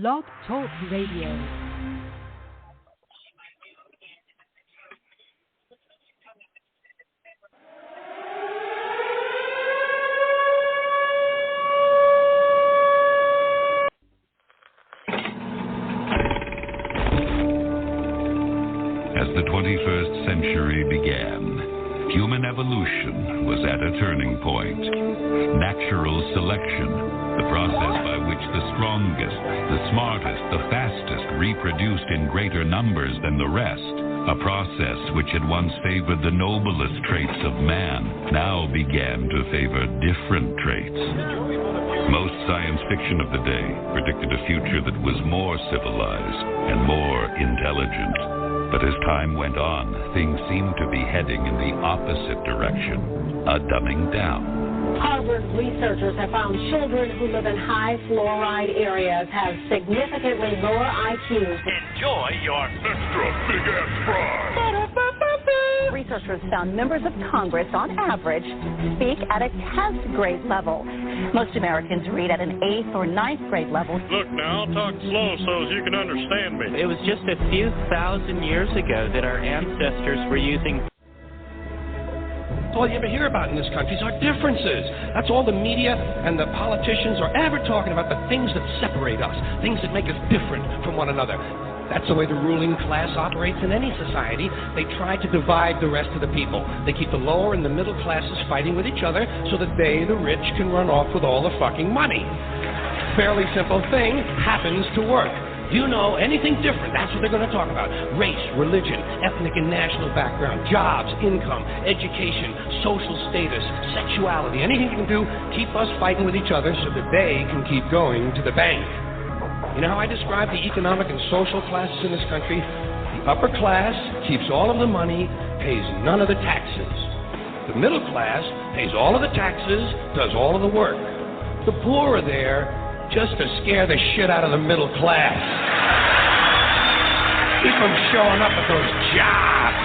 Blog Talk Radio. As the 21st century began, human evolution was at a turning point. Natural selection, the process by which the strongest, the smartest, the fastest reproduced in greater numbers than the rest, a process which had once favored the noblest traits of man, now began to favor different traits. Most science fiction of the day predicted a future that was more civilized and more intelligent. But as time went on, things seemed to be heading in the opposite direction, a dumbing down. Harvard researchers have found children who live in high fluoride areas have significantly lower IQs. Enjoy your extra big-ass fries. Researchers found members of Congress, on average, speak at a 10th grade level. Most Americans read at an 8th or 9th grade level. Look now, talk slow so as you can understand me. It was just a few thousand years ago that our ancestors were using... All you ever hear about in this country is our differences. That's all the media and the politicians are ever talking about, the things that separate us, things that make us different from one another. That's the way the ruling class operates in any society. They try to divide the rest of the people. They keep the lower and the middle classes fighting with each other so that they, the rich, can run off with all the fucking money. Fairly simple thing, happens to work. Do you know anything different? That's what they're going to talk about. Race, religion, ethnic and national background, jobs, income, education, social status, sexuality. Anything you can do, keep us fighting with each other so that they can keep going to the bank. You know how I describe the economic and social classes in this country? The upper class keeps all of the money, pays none of the taxes. The middle class pays all of the taxes, does all of the work. The poor are there just to scare the shit out of the middle class. Keep them showing up at those jobs.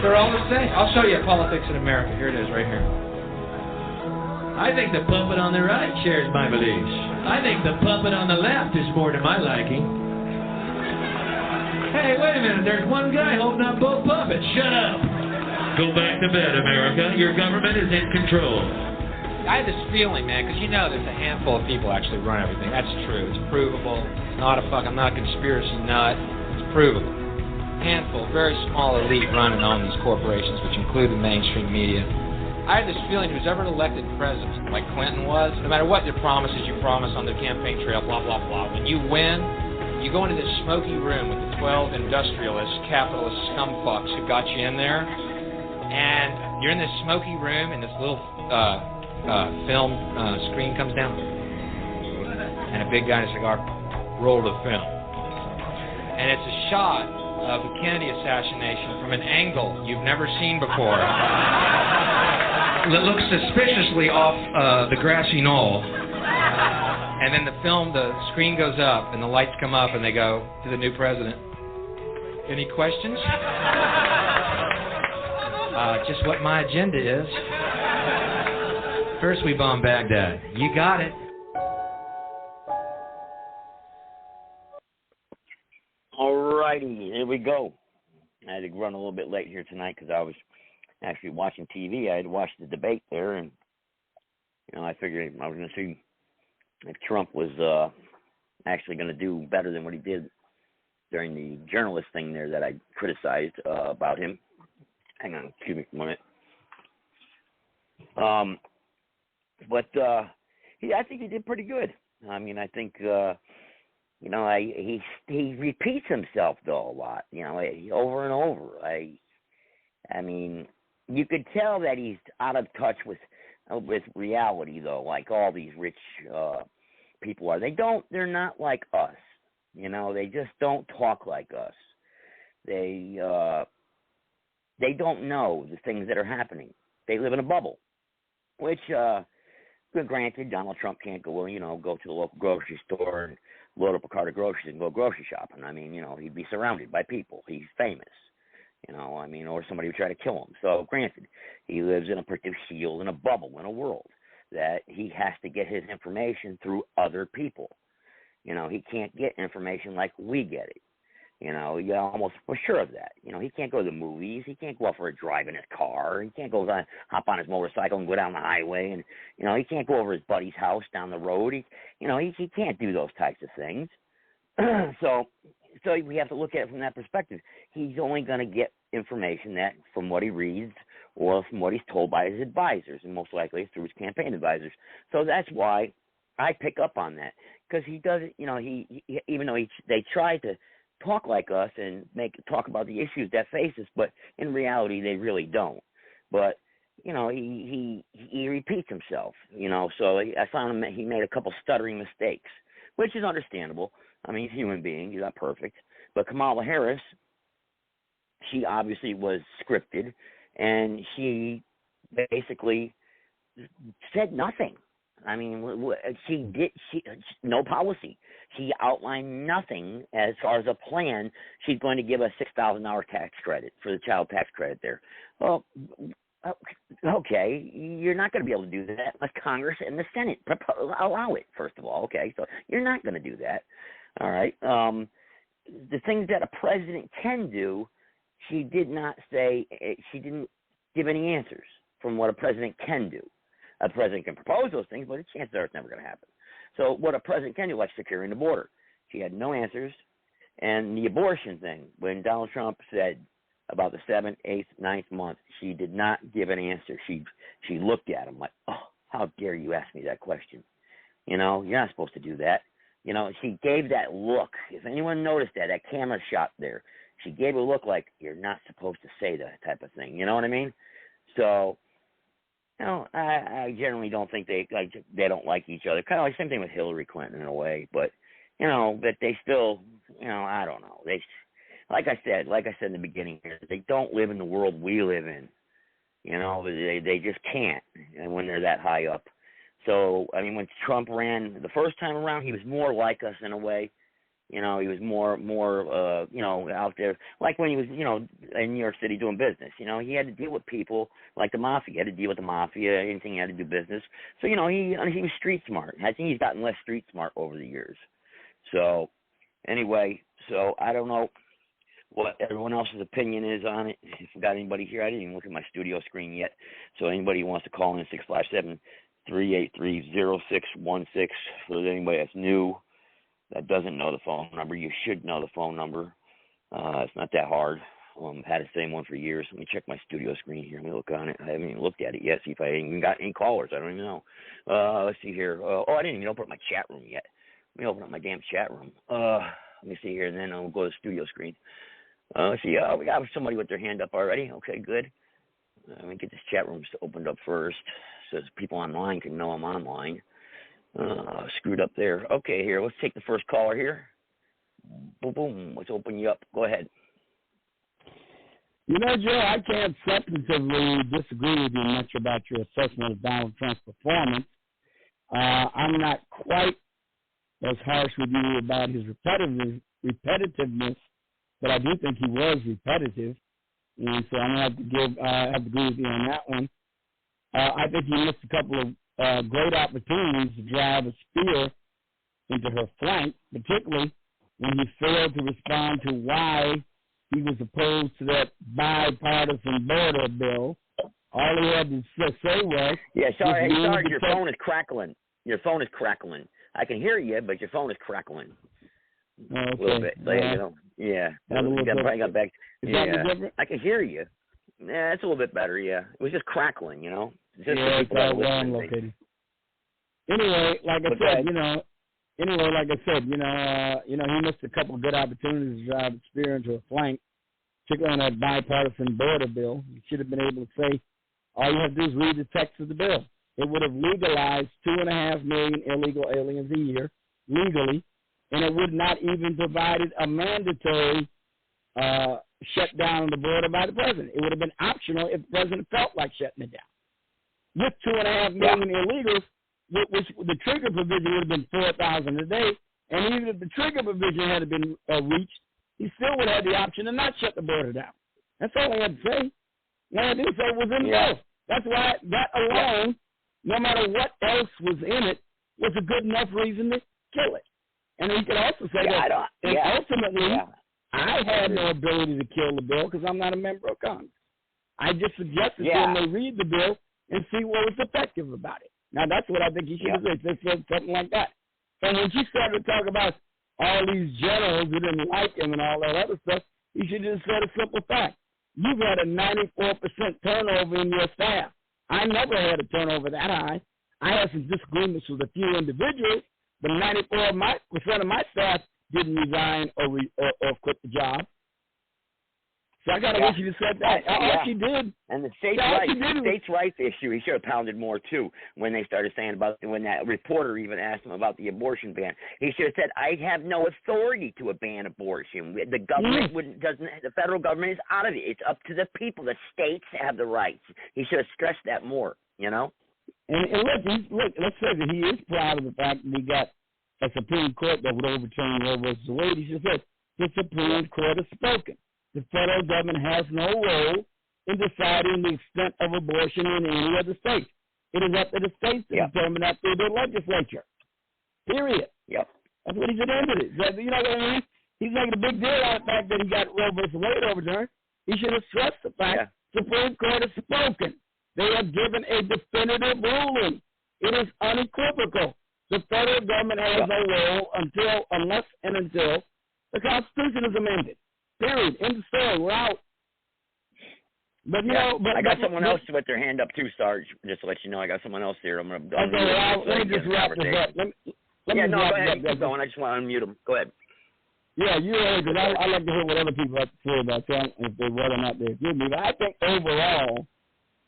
They're all the same. I'll show you politics in America. Here it is, right here. I think the puppet on the right shares my beliefs. I think the puppet on the left is more to my liking. Hey, wait a minute. There's one guy holding up both puppets. Shut up. Go back to bed, America. Your government is in control. I had this feeling, man, because you know there's a handful of people actually run everything. That's true. It's provable. It's not I'm not a conspiracy nut. It's provable. Handful, very small elite run and own these corporations, which include the mainstream media. I had this feeling who's ever elected president, like Clinton was, no matter what the promises you promise on the campaign trail, blah, blah, blah, when you win, you go into this smoky room with the 12 industrialist, capitalist scumfucks who got you in there, and you're in this smoky room, and this little film screen comes down, and a big guy in a cigar rolled a film. And it's a shot of the Kennedy assassination from an angle you've never seen before. That looks suspiciously off the grassy knoll. And then the screen goes up, and the lights come up, and they go to the new president. Any questions? Just what my agenda is. First we bomb Baghdad. You got it. Alrighty, here we go. I had to run a little bit late here tonight because I was actually watching TV. I had watched the debate there, and I figured I was going to see if Trump was actually going to do better than what he did during the journalist thing there that I criticized about him. Hang on, excuse me for a minute. I think he did pretty good. I mean, I think he repeats himself though a lot. Over and over. I mean, you could tell that he's out of touch with reality though, like all these rich people are. They're not like us. They just don't talk like us. They don't know the things that are happening. They live in a bubble, which granted, Donald Trump can't go to the local grocery store and load up a cart of groceries and go grocery shopping. I mean, he'd be surrounded by people. He's famous. Or somebody would try to kill him. So, granted, he lives in a bubble, in a world. that he has to get his information through other people. You know, he can't get information like we get it. You know, you're almost for sure of that. You know, he can't go to the movies. He can't go out for a drive in his car. He can't hop on his motorcycle and go down the highway. And, you know, he can't go over his buddy's house down the road. He can't do those types of things. So we have to look at it from that perspective. He's only going to get information that from what he reads or from what he's told by his advisors, and most likely through his campaign advisors. So that's why I pick up on that, because he doesn't, you know, he even though they try to talk like us and talk about the issues that face us, but in reality they really don't. But you know, he repeats himself. You know, so I found he made a couple stuttering mistakes, which is understandable. I mean, he's a human being; he's not perfect. But Kamala Harris, she obviously was scripted, and she basically said nothing. I mean, no policy. She outlined nothing as far as a plan. She's going to give a $6,000 tax credit for the child tax credit there. Well, okay, you're not going to be able to do that unless Congress and the Senate allow it, first of all. Okay, so you're not going to do that. All right. The things that a president can do, she did not say, she didn't give any answers from what a president can do. A president can propose those things, but the chances are it's never going to happen. So what a president can do, like securing the border, she had no answers. And the abortion thing, when Donald Trump said about the 7th, 8th, 9th month, she did not give an answer. She looked at him like, oh, how dare you ask me that question? You know, you're not supposed to do that. You know, she gave that look. If anyone noticed that camera shot there, she gave a look like you're not supposed to say that type of thing. You know what I mean? So, you know, I generally don't think they don't like each other. Kind of like the same thing with Hillary Clinton in a way, but you know, but they still, you know, I don't know. They, like I said in the beginning here, they don't live in the world we live in. You know, they just can't, and when they're that high up. So, I mean, when Trump ran the first time around, he was more like us in a way. You know, he was more, you know, out there. Like when he was, you know, in New York City doing business. You know, he had to deal with people like the mafia. He had to deal with the mafia, anything he had to do business. So, you know, he was street smart. I think he's gotten less street smart over the years. So, anyway, so I don't know what everyone else's opinion is on it. If we got anybody here, I didn't even look at my studio screen yet. So anybody who wants to call in, 657-383-0616. For anybody that's new, that doesn't know the phone number, you should know the phone number. It's not that hard. I've had the same one for years. Let me check my studio screen here. Let me look on it. I haven't even looked at it yet, see if I even got any callers. I don't even know. Let's see here. I didn't even open up my chat room yet. Let me open up my damn chat room. Let me see here, and then I'll go to the studio screen. Let's see. We got somebody with their hand up already. Okay, good. Let me get this chat room opened up first so people online can know I'm online. Screwed up there. Okay, here. Let's take the first caller here. Boom, boom. Let's open you up. Go ahead. You know, Joe, I can't substantively disagree with you much about your assessment of Donald Trump's performance. I'm not quite as harsh with you about his repetitiveness, but I do think he was repetitive, and so I'm going to have to agree with you on that one. I think he missed a couple of great opportunities to drive a spear into her flank, particularly when he failed to respond to why he was opposed to that bipartisan border bill. All he had to say was... Yeah, sorry, your phone is crackling. Your phone is crackling. I can hear you, but your phone is crackling. Okay. A little bit. You know, yeah. I got back. Yeah, I can hear you. Yeah, it's a little bit better, yeah. It was just crackling, you know. Just yeah, it's all wrong located. Anyway, like I said, he missed a couple of good opportunities to drive the spear into a flank, particularly on that bipartisan border bill. You should have been able to say, all you have to do is read the text of the bill. It would have legalized 2.5 million illegal aliens a year, legally, and it would not even provided a mandatory shutdown of the border by the president. It would have been optional if the president felt like shutting it down. With 2.5 million illegals, which the trigger provision would have been 4,000 a day, and even if the trigger provision had been reached, he still would have the option to not shut the border down. That's all I had to say. All I had to say was in both. That's why that alone no matter what else was in it, was a good enough reason to kill it. And he could also say ultimately, I had no ability to kill the bill because I'm not a member of Congress. I just suggested to them they read the bill and see what was effective about it. Now, that's what I think he should have said, something like that. And when she started to talk about all these generals who didn't like him and all that other stuff, he should have just said a simple fact. You've had a 94% turnover in your staff. I never had a turnover that high. I had some disagreements with a few individuals, but 94% of my staff didn't resign or quit the job. So I got to wish you said that. All she did. And the states' rights issue, he should have pounded more, too, when they started saying about, when that reporter even asked him about the abortion ban. He should have said, I have no authority to ban abortion. The government the federal government is out of it. It's up to the people. The states have the rights. He should have stressed that more, you know? And look, let's say that he is proud of the fact that he got a Supreme Court that would overturn Roe versus Wade. He should have said, the Supreme Court has spoken. The federal government has no role in deciding the extent of abortion in any of the states. It is up to the states to determine that through their legislature. Period. Yep. That's what he should have ended it. You know what I mean? He's making a big deal out of the fact that he got Roe versus Wade overturned. He should have stressed the fact the Supreme Court has spoken. They have given a definitive ruling. It is unequivocal. The federal government has no role unless the Constitution is amended. Period. End of story. We're out. But you know, I got someone else with their hand up too, Sarge. Just to let you know, I got someone else here. Let me just wrap this up. Go ahead. Keep going. I just want to unmute them. Go ahead. Yeah, because I like to hear what other people have to say about that, if they whether or not they agree with me. But I think overall,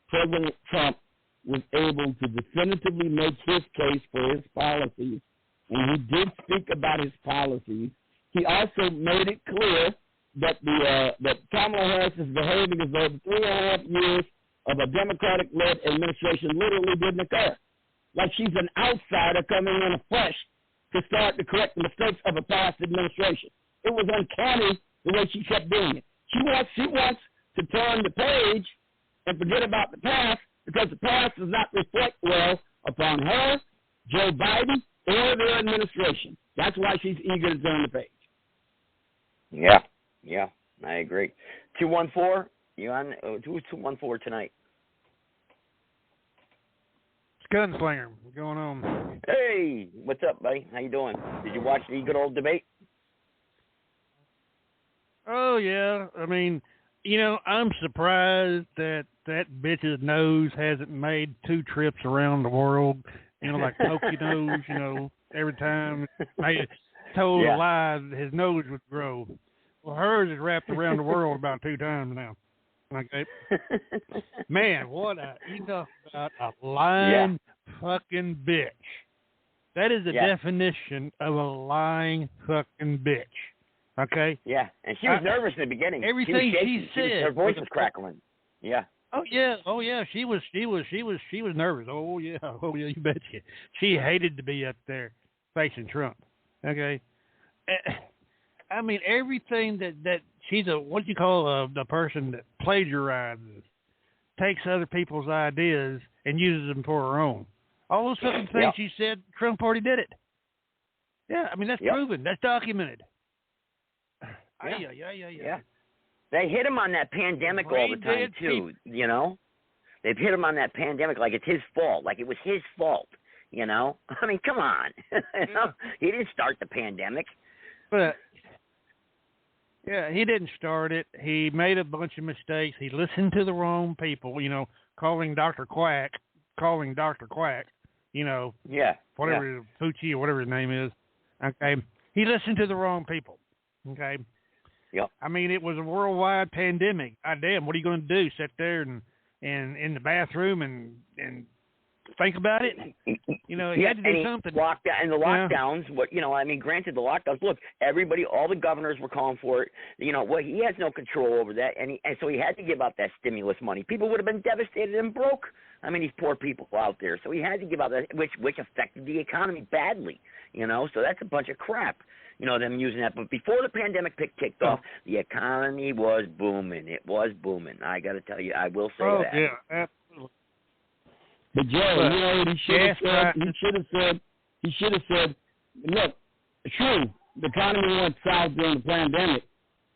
President Trump was able to definitively make his case for his policies, and he did speak about his policies. He also made it clear that that Kamala Harris is behaving as though the 3.5 years of a Democratic-led administration literally didn't occur. Like she's an outsider coming in afresh to start to correct the mistakes of a past administration. It was uncanny the way she kept doing it. She wants to turn the page and forget about the past because the past does not reflect well upon her, Joe Biden, or their administration. That's why she's eager to turn the page. Yeah, I agree. 214, you on? Who's 214 tonight? It's Gunslinger. What's going on? Hey, what's up, buddy? How you doing? Did you watch the good old debate? Oh, yeah. I mean, you know, I'm surprised that bitch's nose hasn't made 2 trips around the world, you know, like Pokey nose, you know, every time they told a lie that his nose would grow. Well, hers is wrapped around the world about 2 times now. Okay. Man, you talk about a lying fucking bitch. That is the definition of a lying fucking bitch. Okay? Yeah, and she was nervous in the beginning. Everything she said. Her voice was crackling. Yeah. Oh yeah. She was nervous. Oh yeah, you betcha. She hated to be up there facing Trump. Okay. I mean, everything that she's what you call the person that plagiarizes, takes other people's ideas and uses them for her own. All those fucking things she said, Trump already did it. Yeah, I mean, that's proven. That's documented. Yeah. They hit him on that pandemic all the time, too, you know? They've hit him on that pandemic like it's his fault, like it was his fault, you know? I mean, come on. You know? He didn't start the pandemic. But, yeah, he didn't start it. He made a bunch of mistakes. He listened to the wrong people, you know, calling Dr. Quack, you know. Yeah. Whatever, Fauci or whatever his name is. Okay. He listened to the wrong people. Okay. Yep. I mean, it was a worldwide pandemic. God damn, what are you going to do? Sit there and in the bathroom and think about it? You know, he had to do something. The lockdowns, granted, the lockdowns, look, everybody, all the governors were calling for it. You know, well, he has no control over that, and so he had to give out that stimulus money. People would have been devastated and broke. I mean, these poor people out there. So he had to give out that, which affected the economy badly, you know. So that's a bunch of crap, you know, them using that. But before the pandemic kicked off, the economy was booming. It was booming. I got to tell you, I will say that. Yeah, absolutely. But Joe, you know what he should have said? He should have said, look, true, the economy went south during the pandemic,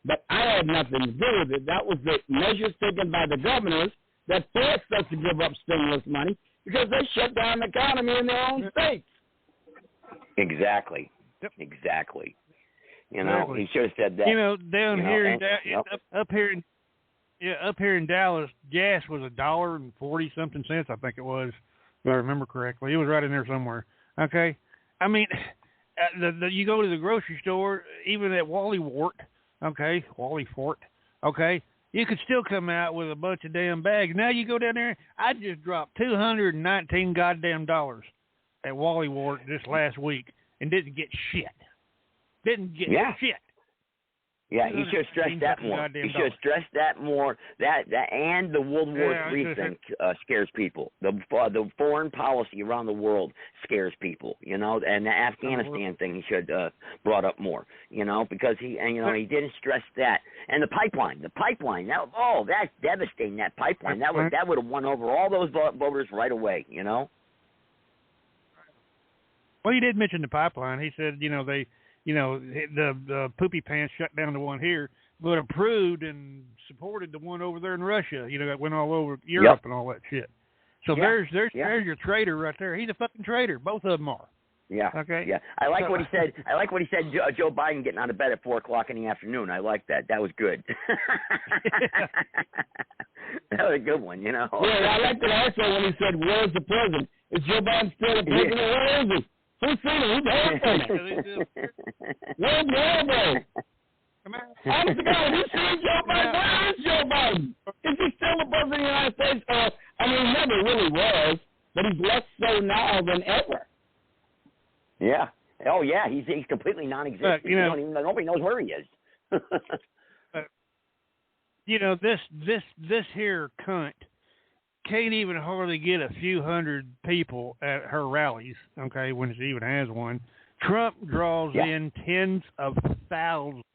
but I had nothing to do with it. That was the measures taken by the governors that forced us to give up stimulus money because they shut down the economy in their own states. Exactly. Yep. Exactly. You know, he should have said that. You know, up here in Dallas, gas was $1.40-something, I think it was, if I remember correctly. It was right in there somewhere. Okay, I mean, you go to the grocery store, even at Wally Fort, okay, you could still come out with a bunch of damn bags. Now you go down there, I just dropped $219 goddamn dollars at Wally Fort this last week and didn't get shit. Shit. Yeah, he should have stressed that more. He should have stressed that more. That and the World War III thing scares people. The foreign policy around the world scares people. You know, and the Afghanistan thing he should brought up more. You know, because he didn't stress that. And the pipeline. That's devastating. That pipeline. That would have won over all those voters right away. You know. Well, he did mention the pipeline. He said, the poopy pants shut down the one here, but approved and supported the one over there in Russia, that went all over Europe and all that shit. So there's your traitor right there. He's a fucking traitor. Both of them are. Yeah. Okay. Yeah. I like what he said. Joe Biden getting out of bed at 4:00 in the afternoon. I like that. That was good. That was a good one, Yeah, I liked it also when he said, "Where's the president? Is Joe Biden still the president? Where is he? Who's seen him? Who's heard from him? Where's the elbow? Honest to God, have you seen Joe Biden? Where is Joe Biden? Is he still the president of the United States? He never really was, but he's less so now than ever. Yeah. Oh, yeah. He's completely non-existent. Nobody knows where he is. This here cunt can't even hardly get a few hundred people at her rallies, okay, when she even has one. Trump draws in tens of thousands.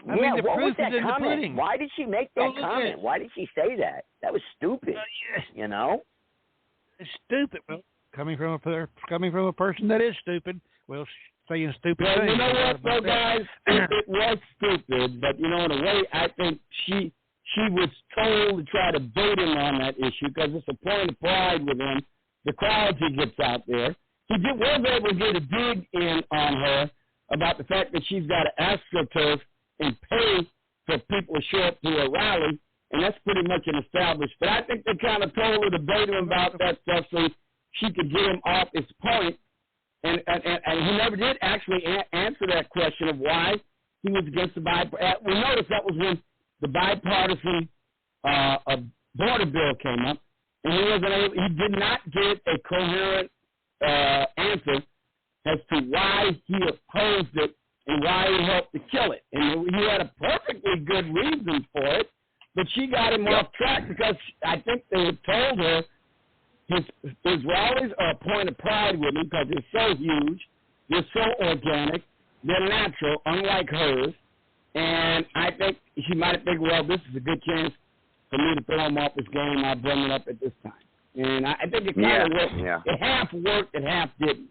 I mean, the what proof was that is in comment? the pudding. Why did she make that comment? Why did she say that? That was stupid, It's stupid. Well, coming from a person that is stupid, saying stupid things. You know what, though, guys? It was stupid, but, in a way, I think she was told to try to bait him on that issue because it's a point of pride with him, the crowds he gets out there. He was able to get a dig in on her about the fact that she's got to AstroTurf and pay for people to show up to a rally, and that's pretty much an established. But I think they kind of told her to bait him about that stuff so she could get him off his point, and he never did actually answer that question of why he was against the bipartisan. We noticed that was when the bipartisan border bill came up, and he did not get a coherent answer as to why he opposed it and why he helped to kill it. And he had a perfectly good reason for it, but she got him off track because I think they had told her his rallies are a point of pride with him because they're so huge, they're so organic, they're natural, unlike hers. And I think she might have figured, well, this is a good chance for me to throw him off his game. I'll bring it up at this time. And I think it kind of worked. Yeah. It half worked and half didn't.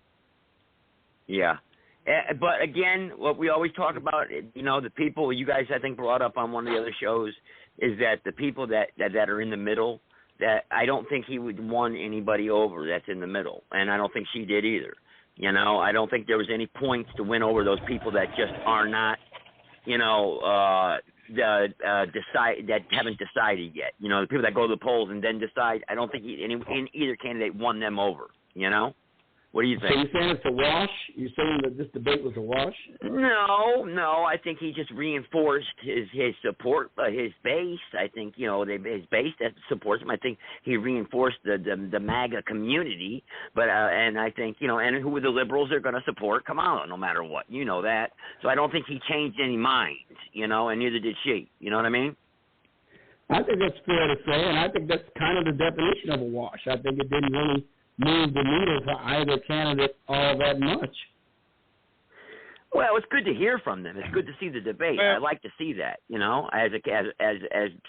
Yeah. But, again, what we always talk about, the people you guys, I think, brought up on one of the other shows is that the people that are in the middle, that I don't think he would won anybody over that's in the middle. And I don't think she did either. I don't think there was any points to win over those people that just are not, that haven't decided yet. The people that go to the polls and then decide. I don't think either candidate won them over. What do you think? So you're saying it's a wash? You're saying that this debate was a wash? No. I think he just reinforced his support, his base. I think his base that supports him. I think he reinforced the MAGA community. But and I think and who the liberals are going to support Kamala no matter what. That. So I don't think he changed any minds. And neither did she. You know what I mean? I think that's fair to say, and I think that's kind of the definition of a wash. I think it didn't really move the needle for either candidate all that much. Well, it's good to hear from them. It's good to see the debate. I like to see that, as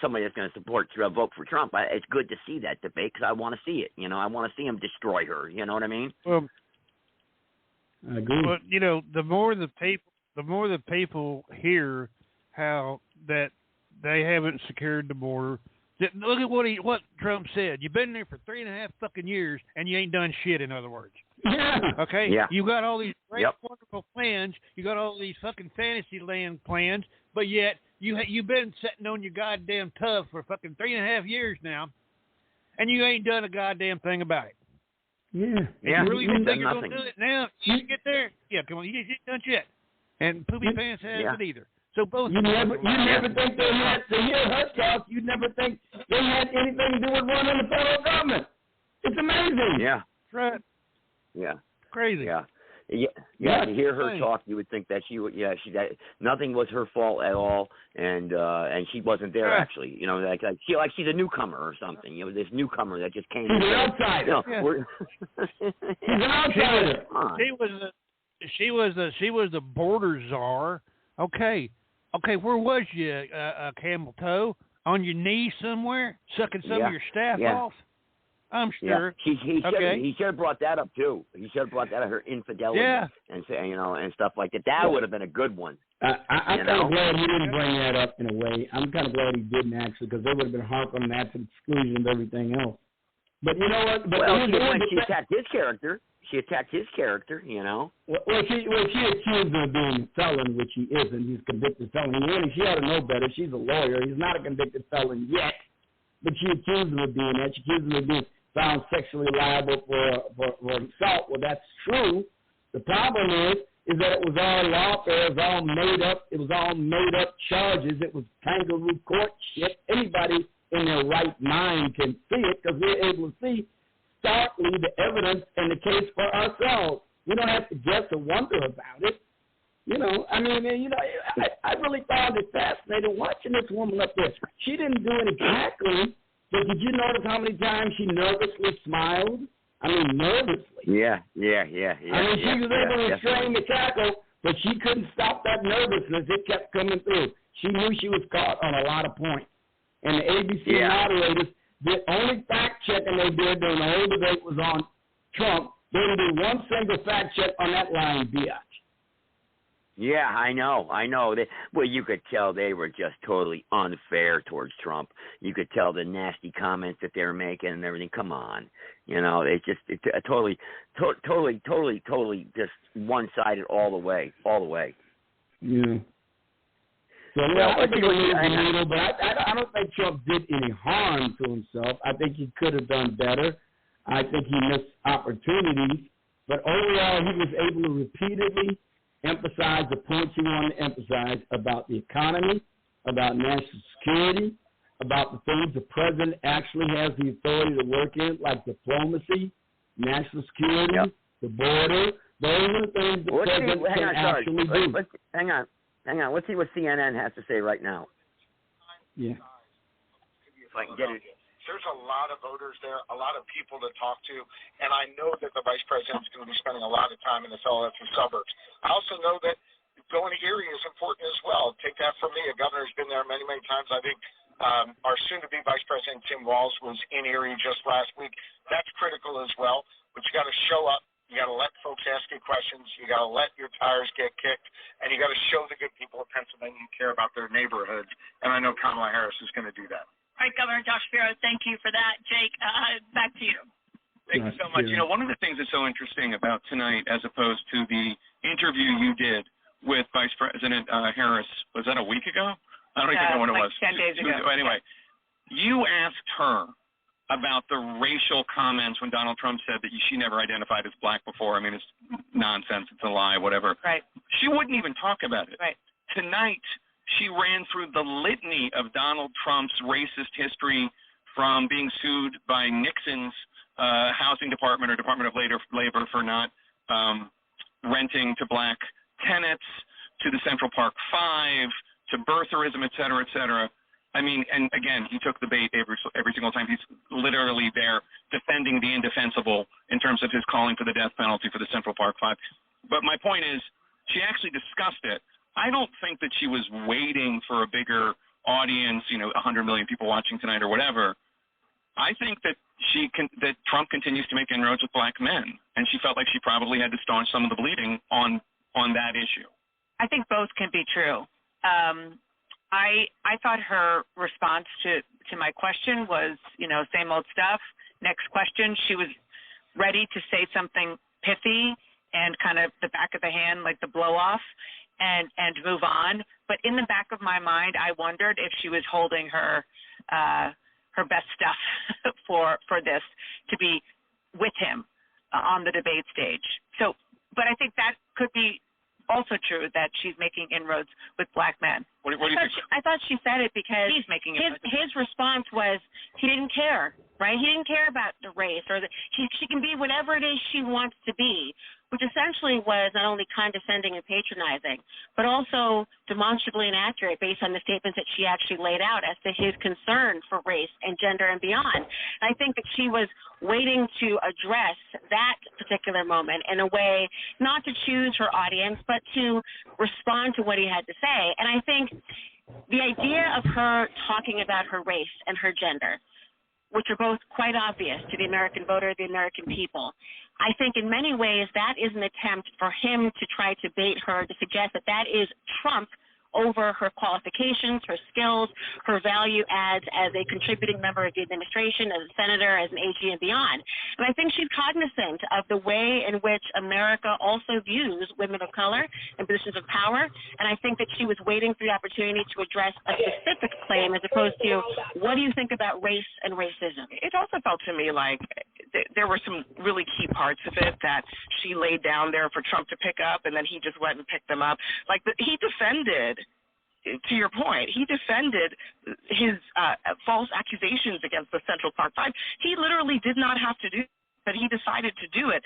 somebody that's going to vote for Trump. It's good to see that debate because I want to see it. I want to see him destroy her. You know what I mean? Well, I agree. But the more the people hear how that they haven't secured the border. Look at what Trump said. You've been there for 3.5 fucking years and you ain't done shit. In other words. Yeah. Okay. Yeah. You got all these great, wonderful plans. You got all these fucking fantasy land plans, but yet you've been sitting on your goddamn tub for fucking 3.5 years now, and you ain't done a goddamn thing about it. Yeah. Yeah. You really think you're gonna do it now? You get there? Yeah. Come on. You ain't done shit. And Poopy Pants hasn't either. So both. You never think they had to hear her talk. You never think they had anything to do with running the federal government. It's amazing. Yeah. Right. Yeah. Crazy. Yeah. Yeah. To hear her talk, you would think that that nothing was her fault at all, and she wasn't there actually. She's a newcomer or something. This newcomer that just came. She's an outsider. She's an outsider. She was the border czar. Okay, where was you, Camel Toe? On your knees somewhere, sucking some of your staff off? I'm sure. Yeah. He should have brought that up too. He should have brought that up, her infidelity and and stuff like that. That would have been a good one. I'm kind of glad he didn't bring that up in a way. I'm kind of glad he didn't actually, because they would have been harping on that to the exclusion of everything else. But you know what? But she attacked his character. She attacked his character, Well, she accused him of being a felon, which he isn't. He's a convicted felon. She ought to know better. She's a lawyer. He's not a convicted felon yet. But she accused him of being that. She accused him of being found sexually liable for assault. Well, that's true. The problem is that it was all lawfare. It was all made up. It was all made up charges. It was kangaroo court shit. Anybody in their right mind can see it because we're able to see starkly the evidence and the case for ourselves. We don't have to guess or wonder about it. I really found it fascinating watching this woman up there. She didn't do it exactly, but did you notice how many times she nervously smiled? Nervously. Yeah. She was able to restrain the cackle, but she couldn't stop that nervousness. It kept coming through. She knew she was caught on a lot of points. And the ABC moderators, the only fact checking they did during the whole debate was on Trump. They didn't do one single fact check on that lying biatch. Yeah, I know. You could tell they were just totally unfair towards Trump. You could tell the nasty comments that they were making and everything. Come on, it's totally just one-sided all the way. Yeah. So I don't think Trump did any harm to himself. I think he could have done better. I think he missed opportunities. But overall, he was able to repeatedly emphasize the points he wanted to emphasize about the economy, about national security, about the things the president actually has the authority to work in, like diplomacy, national security, the border. Those are the things the president can actually do. Hang on. Let's see what CNN has to say right now. Yeah. If I can get it. There's a lot of voters there, a lot of people to talk to, and I know that the vice president is going to be spending a lot of time in the Philadelphia suburbs. I also know that going to Erie is important as well. Take that from me. A governor's been there many, many times. I think our soon-to-be vice president, Tim Walz, was in Erie just last week. That's critical as well, but you got to show up. You got to let folks ask you questions. You got to let your tires get kicked, and you got to show the good people of Pennsylvania you care about their neighborhoods. And I know Kamala Harris is going to do that. All right, Governor Josh Shapiro, thank you for that. Jake, back to you. Thank you so much. One of the things that's so interesting about tonight, as opposed to the interview you did with Vice President Harris, was that a week ago? I don't even know when it was. 10 days ago. Anyway, you asked her about the racial comments when Donald Trump said that she never identified as black before. It's nonsense. It's a lie, whatever. Right. She wouldn't even talk about it. Right. Tonight, she ran through the litany of Donald Trump's racist history, from being sued by Nixon's housing department or Department of Labor for not renting to black tenants, to the Central Park Five, to birtherism, et cetera, et cetera. And again, he took the bait every single time. He's literally there defending the indefensible in terms of his calling for the death penalty for the Central Park Five. But my point is, She actually discussed it. I don't think that she was waiting for a bigger audience, 100 million people watching tonight or whatever. I think that that Trump continues to make inroads with black men, and she felt like she probably had to staunch some of the bleeding on that issue. I think both can be true. I thought her response to my question was, same old stuff. Next question, she was ready to say something pithy and kind of the back of the hand, like the blow off, and move on. But in the back of my mind, I wondered if she was holding her best stuff for this, to be with him on the debate stage. So, but I think that could be also true, that she's making inroads with black men. What do you think? I thought she said it because he's making his response was he didn't care, right? He didn't care about the race, or she can be whatever it is she wants to be, which essentially was not only condescending and patronizing, but also demonstrably inaccurate based on the statements that she actually laid out as to his concern for race and gender and beyond. And I think that she was waiting to address that particular moment in a way not to choose her audience, but to respond to what he had to say. And I think the idea of her talking about her race and her gender, which are both quite obvious to the American voter, the American people, I think in many ways that is an attempt for him to try to bait her, to suggest that that is Trump over her qualifications, her skills, her value adds as a contributing member of the administration, as a senator, as an AG, and beyond. And I think she's cognizant of the way in which America also views women of color in positions of power, and I think that she was waiting for the opportunity to address a specific claim as opposed to, what do you think about race and racism? It also felt to me like there were some really key parts of it that she laid down there for Trump to pick up, and then he just went and picked them up. Like, he defended, to your point, he defended his false accusations against the Central Park Five. He literally did not have to do, but he decided to do it.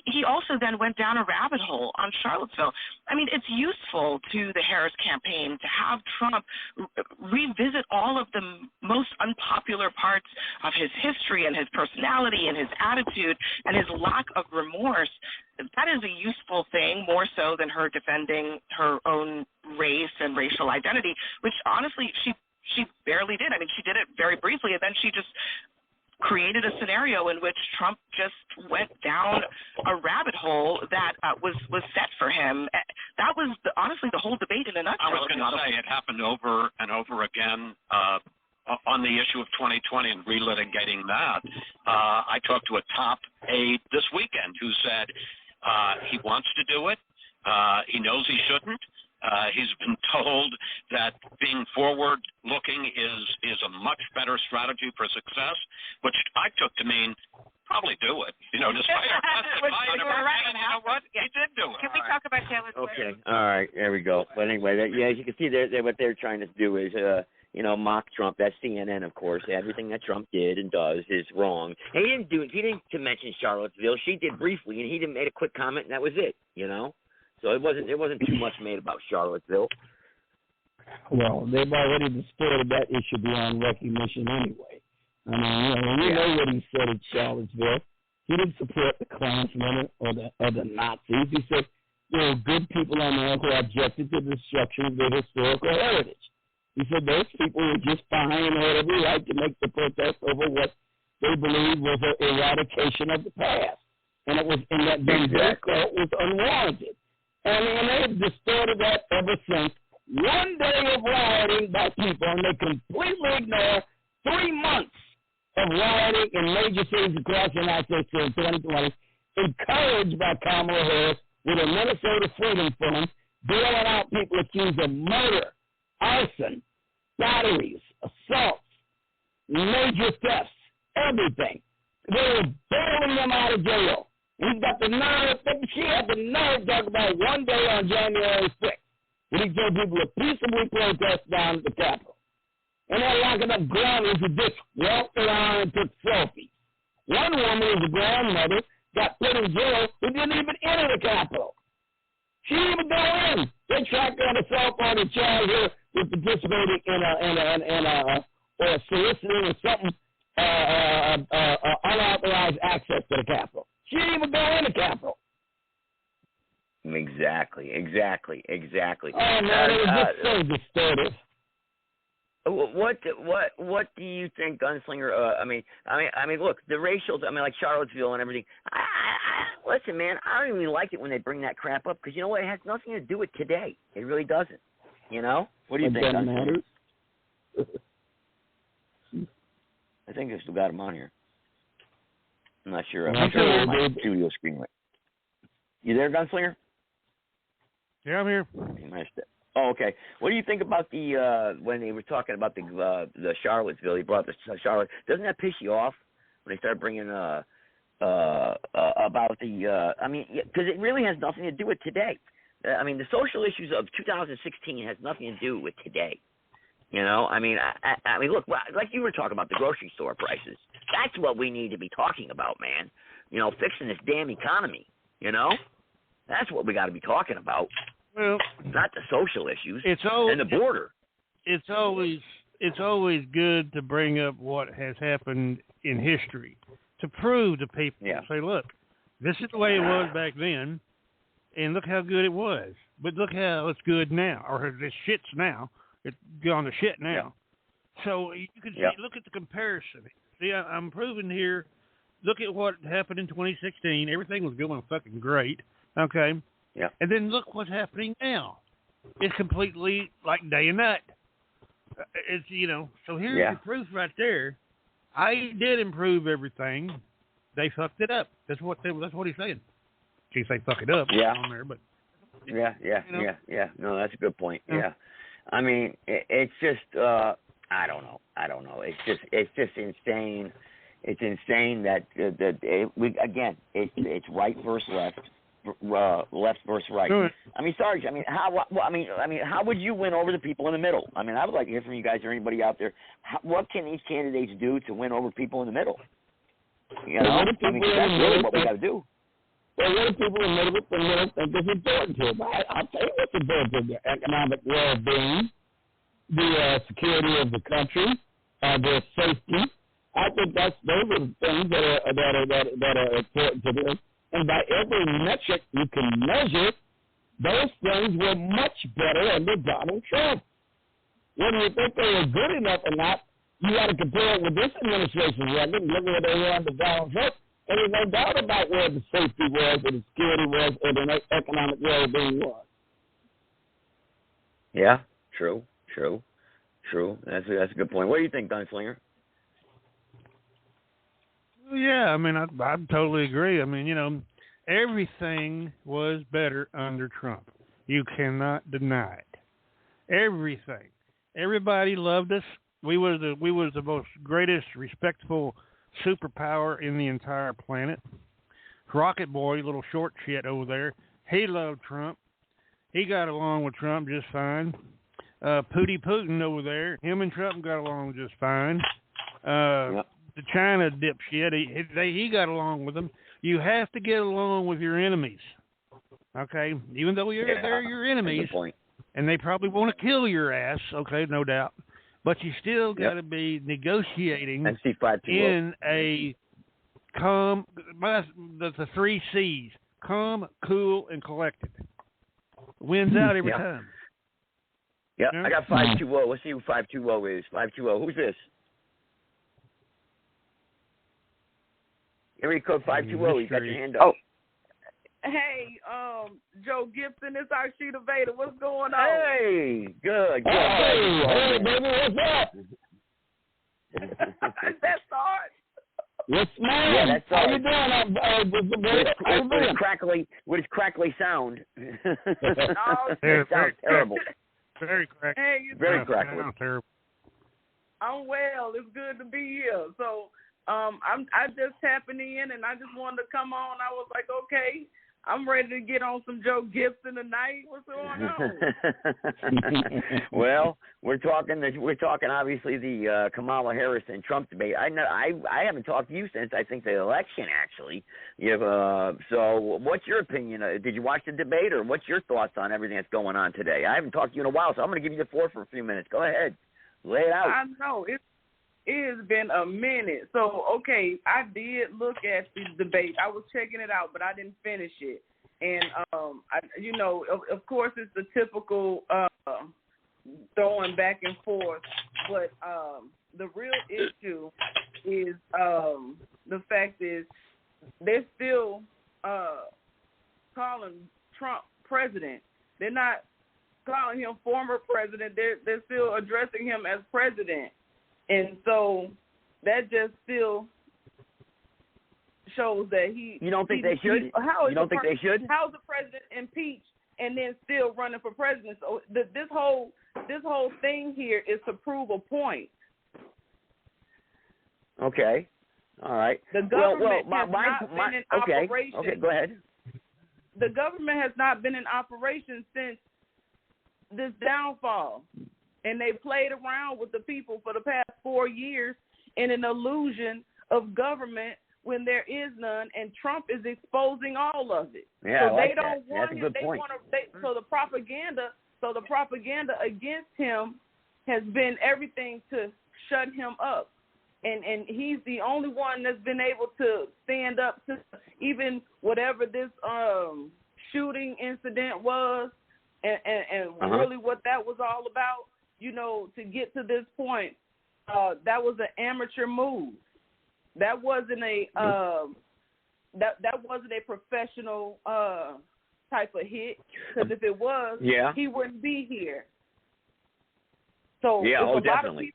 He also then went down a rabbit hole on Charlottesville. I mean, it's useful to the Harris campaign to have Trump revisit all of the most unpopular parts of his history and his personality and his attitude and his lack of remorse. That is a useful thing, more so than her defending her own race and racial identity, which honestly she barely did. I mean, she did it very briefly, and then she just created a scenario in which Trump just went down a rabbit hole that was set for him. That was honestly the whole debate in a nutshell. I was going to say it happened over and over again on the issue of 2020 and relitigating that. I talked to a top aide this weekend who said he wants to do it. He knows he shouldn't. He's been told that being forward-looking is a much better strategy for success, which I took to mean probably do it. Despite what he did do it. Can we talk about Taylor Swift? Okay, all right, there we go. But anyway, as you can see, what they're trying to do is, mock Trump. That's CNN, of course. Everything that Trump did and does is wrong. And he didn't mention Charlottesville. She did briefly, and he made a quick comment, and that was it. So there wasn't too much made about Charlottesville. Well, they've already distorted that issue beyond recognition anyway. I mean, you know what he said at Charlottesville. He didn't support the Klansmen or the Nazis. He said there were good people on there who objected to the destruction of their historical heritage. He said those people were just fine and had every right to make the protest over what they believed was an eradication of the past. And that cult was unwarranted. And they've distorted that ever since. One day of rioting by people, and they completely ignore 3 months of rioting in major cities across the United States in 2020, encouraged by Kamala Harris with a Minnesota Freedom Fund, bailing out people accused of murder, arson, batteries, assaults, major thefts, everything. They were bailing them out of jail. He's got the nerve, she had the nerve to talk about one day on January 6th when he told people to peaceably protest down at the Capitol. And they're locking up grandmas who just walked around and took selfies. One woman who's a grandmother got put in jail who didn't even enter the Capitol. She didn't even go in. They tracked her on a cell phone and charged her with participating or soliciting or something unauthorized access to the Capitol. She didn't even go in the Capitol. Exactly. Oh man, it was just so distorted. What do you think, Gunslinger? I mean, look, the racials. I mean, like Charlottesville and everything. Listen, man, I don't even like it when they bring that crap up because you know what? It has nothing to do with today. It really doesn't. You know? What do you think, Gunslinger? I think I still got him on here. I'm not sure. I'm sure my studio screen went. You there, Gunslinger? Yeah, I'm here. Oh, okay. What do you think about the when they were talking about the Charlottesville? He brought the Charlotte. Doesn't that piss you off when they start bringing about the? I mean, because it really has nothing to do with today. I mean, the social issues of 2016 has nothing to do with today. You know, I mean, I mean, look, like you were talking about the grocery store prices. That's what we need to be talking about, man. You know, fixing this damn economy. You know, that's what we got to be talking about. Well, not the social issues and the border. It's always good to bring up what has happened in history to prove to people. Say, look, this is the way it was back then, and look how good it was. But look how it's good now, or this shit's now. It's gone to shit now. Yeah. So you can see, look at the comparison. See, I'm proving here. Look at what happened in 2016. Everything was going fucking great. Okay. Yeah. And then look what's happening now. It's completely like day and night. It's, you know, so here's the proof right there. I did improve everything. They fucked it up. That's what he's saying. Can't say fuck it up on there, but yeah. No, that's a good point. Yeah. I mean, it's just I don't know. It's just insane. It's insane that it's right versus left. Left versus right. I mean, Sarge. I mean, how would you win over the people in the middle? I mean, I would like to hear from you guys or anybody out there. What can these candidates do to win over people in the middle? You know, I mean, that's really what we got to do. Well, what do people in the middle think is important to them? I'll tell you what's important to them: the economic well-being, the security of the country, their safety. I think those are the things that are important to them. And by every metric you can measure, those things were much better under Donald Trump. Whether you think they were good enough or not, you got to compare it with this administration's record. Look where they were under Donald Trump. And there's no doubt about where the safety was, or the security was, or the economic well-being was. Yeah, true. That's a good point. What do you think, Gunslinger? Yeah, I mean, I totally agree. I mean, you know, everything was better under Trump. You cannot deny it. Everything. Everybody loved us. We was the most greatest, respectful superpower in the entire planet. Rocket Boy, little short shit over there, he loved Trump. He got along with Trump just fine. Pootie Putin over there, him and Trump got along just fine. The China dipshit, he got along with them. You have to get along with your enemies, okay? Even though they're your enemies, and they probably want to kill your ass, okay, no doubt. But you still got to be negotiating in a calm, the 3 C's, calm, cool, and collected. Wins out every time. Yeah, I got 520. Let's see who 520 is. 520. Who's this? Area code 520. You got your hand up. Oh. Hey, Joe Gibson, it's our Sheeta Vader. What's going on? Hey, good. Hey, baby, what's up? Is that Sarge? Yes, ma'am. Yeah, that's How you doing? With his crackly sound. It sounds terrible. Very crackly. Hey, very crackly. Terrible. I'm well. It's good to be here. So, I just happened in and I just wanted to come on. I was like, okay, I'm ready to get on some Joe Gibson tonight. What's going on? Well, we're talking obviously the Kamala Harris and Trump debate. I haven't talked to you since I think the election actually. So what's your opinion? Did you watch the debate, or what's your thoughts on everything that's going on today? I haven't talked to you in a while, so I'm going to give you the floor for a few minutes. Go ahead, lay it out. I know it has been a minute. So, okay, I did look at the debate. I was checking it out, but I didn't finish it. And of course, it's the typical throwing back and forth. But the real issue is the fact is they're still calling Trump president. They're not calling him former president. They're still addressing him as president. And so that just still shows that he. You don't think they should? You don't think they should? How's the president impeached and then still running for president? So this whole thing here is to prove a point. Okay. All right. The government has not been in operation. Okay, go ahead. The government has not been in operation since this downfall, and they played around with the people for the past 4 years in an illusion of government when there is none, and Trump is exposing all of it. Yeah, so I like they don't that. want That's him. a good They point. want to. So the propaganda against him has been everything to shut him up. And he's the only one that's been able to stand up to even whatever this shooting incident was and really what that was all about, to get to this point. That was an amateur move. That wasn't a that wasn't a professional type of hit, because if it was, he wouldn't be here. So definitely.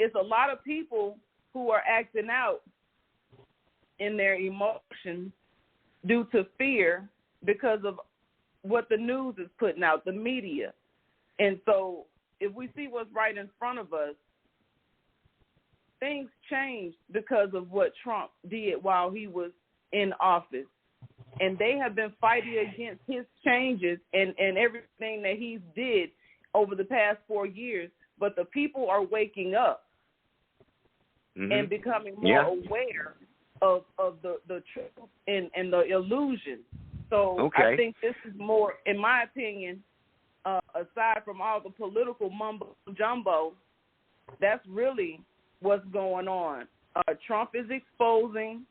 It's a lot of people who are acting out in their emotions due to fear because of what the news is putting out, the media. And so if we see what's right in front of us, things changed because of what Trump did while he was in office. And they have been fighting against his changes and everything that he's did over the past 4 years. But the people are waking up and becoming more aware of the truth and the illusion. So I think this is more, in my opinion, aside from all the political mumbo jumbo, that's really what's going on. Trump is exposing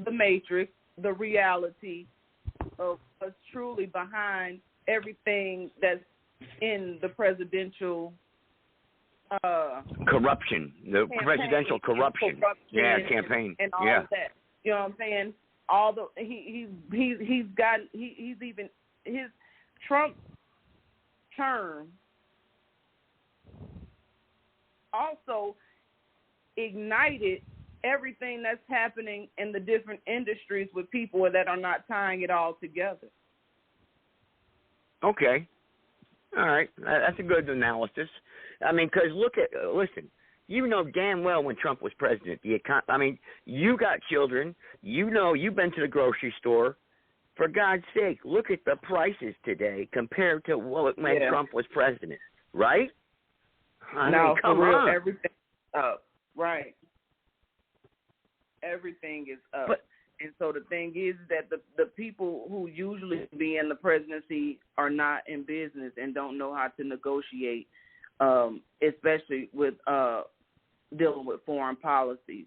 the matrix, the reality of what's truly behind everything that's in the presidential corruption, the presidential corruption. Campaign, and all of that. You know what I'm saying? All the he's even his Trump term also ignited everything that's happening in the different industries with people that are not tying it all together. Okay. All right. That's a good analysis. I mean, because listen, you know damn well when Trump was president, you got children, you've been to the grocery store. For God's sake, look at the prices today compared to when Trump was president, right? Come on. Everything up, right? Everything is up. And so the thing is that the people who usually be in the presidency are not in business and don't know how to negotiate, especially with dealing with foreign policies.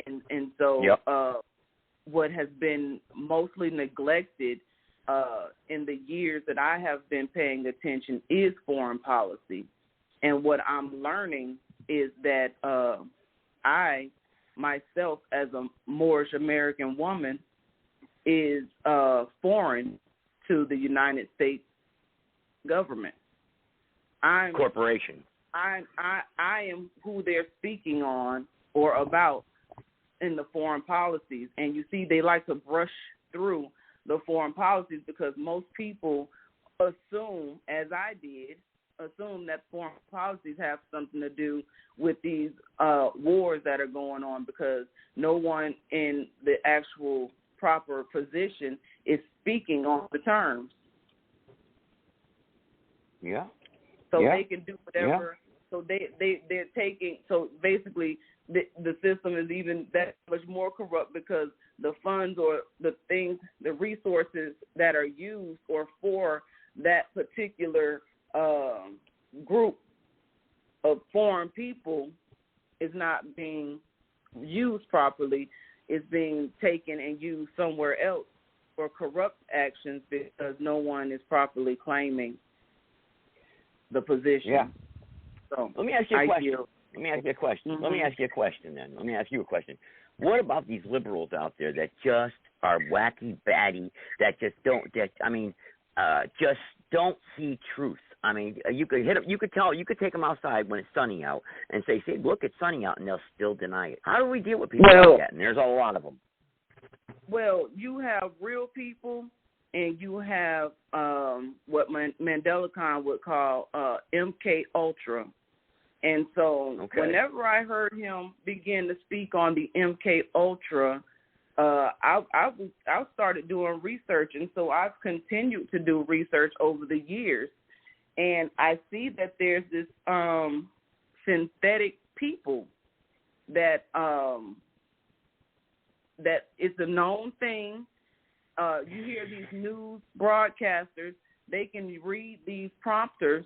And so what has been mostly neglected in the years that I have been paying attention is foreign policy. And what I'm learning is that I myself, as a Moorish American woman, is foreign to the United States government. Corporation. I am who they're speaking on or about in the foreign policies. And you see, they like to brush through the foreign policies because most people assume, as I did, that foreign policies have something to do with these wars that are going on, because no one in the actual proper position is speaking on the terms. Yeah. So they can do whatever. Yeah. So they're taking. So basically, the system is even that much more corrupt because the funds or the things, the resources that are used or for that particular group of foreign people is not being used properly. It's being taken and used somewhere else for corrupt actions because no one is properly claiming the position. Yeah. So let me ask you a question. Mm-hmm. Let me ask you a question. What about these liberals out there that just are wacky batty, that just don't see truth? I mean, you could take them outside when it's sunny out and say, look, it's sunny out, and they'll still deny it. How do we deal with people like that? And there's a lot of them. Well, you have real people, and you have what Mandela Khan would call MK Ultra. And so whenever I heard him begin to speak on the MK Ultra, I started doing research, and so I've continued to do research over the years. And I see that there's this synthetic people that it's a known thing. You hear these news broadcasters, they can read these prompters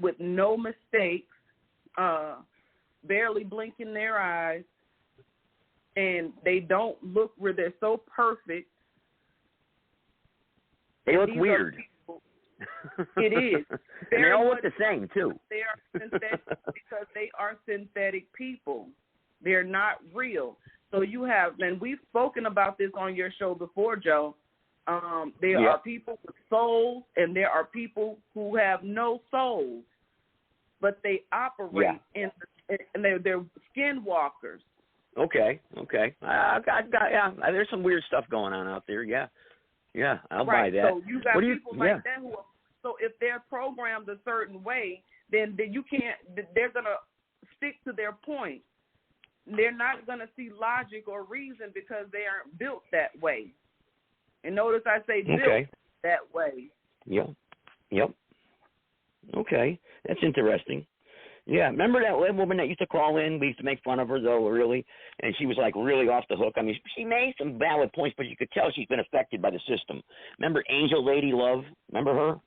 with no mistakes, barely blinking their eyes, and they don't look where they're so perfect. They look weird. It is. And they all look the same, too. They are synthetic because they are synthetic people. They're not real. So you have, and we've spoken about this on your show before, Joe. There are people with souls, and there are people who have no souls, but they operate and they're skinwalkers. Okay. There's some weird stuff going on out there. Yeah, I'll buy that. So you got people like that who are, so if they're programmed a certain way, then you can't, they're going to stick to their point. They're not going to see logic or reason because they aren't built that way. And notice I say built that way. Yep. Okay, that's interesting. Yeah, remember that woman that used to call in? We used to make fun of her, though, really, and she was, like, really off the hook. I mean, she made some valid points, but you could tell she's been affected by the system. Remember Angel Lady Love? Remember her?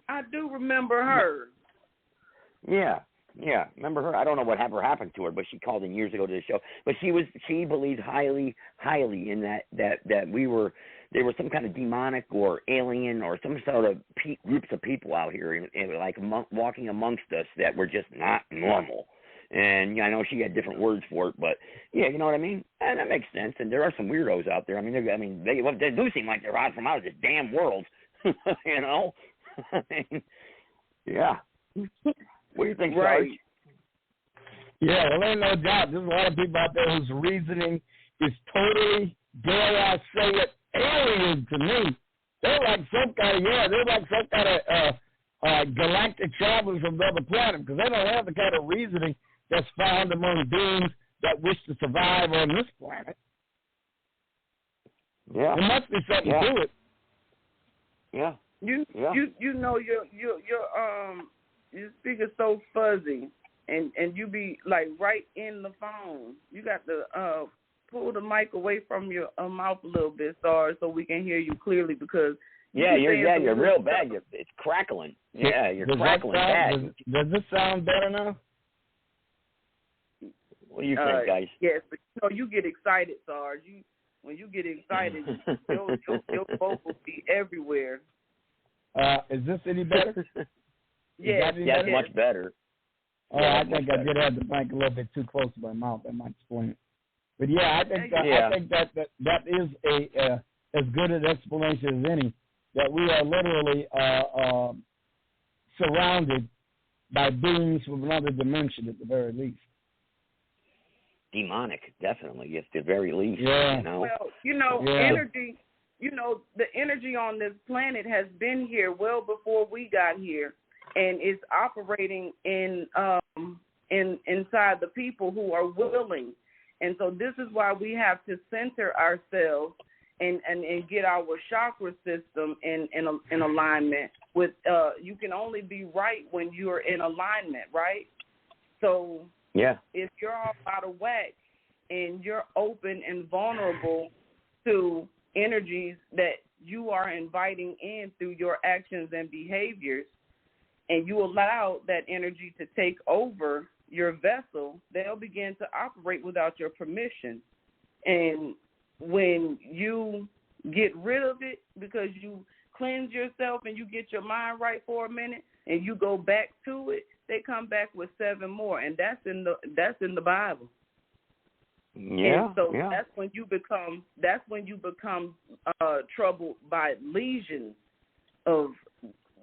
I do remember her. Yeah, remember her? I don't know what ever happened to her, but she called in years ago to the show. But she believed highly in that there was some kind of demonic or alien or some sort of groups of people out here and like walking amongst us that were just not normal. And I know she had different words for it, but yeah, you know what I mean? And that makes sense. And there are some weirdos out there. I mean, they do seem like they're out from out of this damn world, you know? Yeah. What do you think, Sarge? Yeah, well, ain't no doubt. There's a lot of people out there whose reasoning is totally, dare I say it, alien to me. They're like some kind of galactic travelers from another planet because they don't have the kind of reasoning that's found among beings that wish to survive on this planet. Yeah, there must be something to it. Yeah. You know your speaker's so fuzzy, and you be like right in the phone. You got to pull the mic away from your mouth a little bit, Sarge, so we can hear you clearly because you're real bad. It's crackling. Yeah, you're crackling bad. Does this sound better now? What do you think, guys? Yes, but you get excited, Sarge. When you get excited, your vocals be everywhere. Is this any better? Yeah, that's much better. I think I did have the mic a little bit too close to my mouth. That might explain it. But I think that is as good an explanation as any. That we are literally surrounded by beings from another dimension, at the very least. Demonic, definitely, at the very least. Yeah. Well, energy. The energy on this planet has been here well before we got here, and it's operating inside the people who are willing. And so this is why we have to center ourselves and get our chakra system in alignment with. You can only be right when you're in alignment, right? So if you're all out of whack and you're open and vulnerable to energies that you are inviting in through your actions and behaviors, and you allow that energy to take over your vessel, they'll begin to operate without your permission. And when you get rid of it because you cleanse yourself and you get your mind right for a minute and you go back to it, they come back with 7 more, and that's in the Bible. Yeah. And so yeah. that's when you become troubled by legions of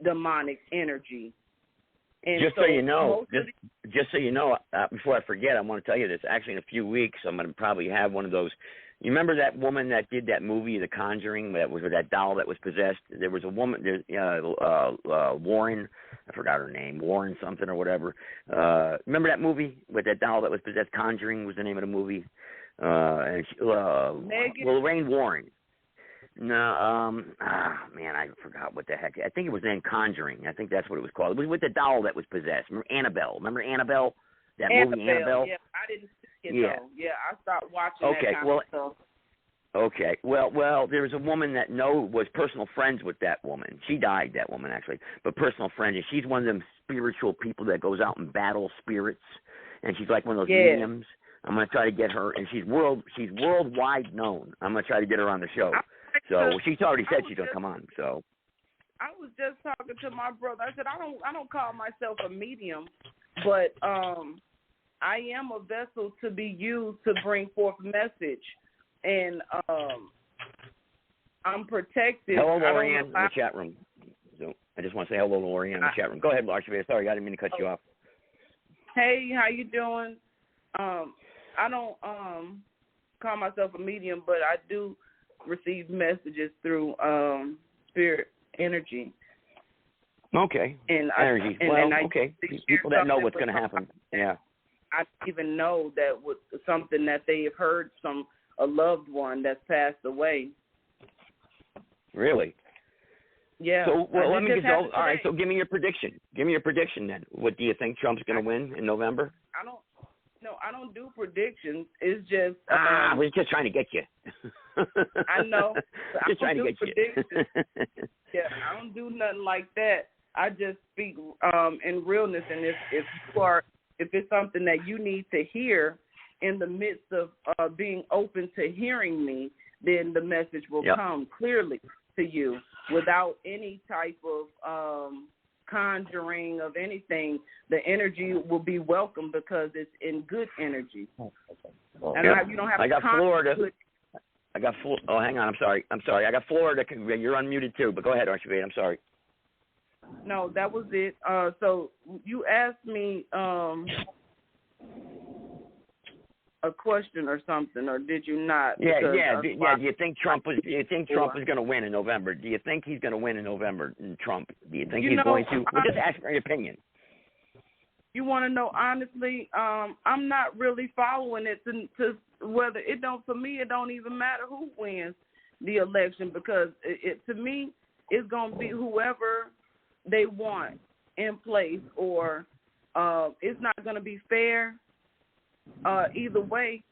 demonic energy. And just so you know, before I forget, I want to tell you this. Actually, in a few weeks, I'm going to probably have one of those. You remember that woman that did that movie, The Conjuring, that was with that doll that was possessed? There was a woman, Warren, I forgot her name, Warren something or whatever. Remember that movie with that doll that was possessed? Conjuring was the name of the movie. And she, Lorraine Warren. No, man, I forgot what the heck. I think it was named Conjuring. I think that's what it was called. It was with the doll that was possessed. Remember Annabelle? That movie, Annabelle? Yeah, I didn't see it, yeah. though. Yeah, I stopped watching that kind of stuff. Okay, well, there was a woman that was personal friends with that woman. She died, that woman, actually, but personal friend. And she's one of them spiritual people that goes out and battles spirits, and she's like one of those mediums. I'm going to try to get her, and she's worldwide known. I'm going to try to get her on the show. So she's already said she's going to come on. So I was just talking to my brother. I said I don't call myself a medium, but I am a vessel to be used to bring forth message, and I'm protected. Hello, Lorianne, in the chat room. So I just want to say hello, Lorianne, in the chat room. Go ahead, Archibald. Sorry, I didn't mean to cut you off. Hey, how you doing? I don't call myself a medium, but I do receive messages through spirit energy. Okay. And energy. Okay. People that know what's going to happen. Yeah. I even know that was something that they have heard from a loved one that's passed away. Really? Yeah. So let me just go. All right. So give me your prediction. Give me your prediction then. What do you think Trump's going to win in November? I don't do predictions. It's just I was just trying to get you. I know. Just trying to get you. Yeah, I don't do nothing like that. I just speak in realness, and if it's something that you need to hear in the midst of being open to hearing me, then the message will come clearly to you without any type of conjuring of anything. The energy will be welcome because it's in good energy. And you don't have I got Florida. Good. Oh, hang on. I'm sorry. I got Florida. You're unmuted too, but go ahead, Archibald. I'm sorry. No, that was it. So you asked me a question or something, or did you not? Yeah. Do you think Trump is going to win in November? Do you think he's going to win in November? Trump? Do you think he's going to? We're just asking your opinion. You want to know honestly? I'm not really following it to whether it don't. For me, it don't even matter who wins the election because to me, it's going to be whoever they want in place, or it's not going to be fair either way.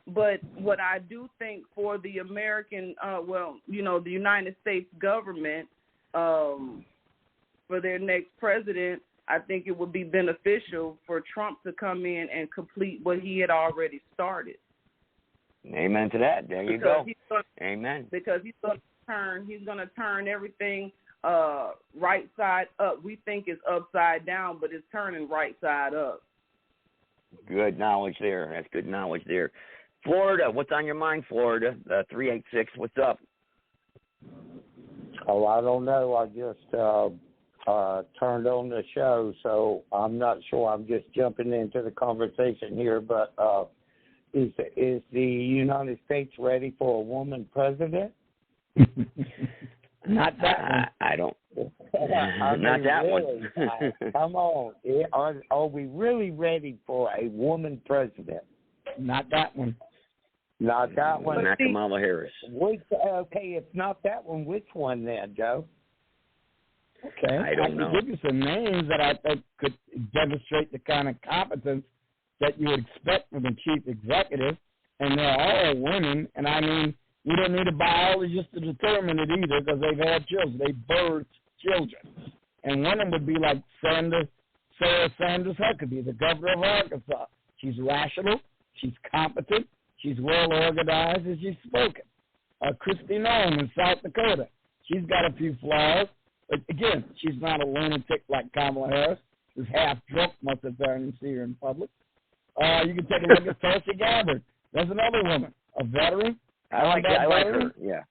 But what I do think for the American, the United States government, for their next president, I think it would be beneficial for Trump to come in and complete what he had already started. Amen to that. There you go. Amen. Because he's going to turn everything right side up. We think it's upside down, but it's turning right side up. Good knowledge there. That's good knowledge there. Florida, what's on your mind, Florida? 386, what's up? Oh, I don't know. I just turned on the show, so I'm not sure. I'm just jumping into the conversation here, but is the United States ready for a woman president? Not that one. I don't. Not that really, one. Come on. Are we really ready for a woman president? Not that one. Not that one. Not Kamala Harris. Okay, it's not that one. Which one then, Joe? Okay. I don't know. I can give you some names that I think could demonstrate the kind of competence that you would expect from a chief executive, and they're all women. And I mean, we don't need a biologist to determine it either because they've had children. They birthed children. And one of them would be like Sarah Sanders Huckabee, the governor of Arkansas. She's rational. She's competent. She's well organized, and she's spoken. Kristi Noem in South Dakota. She's got a few flaws. But again, she's not a lunatic like Kamala Harris, who's half drunk most of the time you see her in public. You can take a look at Tulsi Gabbard. There's another woman, a veteran. I like her. Yeah.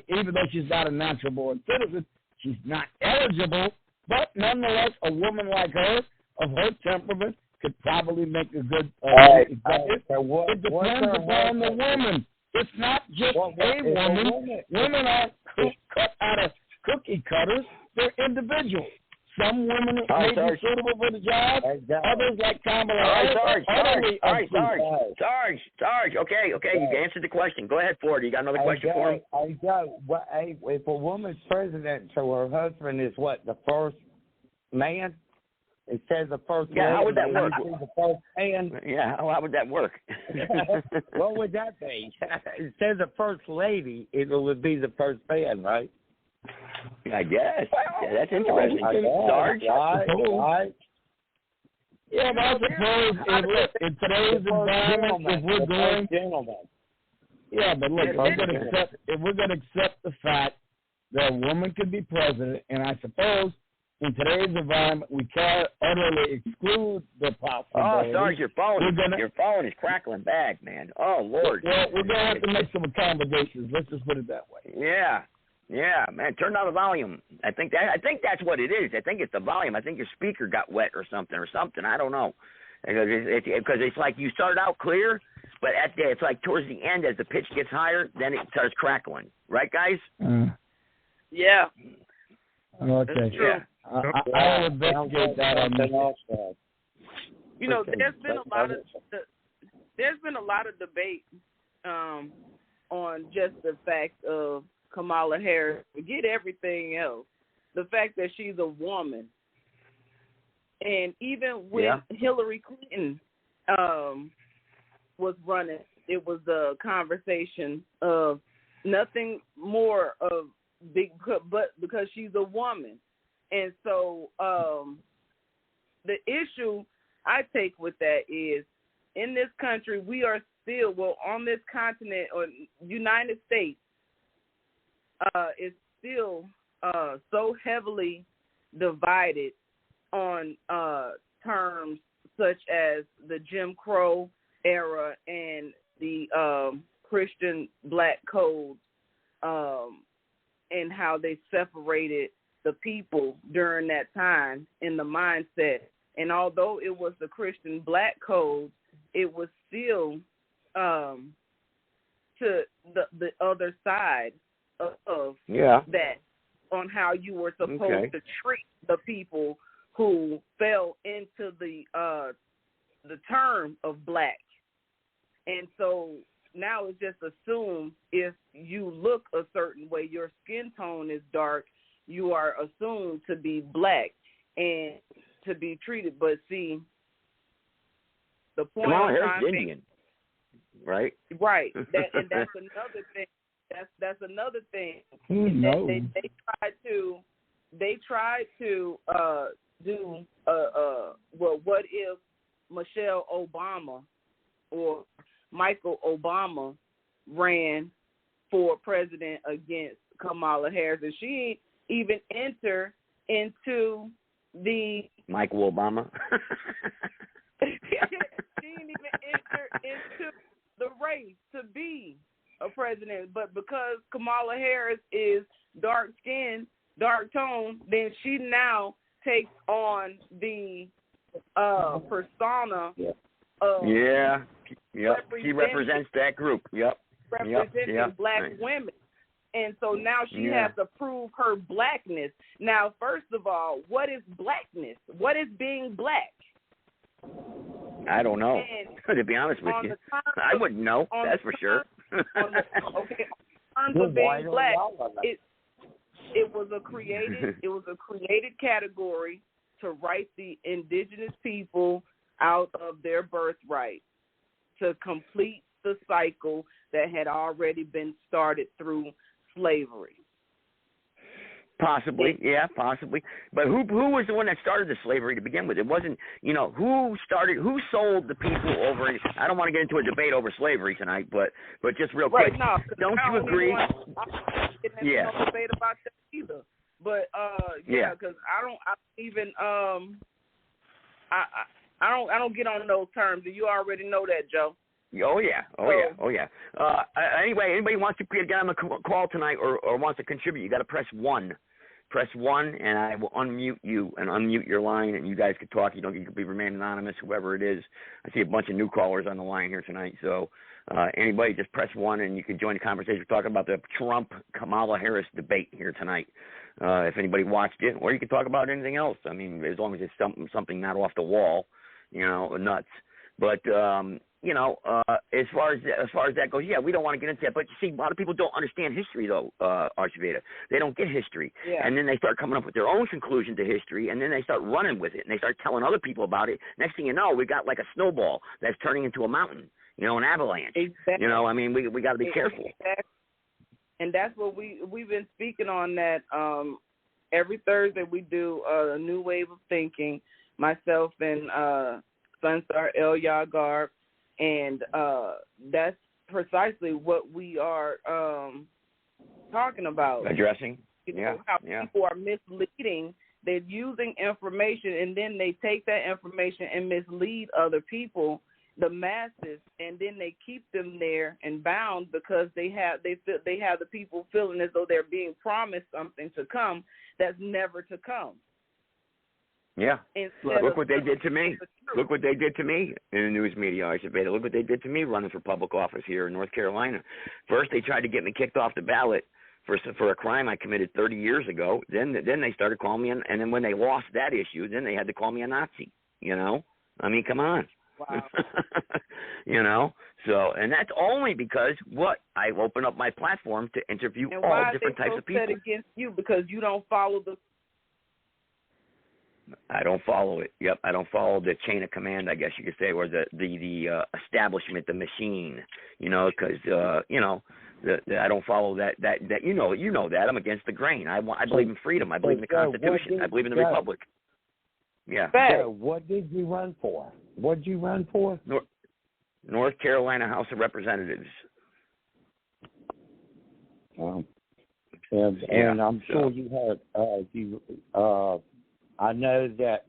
Even though she's not a natural born citizen, she's not eligible. But nonetheless, a woman like her, of her temperament, could probably make a good executive. It depends upon the woman. It's not just a woman. Women aren't cut out of cookie cutters. They're individuals. Some women may be suitable for the job. Others, like Kamala Harris, Sarge. Okay. You answered the question. Go ahead, Ford. You got another question for him? If a woman's president, so her husband is what, the first man? It says the first man. Yeah, how would that work? The first man. Yeah, how would that work? What would that be? It says the first lady. It would be the first man, right? I guess. Yeah, that's interesting. Sarge? Right. Yeah, but I suppose in today's environment, if we're going... Yeah, but look, if we're going to accept the fact that a woman could be president, and I suppose in today's environment we can't utterly exclude the possibility. Oh, Sarge, your phone is crackling bad, man. Oh, Lord. Well, we're going to have to make some accommodations. Let's just put it that way. Yeah, man. Turn down the volume. I think that's what it is. I think it's the volume. I think your speaker got wet or something. I don't know. Because it's like you start out clear, but it's like towards the end as the pitch gets higher, then it starts crackling. Right, guys? Yeah. Okay. Yeah. I'll investigate that on the... You know, there's been a lot of debate on just the fact of Kamala Harris. Forget everything else. The fact that she's a woman. And even when Hillary Clinton was running, it was a conversation of nothing more of but because she's a woman. And so the issue I take with that is in this country, we are still, on this continent or United States, is still so heavily divided on terms such as the Jim Crow era and the Christian black code and how they separated the people during that time in the mindset. And although it was the Christian black code, it was still to the other side of that on how you were supposed to treat the people who fell into the term of black. And so now it's just assumed if you look a certain way, your skin tone is dark, you are assumed to be black and to be treated. But see, the point I'm trying to make, right? Right. And that's another thing. That's another thing. They tried to do what if Michelle Obama or Michael Obama ran for president against Kamala Harris, and she even enter into the Michael Obama. She didn't even enter into the race to be a president, but because Kamala Harris is dark skinned, dark tone, then she now takes on the persona of she represents that group. Representing black women. And so now she has to prove her blackness. Now, first of all, what is blackness? What is being black? I don't know. To be honest with you, I wouldn't know. That's for sure. In terms of being black, it was a created category to write the indigenous people out of their birthright, to complete the cycle that had already been started through slavery. Possibly, yeah, possibly. But who was the one that started the slavery to begin with? It wasn't, who sold the people over? I don't want to get into a debate over slavery tonight, but just real quick, don't you agree? Yeah. No debate about that either. But because I don't get on those terms, and you already know that, Joe. Oh yeah. Anyway, anybody wants to get on the call tonight or wants to contribute, you got to press 1. Press 1, and I will unmute you and unmute your line, and you guys could talk. You could be remain anonymous, whoever it is. I see a bunch of new callers on the line here tonight, so anybody just press 1, and you can join the conversation. We're talking about the Trump-Kamala Harris debate here tonight. If anybody watched it, or you can talk about anything else. I mean, as long as it's something not off the wall, nuts. But as far as that goes, yeah, we don't want to get into that. But you see, a lot of people don't understand history, though, Archiveda. They don't get history, and then they start coming up with their own conclusion to history, and then they start running with it, and they start telling other people about it. Next thing you know, we got like a snowball that's turning into a mountain, an avalanche. Exactly. I mean, we got to be careful. Exactly. And that's what we've been speaking on. That every Thursday we do a new wave of thinking. Myself and Sunstar El Yagar. And that's precisely what we are talking about. Addressing. How people are misleading. They're using information, and then they take that information and mislead other people, the masses, and then they keep them there and bound because they have the people feeling as though they're being promised something to come that's never to come. Yeah. Look what they did to me. Look what they did to me in the news media, Archibald. Look what they did to me running for public office here in North Carolina. First, they tried to get me kicked off the ballot for a crime I committed 30 years ago. Then they started calling me, and then when they lost that issue, then they had to call me a Nazi. I mean, come on. Wow. So, and that's only because I opened up my platform to interview all different types of people. And why are they so set against you? Because you don't follow the. I don't follow it. Yep, I don't follow the chain of command, I guess you could say, or the establishment, the machine. Because I don't follow that. You know that I'm against the grain. I believe in freedom. I believe in the Constitution. I believe in the Republic. Yeah. So what did you run for? What did you run for? North Carolina House of Representatives. And I'm sure you had I know that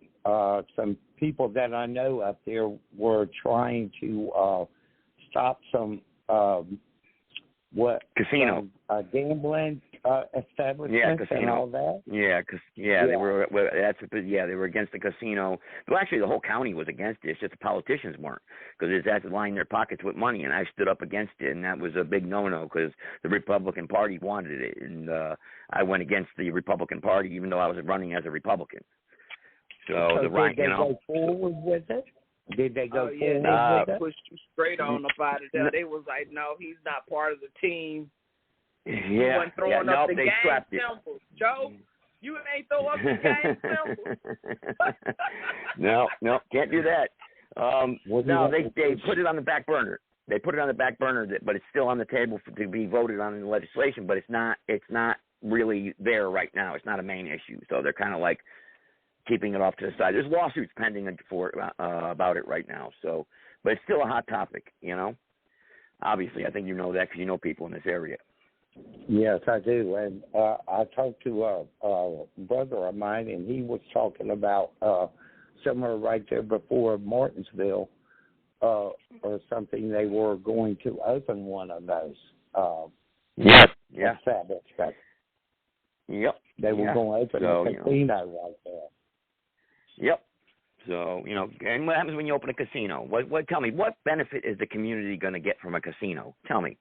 some people that I know up there were trying to stop some casino gambling establishments and all that. They were. They were against the casino. Well, actually, the whole county was against it. It's just the politicians weren't, because it's had to line their pockets with money, and I stood up against it, and that was a big no-no because the Republican Party wanted it, and I went against the Republican Party even though I was running as a Republican. So did they go forward with it? Did they go forward with it? Pushed you straight on up out of there. They was like, no, he's not part of the team. He wasn't throwing up the they gang scrapped symbols. Joe, you ain't throw up the gang No, symbols. can't do that. They put it on the back burner. They put it on the back burner, but it's still on the table to be voted on in the legislation. But it's not really there right now. It's not a main issue. So they're kind of like keeping it off to the side. There's lawsuits pending about it right now. So, but it's still a hot topic. Obviously, I think you know that because you know people in this area. Yes, I do. And I talked to a brother of mine, and he was talking about somewhere right there before Martinsville or something. They were going to open one of those. Establishments. Yep. They were going to open a casino right there. Yep. So, and what happens when you open a casino? Tell me, what benefit is the community going to get from a casino? Tell me.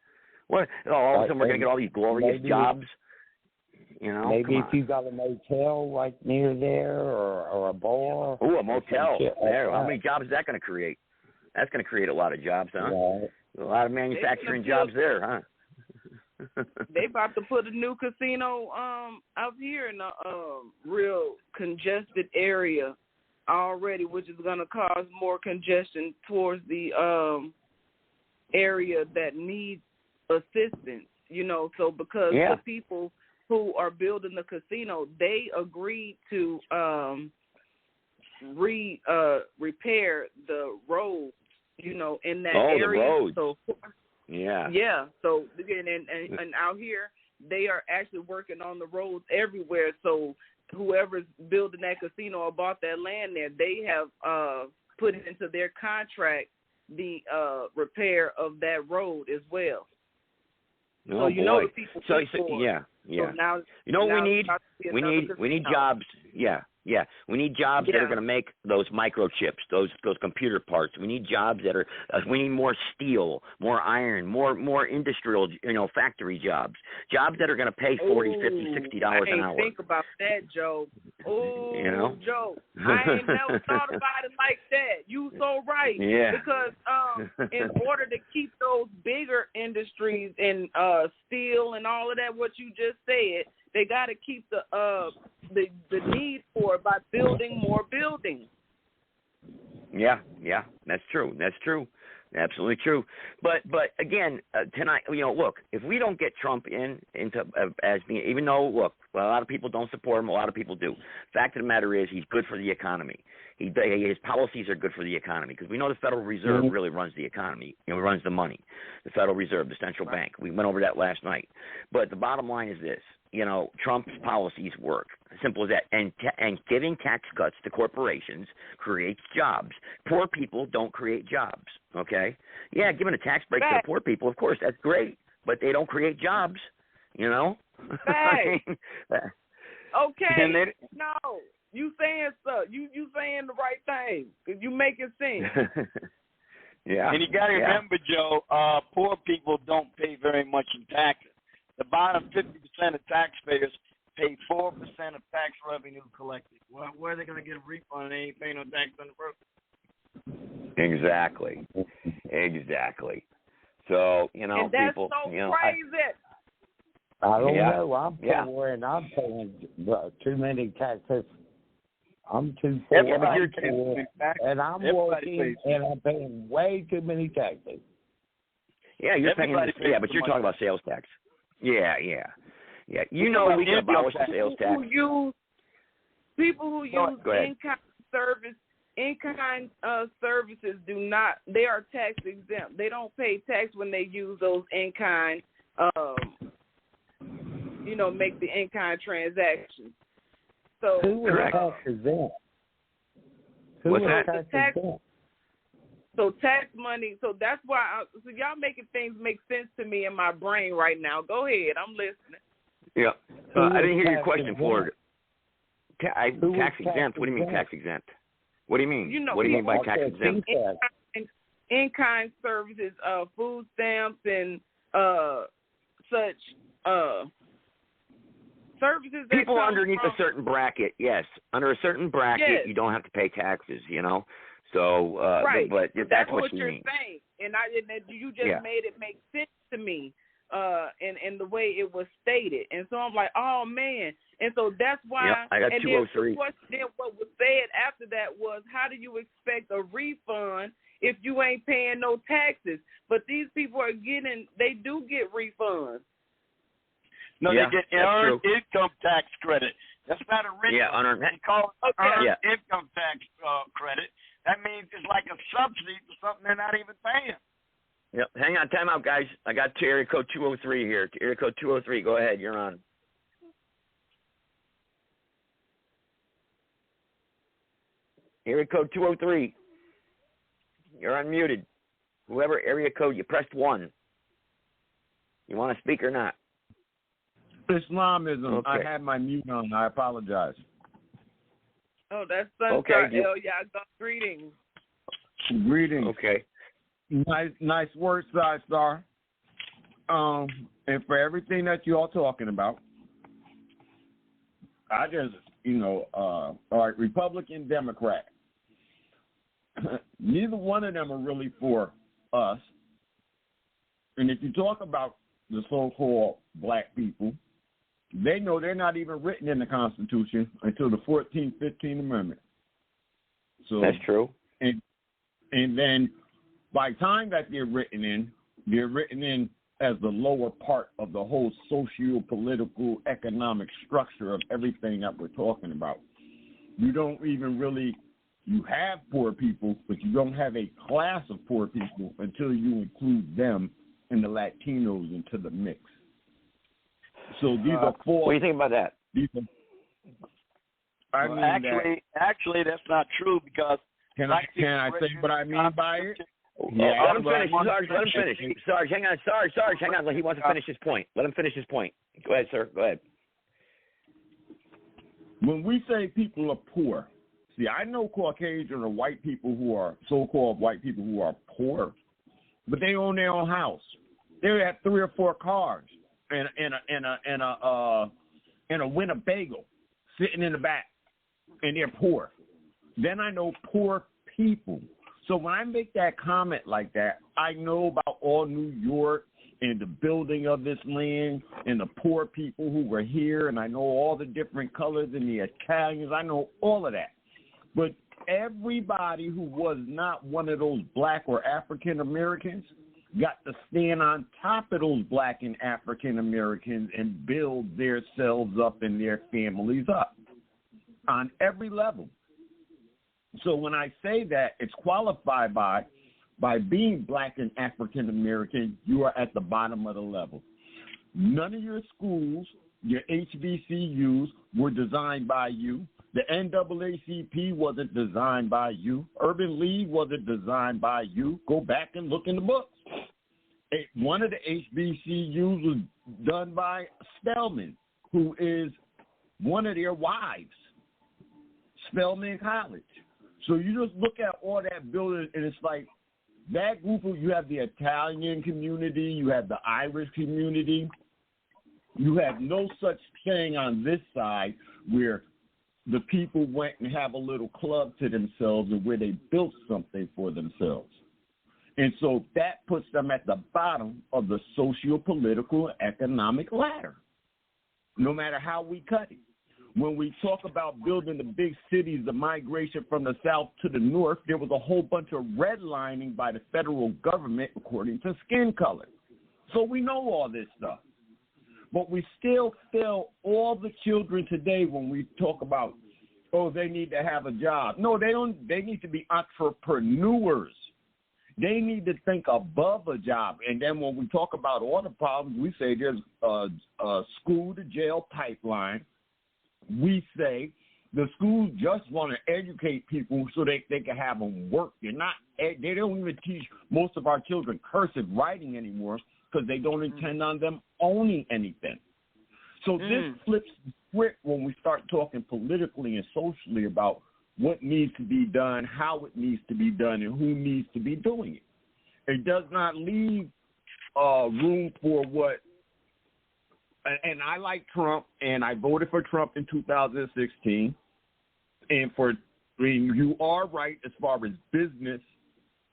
All of a sudden we're going to get all these glorious jobs? Maybe if you got a motel right near there or a bar. Oh, a motel. There. How many jobs is that going to create? That's going to create a lot of jobs, huh? Right. A lot of manufacturing jobs there, huh? They about to put a new casino out here in a real congested area already, which is going to cause more congestion towards the area that needs assistance. So because the people who are building the casino, they agreed to repair the roads, you know, in that area. The roads. So, yeah. So and out here, they are actually working on the roads everywhere. So whoever's building that casino or bought that land there, they have put it into their contract the repair of that road as well. Oh, so you boy. know the people. So yeah. Yeah. So now, you know what we need? We need jobs. Yeah. We need jobs that are going to make those microchips, those computer parts. We need jobs that are. We need more steel, more iron, more industrial, factory jobs. Jobs that are going to pay $40, $50, $60 an hour. Think about that, Joe. Oh, Joe, I ain't never thought about it like that. You so right. Yeah. Because in order to keep those bigger industries in steel and all of that, what you just said, they got to keep the need for it by building more buildings. Yeah, that's true. Absolutely true. But again, tonight, look, if we don't get Trump into as being, even though, look, a lot of people don't support him, a lot of people do. Fact of the matter is, he's good for the economy. His policies are good for the economy because we know the Federal Reserve really runs the economy. Runs the money. The Federal Reserve, the central bank. We went over that last night. But the bottom line is this. Trump's policies work. Simple as that. And giving tax cuts to corporations creates jobs. Poor people don't create jobs, okay? Yeah, giving a tax break to the poor people, of course, that's great. But they don't create jobs, Okay. No, you saying so. You saying the right thing. You make it sense. Yeah. And you got to remember, Joe, poor people don't pay very much in taxes. The bottom 50% of taxpayers pay 4% of tax revenue collected. Well, where are they going to get a refund? They ain't paying no tax on the first. Exactly. So, and that's people, so crazy. I don't know. I'm poor and I'm paying too many taxes. I'm too poor. And I'm working and I'm paying way too many taxes. Yeah, you're paying. Yeah, but you're talking about sales tax. Yeah. We can abolish the sales tax. People who use in-kind services do not. They are tax exempt. They don't pay tax when they use those in-kind. Make the in-kind transactions. So who is tax exempt? What's that? Tax exempt? So tax money. So that's why. So y'all making things make sense to me in my brain right now. Go ahead, I'm listening. Yeah, I didn't hear your question, Ford. Tax exempt. What do you mean tax exempt? What do you mean? What do you mean by tax exempt? In-kind services, food stamps and such services. People underneath a certain bracket, yes. Under a certain bracket, you don't have to pay taxes. So, right. But that's what you're mean. saying, and you just made it make sense to me, in the way it was stated, and so I'm like, oh man, and so that's why. I got 203. Then what was said after that was, how do you expect a refund if you ain't paying no taxes? But these people are they do get refunds. No, they get earned income tax credit. That's not a refund. They call it earned income tax credit. That means it's like a subsidy for something they're not even paying. Yep. Hang on. Time out, guys. I got area code 203 here. Area code 203. Go ahead. You're on. Area code 203. You're unmuted. Whoever area code, you pressed 1. You want to speak or not? Islamism. Okay. I had my mute on. I apologize. Oh, that's Sunstar. Greetings. Greetings. Okay. Nice words, Star. And for everything that you all talking about, I just, all right, Republican, Democrat. Neither one of them are really for us. And if you talk about the so-called black people, they know they're not even written in the Constitution until the 14th, 15th Amendment. So that's true. And then by the time that they're written in as the lower part of the whole socio-political economic structure of everything that we're talking about. You don't even really, you have poor people, but you don't have a class of poor people until you include them and the Latinos into the mix. So these are four. What do you think about that? These are, actually, that's not true because. Can I say what I mean by it? Yeah, let him finish. Sarge, let him finish. Sarge, hang on. Sarge, hang on. He wants to finish his point. Let him finish his point. Go ahead, sir. Go ahead. When we say people are poor, see, I know Caucasian or white people who are so-called white people who are poor, but they own their own house. They have 3 or 4 cars and a Winnebago sitting in the back, and they're poor. Then I know poor people. So when I make that comment like that, I know about all New York and the building of this land and the poor people who were here, and I know all the different colors and the Italians. I know all of that. But everybody who was not one of those black or African Americans got to stand on top of those black and African Americans and build themselves up and their families up on every level. So when I say that, it's qualified by being black and African American, you are at the bottom of the level. None of your schools, your HBCUs, were designed by you. The NAACP wasn't designed by you. Urban League wasn't designed by you. Go back and look in the books. One of the HBCUs was done by Spelman, who is one of their wives, Spelman College. So you just look at all that building, and it's like that group of, you have the Italian community, you have the Irish community. You have no such thing on this side where the people went and have a little club to themselves and where they built something for themselves. And so that puts them at the bottom of the socio-political economic ladder, no matter how we cut it. When we talk about building the big cities, the migration from the south to the north, there was a whole bunch of redlining by the federal government according to skin color. So we know all this stuff. But we still fail all the children today when we talk about, oh, they need to have a job. No, they don't. They need to be entrepreneurs. They need to think above a job. And then when we talk about all the problems, we say there's a school-to-jail pipeline. We say the schools just want to educate people so they can have them work. They don't even teach most of our children cursive writing anymore because they don't intend on them owning anything. So this flips the script when we start talking politically and socially about what needs to be done, how it needs to be done, and who needs to be doing it. It does not leave room for what. And I like Trump, and I voted for Trump in 2016. And you are right as far as business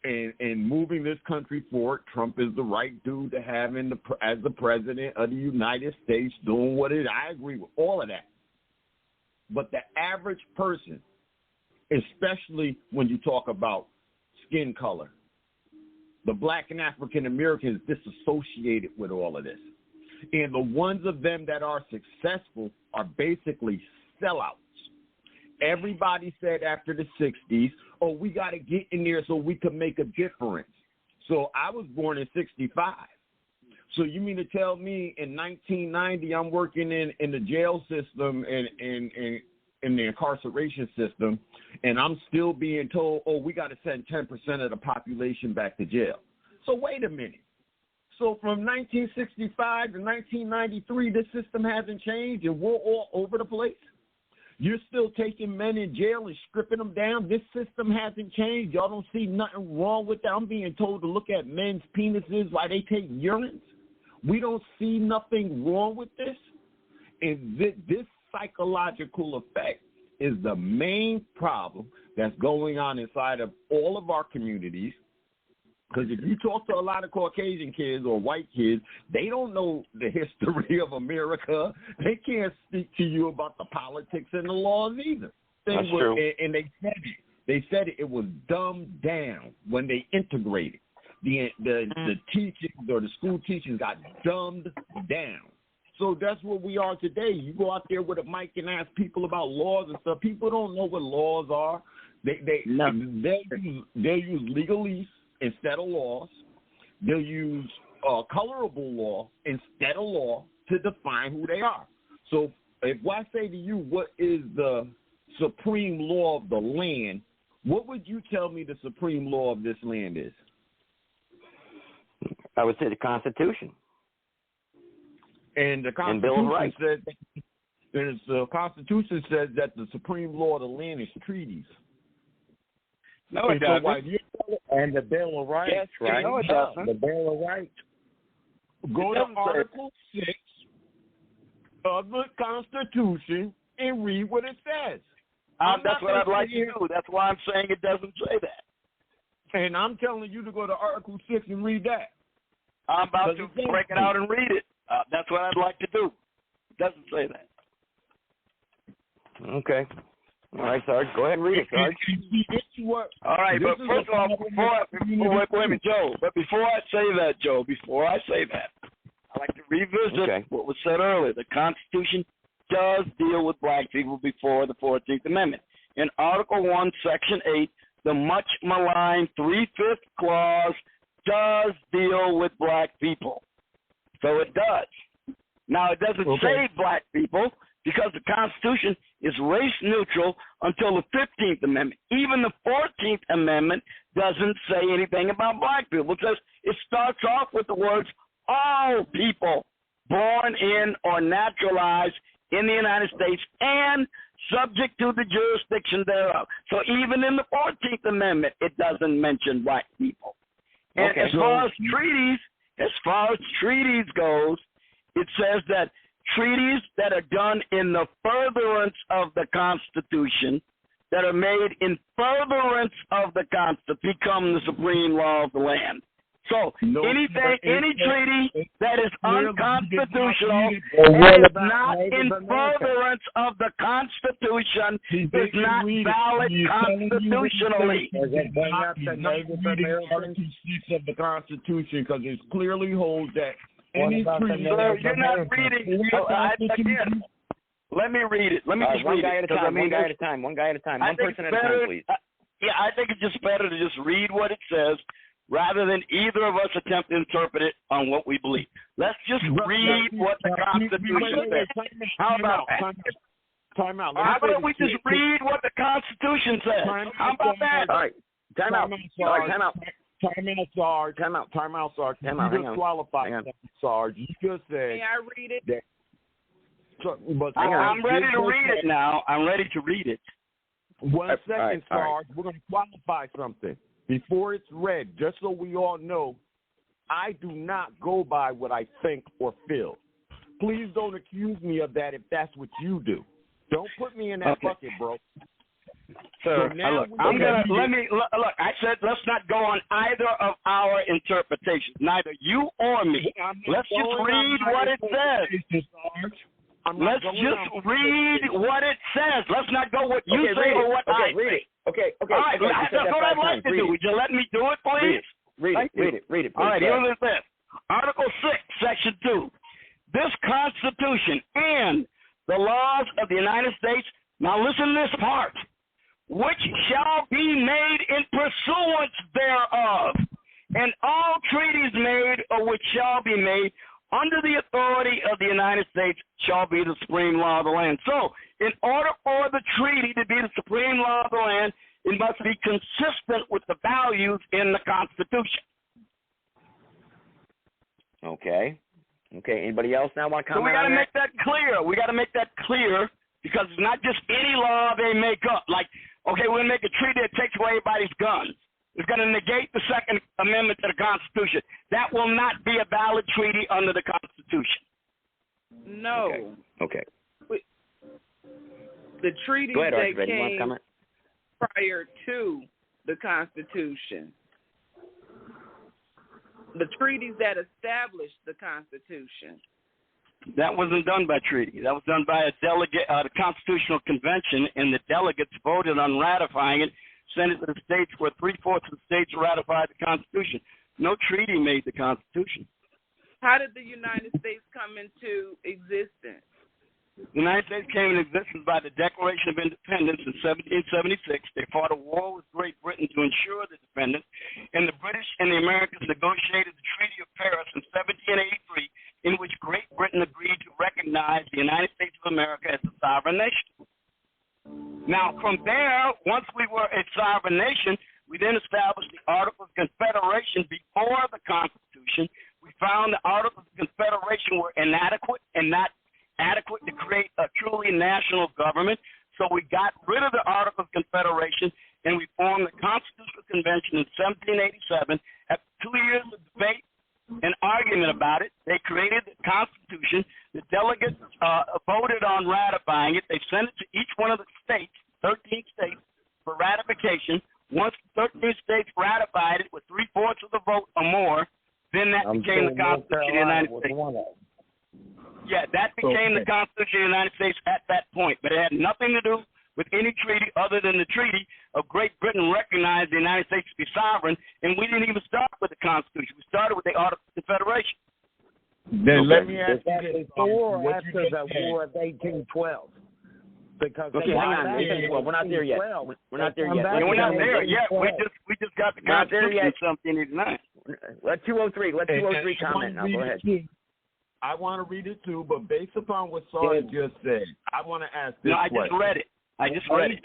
and moving this country forward. Trump is the right dude to have as the president of the United States doing what it is. I agree with all of that. But the average person, especially when you talk about skin color, the black and African Americans disassociated with all of this. And the ones of them that are successful are basically sellouts. Everybody said after the 60s, oh, we got to get in there so we can make a difference. So I was born in 65. So you mean to tell me in 1990 I'm working in the jail system and in the incarceration system, and I'm still being told, oh, we got to send 10% of the population back to jail. So wait a minute. So from 1965 to 1993, this system hasn't changed, and we're all over the place. You're still taking men in jail and stripping them down. This system hasn't changed. Y'all don't see nothing wrong with that. I'm being told to look at men's penises while they take urines. We don't see nothing wrong with this. And this psychological effect is the main problem that's going on inside of all of our communities. Because if you talk to a lot of Caucasian kids or white kids, they don't know the history of America. They can't speak to you about the politics and the laws either. That's true. And they said it. They said it was dumbed down when they integrated. the teachings or the school teachings got dumbed down. So that's what we are today. You go out there with a mic and ask people about laws and stuff. People don't know what laws are. They use legalese instead of laws. They'll use colorable law instead of law to define who they are. So if I say to you, what is the supreme law of the land, what would you tell me the supreme law of this land is? I would say the Constitution. And the Constitution says the Constitution says that the supreme law of the land is treaties. No, it doesn't. And the Bill of Rights, yes, right? No, it doesn't. The Bill of Rights. Go to Article 6 of the Constitution and read what it says. That's what I'd like to do. That's why I'm saying it doesn't say that. And I'm telling you to go to Article 6 and read that. I'm about to break it out and read it. That's what I'd like to do. It doesn't say that. Okay. All right, Sarge. Go ahead and read it, Sarge. All right, but first of all, wait a minute, Joe. But before I say that, I'd like to revisit what was said earlier. The Constitution does deal with black people before the 14th Amendment. In Article 1, Section 8, the much maligned 3/5 clause does deal with black people. So it does. Now, it doesn't say black people because the Constitution is race neutral until the 15th Amendment. Even the 14th Amendment doesn't say anything about black people. It starts off with the words, all people born in or naturalized in the United States and subject to the jurisdiction thereof. So even in the 14th Amendment, it doesn't mention black people. And as far as treaties goes, it says that treaties that are done in the furtherance of the Constitution, that are made in furtherance of the Constitution, become the supreme law of the land. So any treaty that is unconstitutional and is not in furtherance of the Constitution is not valid constitutionally. He's not reading Article 6 of the Constitution because it clearly holds that any treaty. You're not reading. Again, let me read it. Let me just read it. One guy at a time. One person at a time, please. Yeah, I think it's just better to just read what it says, rather than either of us attempt to interpret it on what we believe. Let's just read what the Constitution says. How about that? Time out. How about we just read what the Constitution says? How about that? All right. Time out. Time out, Sarge. Time out, Sarge. Hang on. Disqualified, Sarge. You just said. May I read it? I'm ready to read it now. I'm ready to read it. 1 second, Sarge. We're going to qualify something. Before it's read, just so we all know, I do not go by what I think or feel. Please don't accuse me of that if that's what you do. Don't put me in that bucket, bro. Sir, look, I said let's not go on either of our interpretations, neither you or me. Let's just read what it says. Let's just read what it says. Let's not go what you say or what I say. Okay. All right, that's what I'd like to do. Would you let me do it, please? Read it, please. All right, here's this. Article 6, Section 2. This Constitution and the laws of the United States, now listen to this part, which shall be made in pursuance thereof, and all treaties made or which shall be made under the authority of the United States shall be the supreme law of the land. So, in order for the treaty to be the supreme law of the land, it must be consistent with the values in the Constitution. Okay. Anybody else now want to comment? So we got to make that clear. We got to make that clear because it's not just any law they make up. Like, okay, we're going to make a treaty that takes away everybody's guns. It's going to negate the Second Amendment to the Constitution. That will not be a valid treaty under the Constitution. No. Okay. The treaties that came prior to the Constitution. The treaties that established the Constitution. That wasn't done by treaty. That was done by the Constitutional Convention, and the delegates voted on ratifying it, sent it to the states where 3/4 of the states ratified the Constitution. No treaty made the Constitution. How did the United States come into existence? The United States came into existence by the Declaration of Independence in 1776. They fought a war with Great Britain to ensure the independence, and the British and the Americans negotiated the Treaty of Paris in 1783, in which Great Britain agreed to recognize the United States of America as a sovereign nation. Now, from there, once we were a sovereign nation, we then established the Articles of Confederation before the Constitution. We found the Articles of Confederation were inadequate and not adequate to create a truly national government. So we got rid of the Articles of Confederation and we formed the Constitutional Convention in 1787. After 2 years of debate and argument about it, they created the Constitution. The delegates voted on ratifying it. They sent it to each one of the states, 13 states, for ratification. Once 13 states ratified it with 3/4 of the vote or more, then that became the Constitution of the United States. Yeah, that became the Constitution of the United States at that point, but it had nothing to do with any treaty other than the Treaty of Great Britain recognized the United States to be sovereign, and we didn't even start with the Constitution. We started with the Articles of Confederation. Then let me ask you this: before or after the War of 1812? Because hang on. Well, we're not there yet. We're not there yet. We're not there yet. We just got the Constitution in 1789. Let 203 comment now. Go ahead. I want to read it too, but based upon what Sarge just said, I want to ask this question. No, I just read it.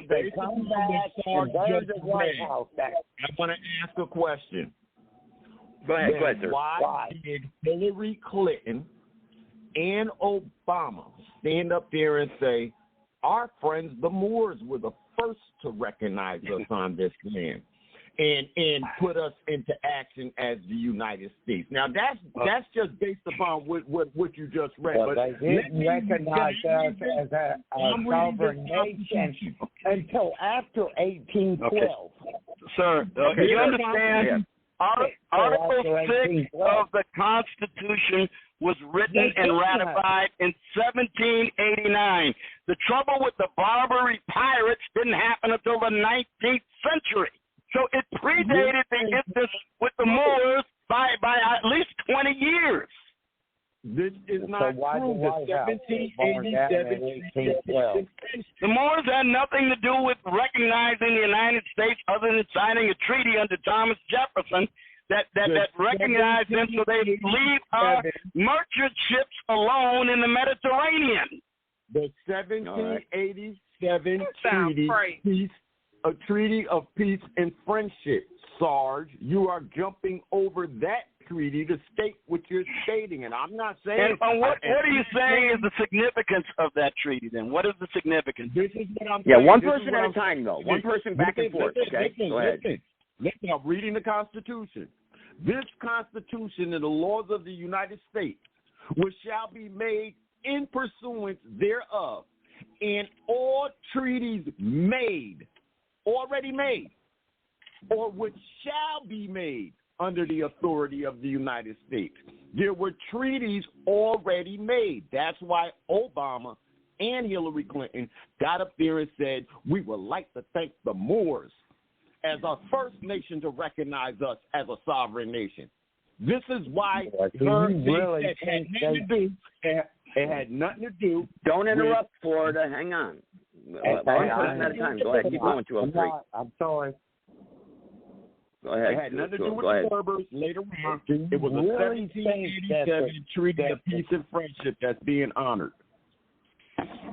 They come back and burn the White House back. I want to ask a question. Go ahead, sir. Why did Hillary Clinton and Obama stand up there and say, our friends, the Moors, were the first to recognize us on this land and put us into action as the United States? Now, that's just based upon what you just read. But they didn't recognize us as a sovereign nation until after 1812. Okay. Sir, you understand? Article 6 of the Constitution was written and ratified in 1789. The trouble with the Barbary pirates didn't happen until the 19th century. So it predated the instance with the Moors by at least 20 years. This is not true. The 1787. The Moors had nothing to do with recognizing the United States other than signing a treaty under Thomas Jefferson that recognized them so they'd leave our merchant ships alone in the Mediterranean. The 1787 treaty, a treaty of peace and friendship. Sarge, you are jumping over that treaty to state what you're stating, and I'm not saying. And what are you saying is the significance of that treaty? Then what is the significance? This is what I'm saying. Yeah, one person at a time, though. One person back and forth. Okay, go ahead. Listen, I'm reading the Constitution. This Constitution and the laws of the United States, which shall be made in pursuance thereof, and all treaties already made, or which shall be made under the authority of the United States. There were treaties already made. That's why Obama and Hillary Clinton got up there and said, we would like to thank the Moors as our first nation to recognize us as a sovereign nation. This is why it had nothing to do. Don't interrupt, Florida. Hang on. One person at a time. Go ahead. Keep going, 203. I'm sorry. Go ahead. It had nothing to do with the Berbers later on. It was a 1787 Treaty of Peace and Friendship that's being honored.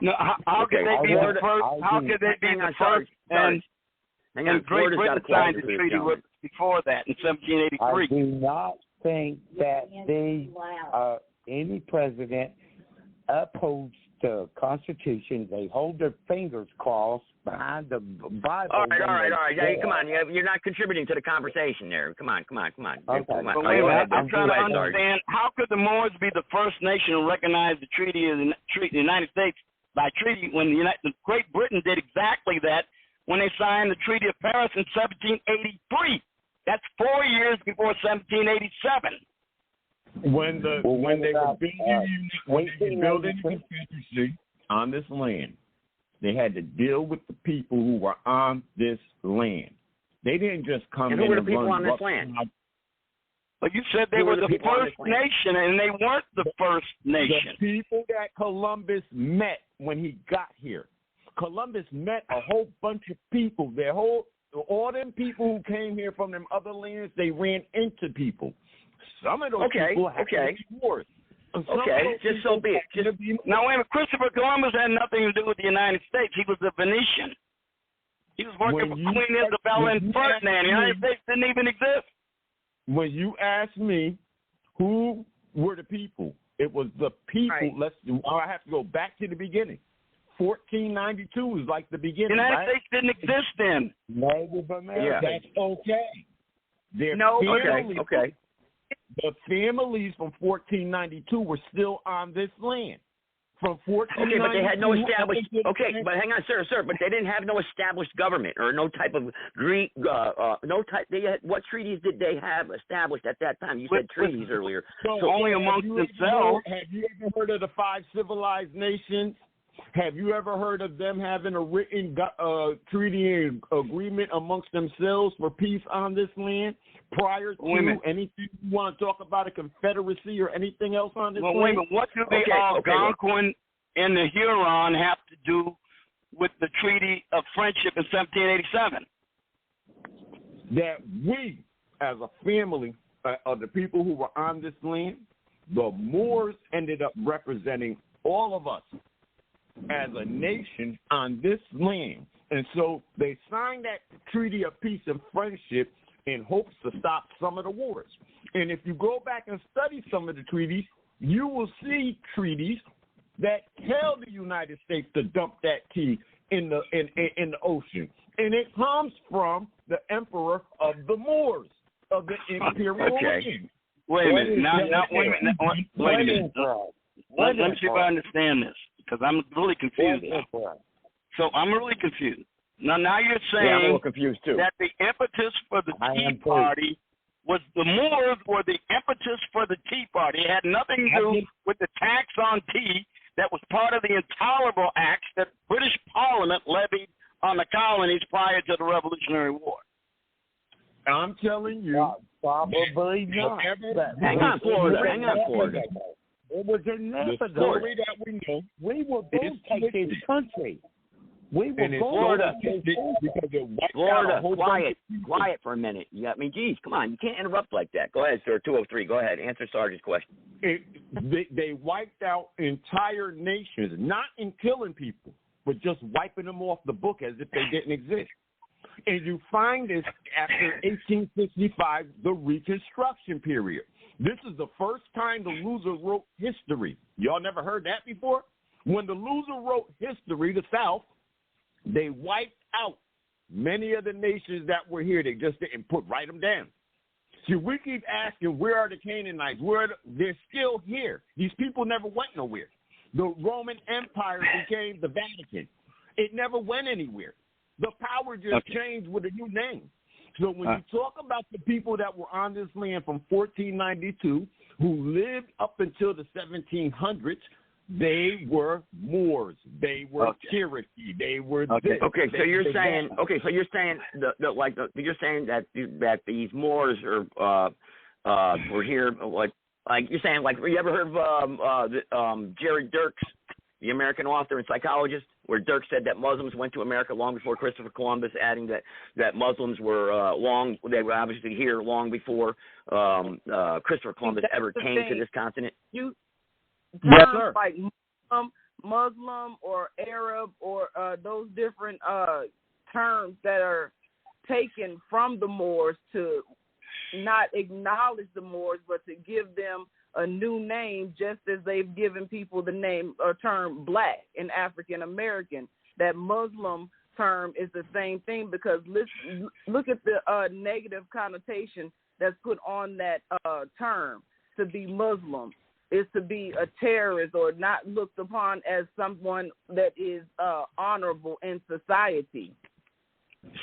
No, how could they be the first? How could they be the first? And Great Britain signed the treaty before that in 1783. I do not think that any president upholds the Constitution. They hold their fingers crossed behind the Bible. All right. Hey, come on. You're not contributing to the conversation there. Come on. Okay. I'm trying to understand, how could the Moors be the first nation to recognize the Treaty of the United States by treaty when the Great Britain did exactly that when they signed the Treaty of Paris in 1783? That's 4 years before 1787. When they were building the Confederacy on this land, they had to deal with the people who were on this land. They didn't just come and in who were the and people run on this rough. land? But you said they Who were the the people on first this land? nation, and they weren't the first nation. The people that Columbus met when he got here. Columbus met a whole bunch of people. All them people who came here from them other lands, they ran into people. Some of those people had wars. Okay, just so be it. Now, wait a minute. Christopher Columbus had nothing to do with the United States. He was a Venetian. He was working for Queen Isabella and Ferdinand. The United States didn't even exist. When you ask me who were the people, it was the people. Right. I have to go back to the beginning. 1492 is like the beginning. The United right? States didn't exist then. Native America. That's okay. Okay. The families from 1492 were still on this land. From 1492. Okay, but they had no established. Okay, but hang on, sir. But they didn't have no established government or no type of Greek. No type. They had, what treaties did they have established at that time? You said treaties earlier. So only amongst themselves. Have you ever heard of the 5 civilized nations? Have you ever heard of them having a written treaty and agreement amongst themselves for peace on this land prior to anything you want to talk about, a confederacy or anything else on this land? Wait a minute. What do the Algonquin and the Huron have to do with the Treaty of Friendship in 1787? That we, as a family of the people who were on this land, the Moors ended up representing all of us as a nation on this land. And so they signed that Treaty of Peace and Friendship in hopes to stop some of the wars. And if you go back and study some of the treaties, you will see treaties that tell the United States to dump that tea in the ocean. And it comes from the emperor of the Moors, of the imperial land. Wait a minute. Wait a minute. Let me see if I understand this, because I'm really confused now. So I'm really confused. Now you're saying I'm a little confused too. that the impetus for the Tea Party was the Moors were the impetus for the Tea Party. It had nothing to do with the tax on tea that was part of the Intolerable Acts that British Parliament levied on the colonies prior to the Revolutionary War. I'm telling you, probably not. Hang on, Florida. It was enough of story that we know. We will go take this country. We will go Florida. Because it wiped Florida, out a whole quiet for a minute. Geez, come on, you can't interrupt like that. Go ahead, sir. 203. Go ahead. Answer Sarge's question. They wiped out entire nations, not in killing people, but just wiping them off the book as if they didn't exist. And you find this after 1865, the Reconstruction period. This is the first time the loser wrote history. Y'all never heard that before? When the loser wrote history, the South, they wiped out many of the nations that were here. They just didn't write them down. See, we keep asking, where are the Canaanites? They're still here. These people never went nowhere. The Roman Empire became the Vatican. It never went anywhere. The power just changed with a new name. So when you talk about the people that were on this land from 1492 who lived up until the 1700s, they were Moors. They were Cherokee. They were So you're saying that these Moors were here like you're saying, like, you ever heard of Jerry Dirks, the American author and psychologist, where Dirk said that Muslims went to America long before Christopher Columbus, adding that Muslims were they were obviously here long before Christopher Columbus ever came to this continent? Terms like Muslim or Arab or those different terms that are taken from the Moors to not acknowledge the Moors, but to give them a new name, just as they've given people the name or term black and African American. That Muslim term is the same thing, because look at the negative connotation that's put on that term. To be Muslim is to be a terrorist or not looked upon as someone that is honorable in society.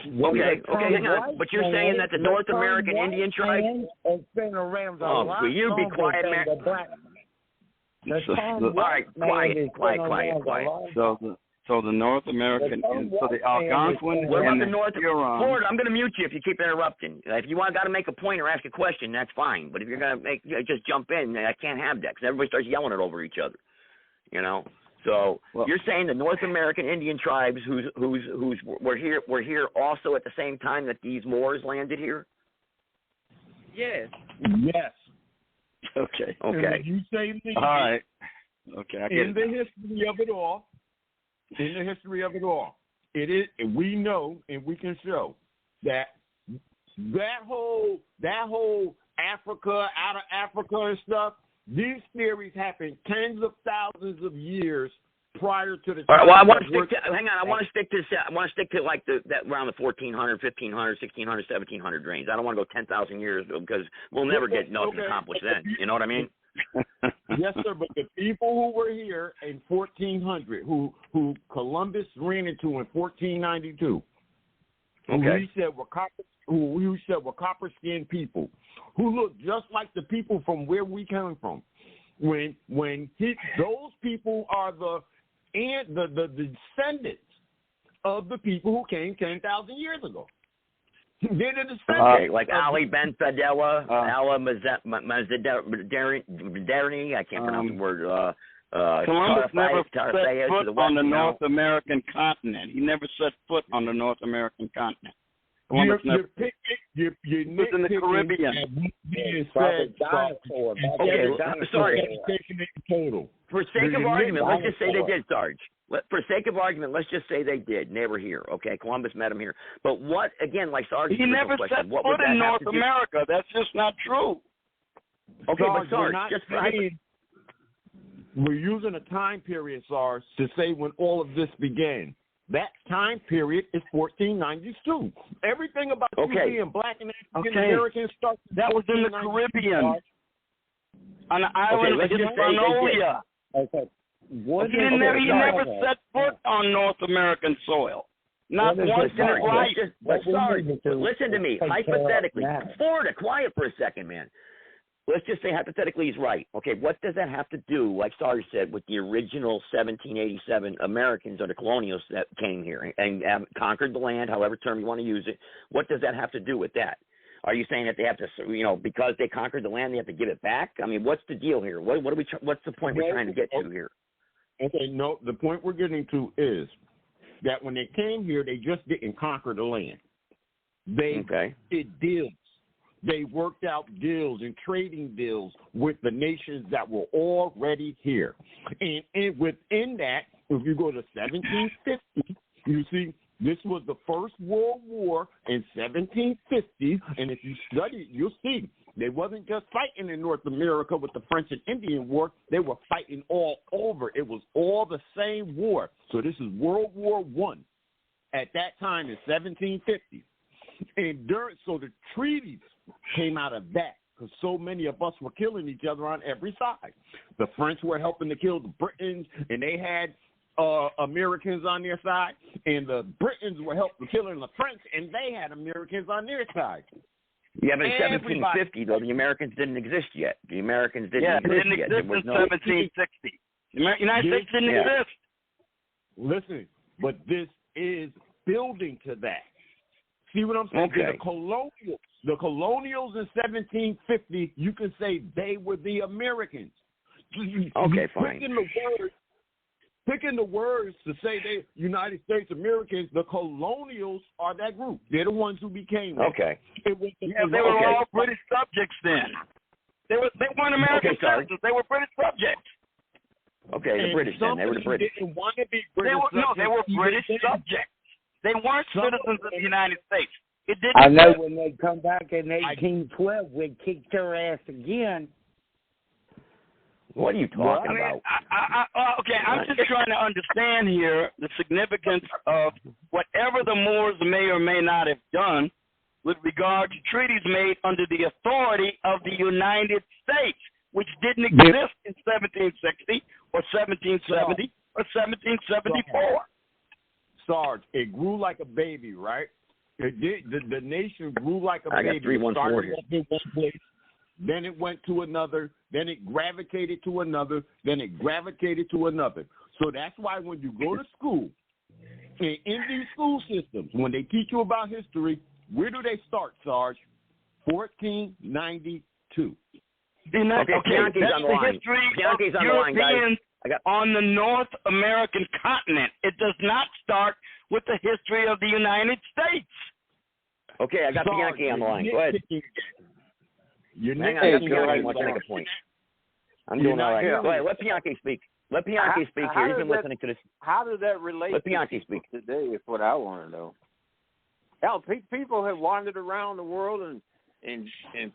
Okay, hang on. But you're saying that the North American Indian tribe? Will you be quiet, man? All right, quiet. So So the North American, so the Algonquin What about and the the North? Huron. Florida, I'm going to mute you if you keep interrupting. If you got to make a point or ask a question, that's fine. But if you're going to just jump in, I can't have that because everybody starts yelling it over each other. You know. So you're saying the North American Indian tribes who's were here also at the same time that these Moors landed here? Yes. Yes. Okay. Okay. You say all right. Okay. I get in the history of it all, it is. We know and we can show that whole Africa, out of Africa and stuff. These theories happened tens of thousands of years prior to the. All right. Well, I want to stick to. Hang on. I want to stick to like that around the 1400, 1500, 1600, 1700 range. I don't want to go 10,000 years because we'll never get nothing accomplished then. You know what I mean? Yes, sir. But the people who were here in 1400, who Columbus ran into in 1492, who we said were copper-skinned people, who looked just like the people from where we came from. Those people are the descendants of the people who came 10,000 years ago. They're the descendants. Like Ali Ben Fadela, Allah Mazdani, I can't pronounce the word. Columbus never set foot on the North American continent. He never set foot on the North American continent. Columbus You're was in the Caribbean. Sorry. For sake of argument, let's just say they did, Sarge. For sake of argument, let's just say they did. And they were here. Okay, Columbus met them here. But what, again, like Sarge, he never set foot in North America. That's just not true. Okay, but Sarge, we're using a time period, Sarge, to say when all of this began. That time period is 1492. Everything about you being black and African American starts. That was in the Caribbean, on the island of Hispaniola. He never set foot on North American soil. Not once in his life. Sarge, listen to me. Hypothetically, Florida, quiet for a second, man. Let's just say hypothetically he's right. Okay, what does that have to do, like Sarge said, with the original 1787 Americans or the colonials that came here and conquered the land, however term you want to use it? What does that have to do with that? Are you saying that they have to, because they conquered the land, they have to give it back? I mean, what's the deal here? What's the point we're trying to get to here? Okay, no, the point we're getting to is that when they came here, they just didn't conquer the land. They did deals. They worked out deals and trading deals with the nations that were already here. And within that, if you go to 1750, you see this was the First World War in 1750. And if you study it, you'll see they wasn't just fighting in North America with the French and Indian War. They were fighting all over. It was all the same war. So this is World War I at that time in 1750. And so the treaties came out of that because so many of us were killing each other on every side. The French were helping to kill the Britons, and they had Americans on their side, and the Britons were helping killing the French, and they had Americans on their side. Yeah, but in 1750, though, the Americans didn't exist yet. The Americans didn't exist yet. It didn't exist in 1760. The United States didn't exist. Listen, but this is building to that. See what I'm saying? Okay. The colonials in 1750, you can say they were the Americans. Okay, fine. Picking the words to say they United States Americans, the colonials are that group. They're the ones who became that. Okay. They were all British subjects then. They weren't American citizens. They were British subjects. Okay, the British then. They were the British. Didn't want to be British they were British subjects. They weren't citizens of the United States. I know when they come back in 1812, we kicked their ass again. What are you talking about? Okay, I'm just trying to understand here the significance of whatever the Moors may or may not have done with regard to treaties made under the authority of the United States, which didn't exist in 1760 or 1770 or 1774. Sarge, it grew like a baby, right? It did. The nation grew like a baby. I got 314 here. Then it went to another. Then it gravitated to another. Then it gravitated to another. So that's why when you go to school, and in these school systems, when they teach you about history, where do they start, Sarge? 1492. Okay, Bianchi's on the line. History Bianchi's of on the line, guys. Europeans on the North American continent. It does not start with the history of the United States. Okay, I got Bianchi on the line. Go ahead. Hang on, I got Bianchi wants to make a point. I'm doing all right. Go ahead, let Bianchi speak. Let Bianchi speak here. He's been listening to this. How does that relate Let to Bianchi speak today is what I want to know. Hell, people have wandered around the world and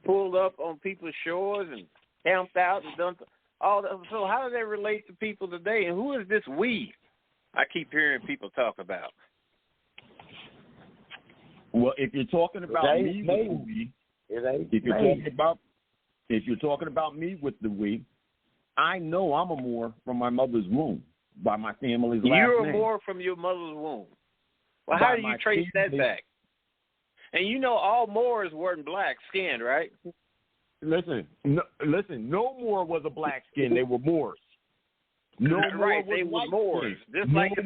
pulled up on people's shores and camped out and done all that. So how does that relate to people today? And who is this we I keep hearing people talk about? Well, if you're talking about me with the we, if you're talking about me with the we, I know I'm a Moor from my mother's womb by my family's last name. You're a Moor from your mother's womb. Well, how do you trace that back? And you know all Moors weren't black skinned, right? Listen, no Moor was a black skin. They were Moors. No right, Moor they was were white Moors. skin. Just like the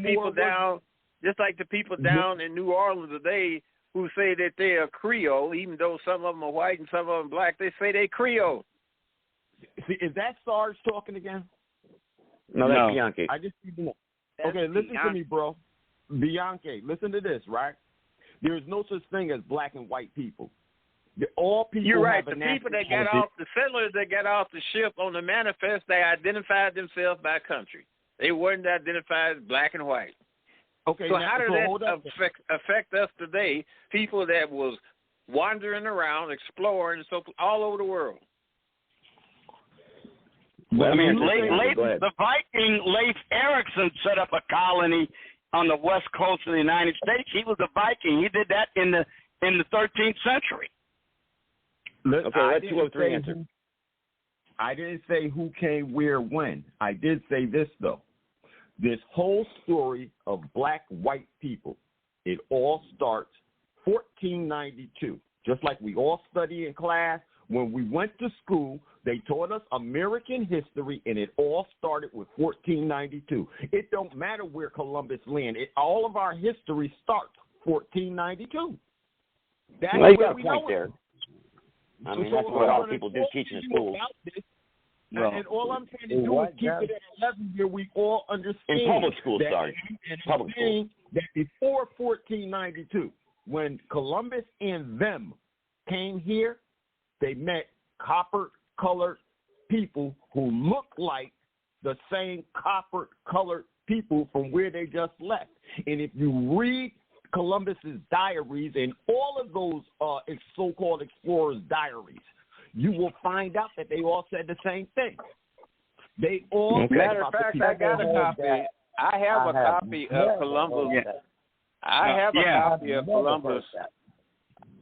people down, down in New Orleans today who say that they are Creole, even though some of them are white and some of them black. They say they Creole. See, is that Sarge talking again? No, that's Bianchi. I just need to know. Okay, listen to me, bro. Bianchi, listen to this, right? There is no such thing as black and white people. All people. You're right. Have The people that got off, the settlers that got off the ship on the manifest, they identified themselves by country. They weren't identified as black and white. Okay. So now, how does that affect us today? People that was wandering around, exploring, so all over the world. Well, I mean, the Viking Leif Erikson set up a colony on the west coast of the United States. He was a Viking. He did that in the 13th century. Let's 203 answer. I didn't say who came where when. I did say this though. This whole story of black-white people, it all starts 1492. Just like we all study in class. When we went to school, they taught us American history, and it all started with 1492. It don't matter where Columbus landed. All of our history starts 1492. That's well, you where got a point there. I mean, that's what a lot of people do teach in school. And all I'm trying to do is keep it at a level where we all understand. In public school, sorry. Public school. That before 1492, when Columbus and them came here, they met copper-colored people who looked like the same copper-colored people from where they just left. And if you read Columbus's diaries and all of those so-called explorers' diaries, you will find out that they all said the same thing. They all Matter of fact, I got a copy. I have a copy of Columbus. I have a copy of Columbus.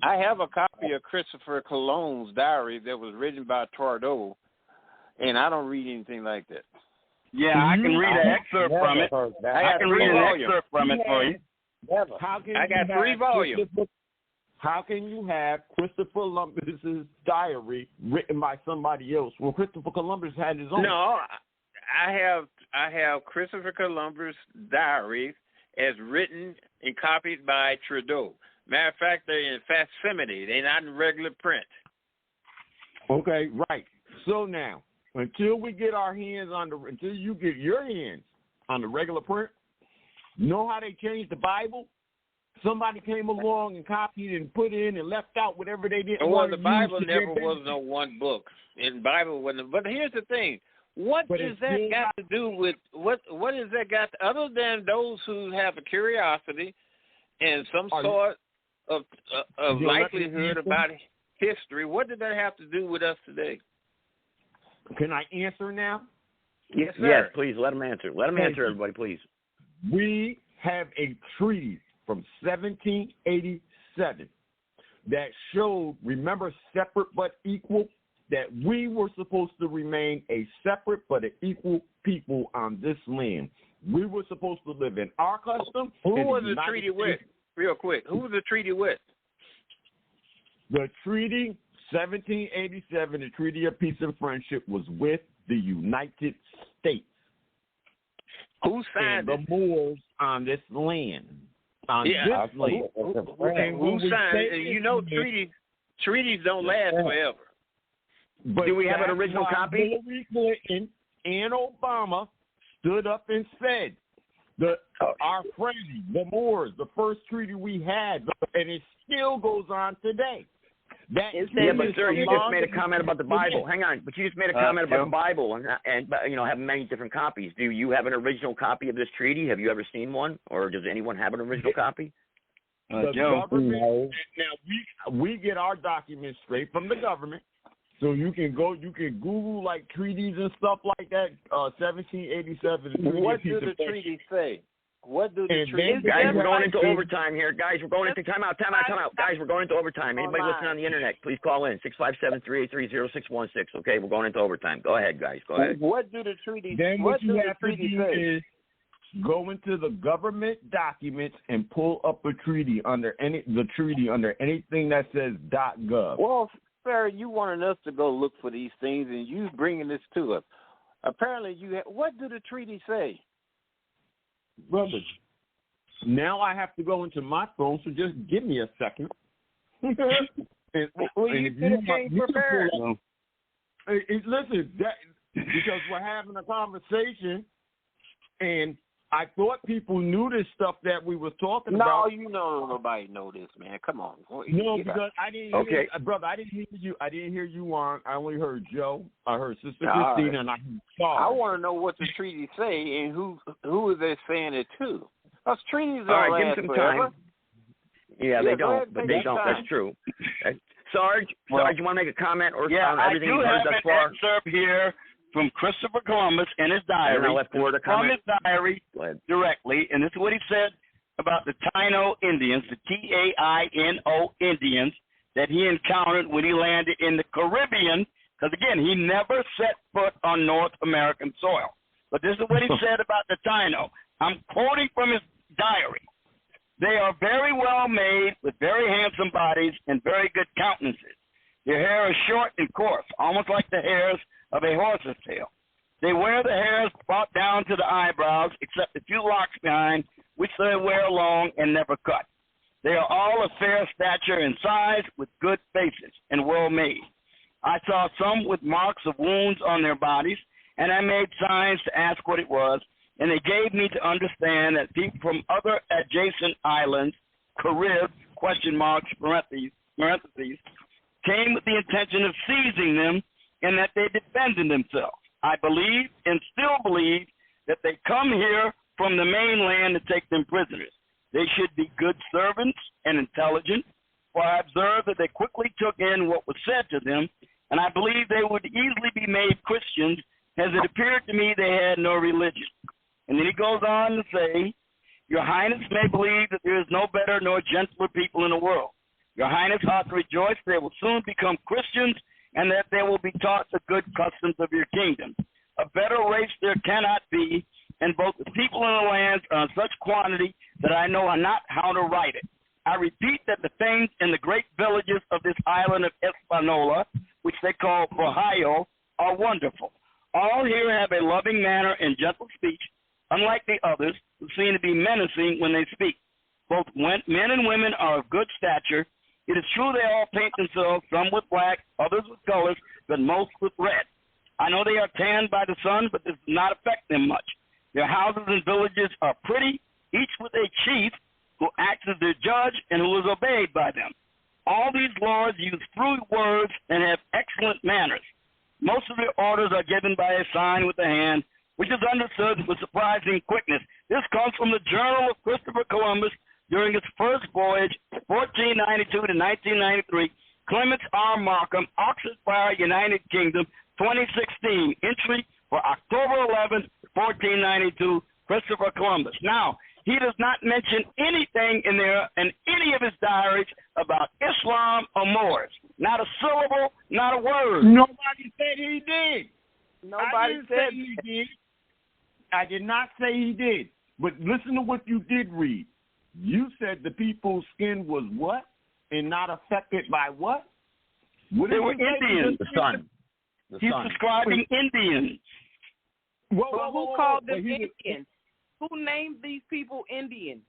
I have a copy of Christopher Colomb's diary that was written by Trudeau, and I don't read anything like that. Yeah, I can read an excerpt from it. I can read an excerpt from it for you. I got 3 volumes. How can you have Christopher Columbus's diary written by somebody else when Christopher Columbus had his own? No, I have Christopher Columbus' diary as written and copied by Trudeau. Matter of fact, they're in facsimile. They're not in regular print. Okay, right. So now, until we get our hands until you get your hands on the regular print, you know how they changed the Bible? Somebody came along and copied and put in and left out whatever they didn't want to use. Well, the Bible never was no one book. In Bible wasn't. But here's the thing: what does that got to do with what has that got to, other than those who have a curiosity and some sort of likelihood about history? What did that have to do with us today? Can I answer now? Yes, sir. Yes, please let him answer. Let him answer, everybody, please. We have a treaty from 1787 that showed, remember, separate but equal, that we were supposed to remain a separate but an equal people on this land. We were supposed to live in our custom. Who was the treaty with? Real quick, who was the treaty with? The treaty, 1787, the Treaty of Peace and Friendship, was with the United States. Who signed the Moors on this land? On this land. Who signed it? And you know treaties don't last forever. But do we have an original copy? Hillary Clinton and Obama stood up and said, our friends, the Moors, the first treaty we had, and it still goes on today. But sir, you just made a comment about the Bible. Hang on, but you just made a comment about the Bible and have many different copies. Do you have an original copy of this treaty? Have you ever seen one, or does anyone have an original copy? The government. Now we get our documents straight from the government. So you can Google like treaties and stuff like that. 1787. What do the treaties say? What do the treaties? Guys, we're going into overtime here. Guys, we're going into time out. Guys, we're going into overtime. Anybody listening on the internet, please call in 657-383-0616. Okay, we're going into overtime. Go ahead, guys. Go ahead. What do the treaties? Then what you have to do is go into the government documents and pull up a treaty under anything that says .gov. Well, sir, you wanted us to go look for these things, and you bringing this to us. Apparently, what do the treaties say? Brother, now I have to go into my phone, so just give me a second. You can't prepare. Listen, because we're having a conversation, and I thought people knew this stuff that we were talking about. No, you know nobody know this, man. Come on. No, because I didn't hear, brother, I didn't hear you. I didn't hear you on. I only heard Joe. I heard Sister Christina, and I heard Charles. I want to know what the treaties say and who are they saying it to. Those treaties don't All right, last give them some forever. time. Yeah, they don't. But they don't. That's true. Sarge, you want to make a comment or on everything you've heard thus far? I do have an excerpt here from Christopher Columbus in his diary, from his diary directly, and this is what he said about the Taino Indians, the Taino Indians, that he encountered when he landed in the Caribbean, because, again, he never set foot on North American soil. But this is what he said about the Taino. I'm quoting from his diary. They are very well made, with very handsome bodies and very good countenances. Their hair is short and coarse, almost like the hairs of a horse's tail. They wear the hairs brought down to the eyebrows, except a few locks behind, which they wear long and never cut. They are all of fair stature and size, with good faces and well made. I saw some with marks of wounds on their bodies, and I made signs to ask what it was, and they gave me to understand that people from other adjacent islands, Caribs, parentheses, came with the intention of seizing them, and that they defended themselves. I believe and still believe that they come here from the mainland to take them prisoners. They should be good servants and intelligent, for I observed that they quickly took in what was said to them, and I believe they would easily be made Christians, as it appeared to me they had no religion. And then he goes on to say, Your Highness may believe that there is no better nor gentler people in the world. Your Highness ought to rejoice they will soon become Christians, and that they will be taught the good customs of your kingdom. A better race there cannot be, and both the people and the lands are in such quantity that I know not how to write it. I repeat that the things in the great villages of this island of Hispaniola, which they call Ohio, are wonderful. All here have a loving manner and gentle speech, unlike the others, who seem to be menacing when they speak. Both men and women are of good stature. It is true they all paint themselves, some with black, others with colors, but most with red. I know they are tanned by the sun, but this does not affect them much. Their houses and villages are pretty, each with a chief who acts as their judge and who is obeyed by them. All these lords use few words and have excellent manners. Most of their orders are given by a sign with the hand, which is understood with surprising quickness. This comes from the Journal of Christopher Columbus during his first voyage, 1492 to 1993, Clements R. Markham, Oxfordshire, United Kingdom, 2016, entry for October 11, 1492, Christopher Columbus. Now, he does not mention anything in there in any of his diaries about Islam or Moors. Not a syllable, not a word. Nobody said he did. Nobody said he did. I did not say he did. But listen to what you did read. You said the people's skin was what? And not affected by what? They were Indians. The sun. He's describing Indians. Who called them Indians? Who named these people Indians?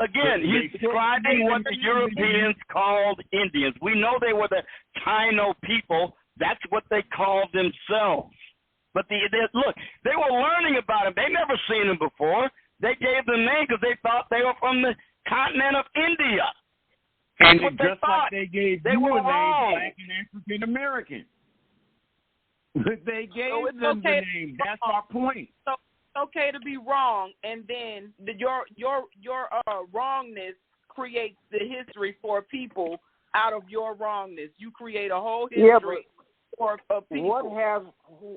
Again, he's describing what the Europeans called Indians. We know they were the Taino people. That's what they called themselves. But look, they were learning about them. They never seen them before. They gave them name because they thought they were from the continent of India. And what just they like they gave they you were a name, wrong. Black and African American. They gave So it's them okay the name. That's our point. So it's okay to be wrong, and then your wrongness creates the history for people out of your wrongness. You create a whole history for people.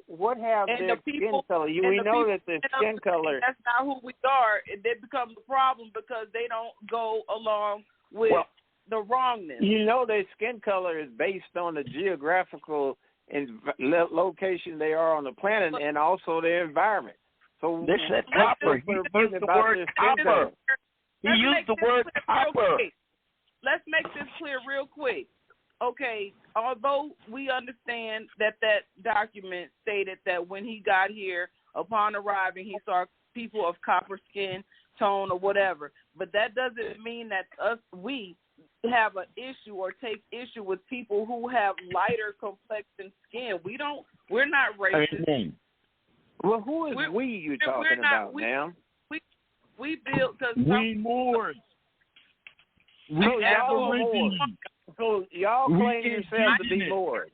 What have And their the people, skin color? We know that their skin color. That's not who we are. It becomes a problem because they don't go along with the wrongness. You know their skin color is based on the geographical location they are on the planet and also their environment. So they said copper. He used the word copper. He used the word copper. Let's make this clear real quick. Okay, although we understand that document stated that when he got here, upon arriving, he saw people of copper skin tone or whatever, but that doesn't mean that we have an issue or take issue with people who have lighter complexion skin. We're not racist. Well, who is we you talking about, ma'am? We built because we Moors. So y'all claim yourselves to be Moors.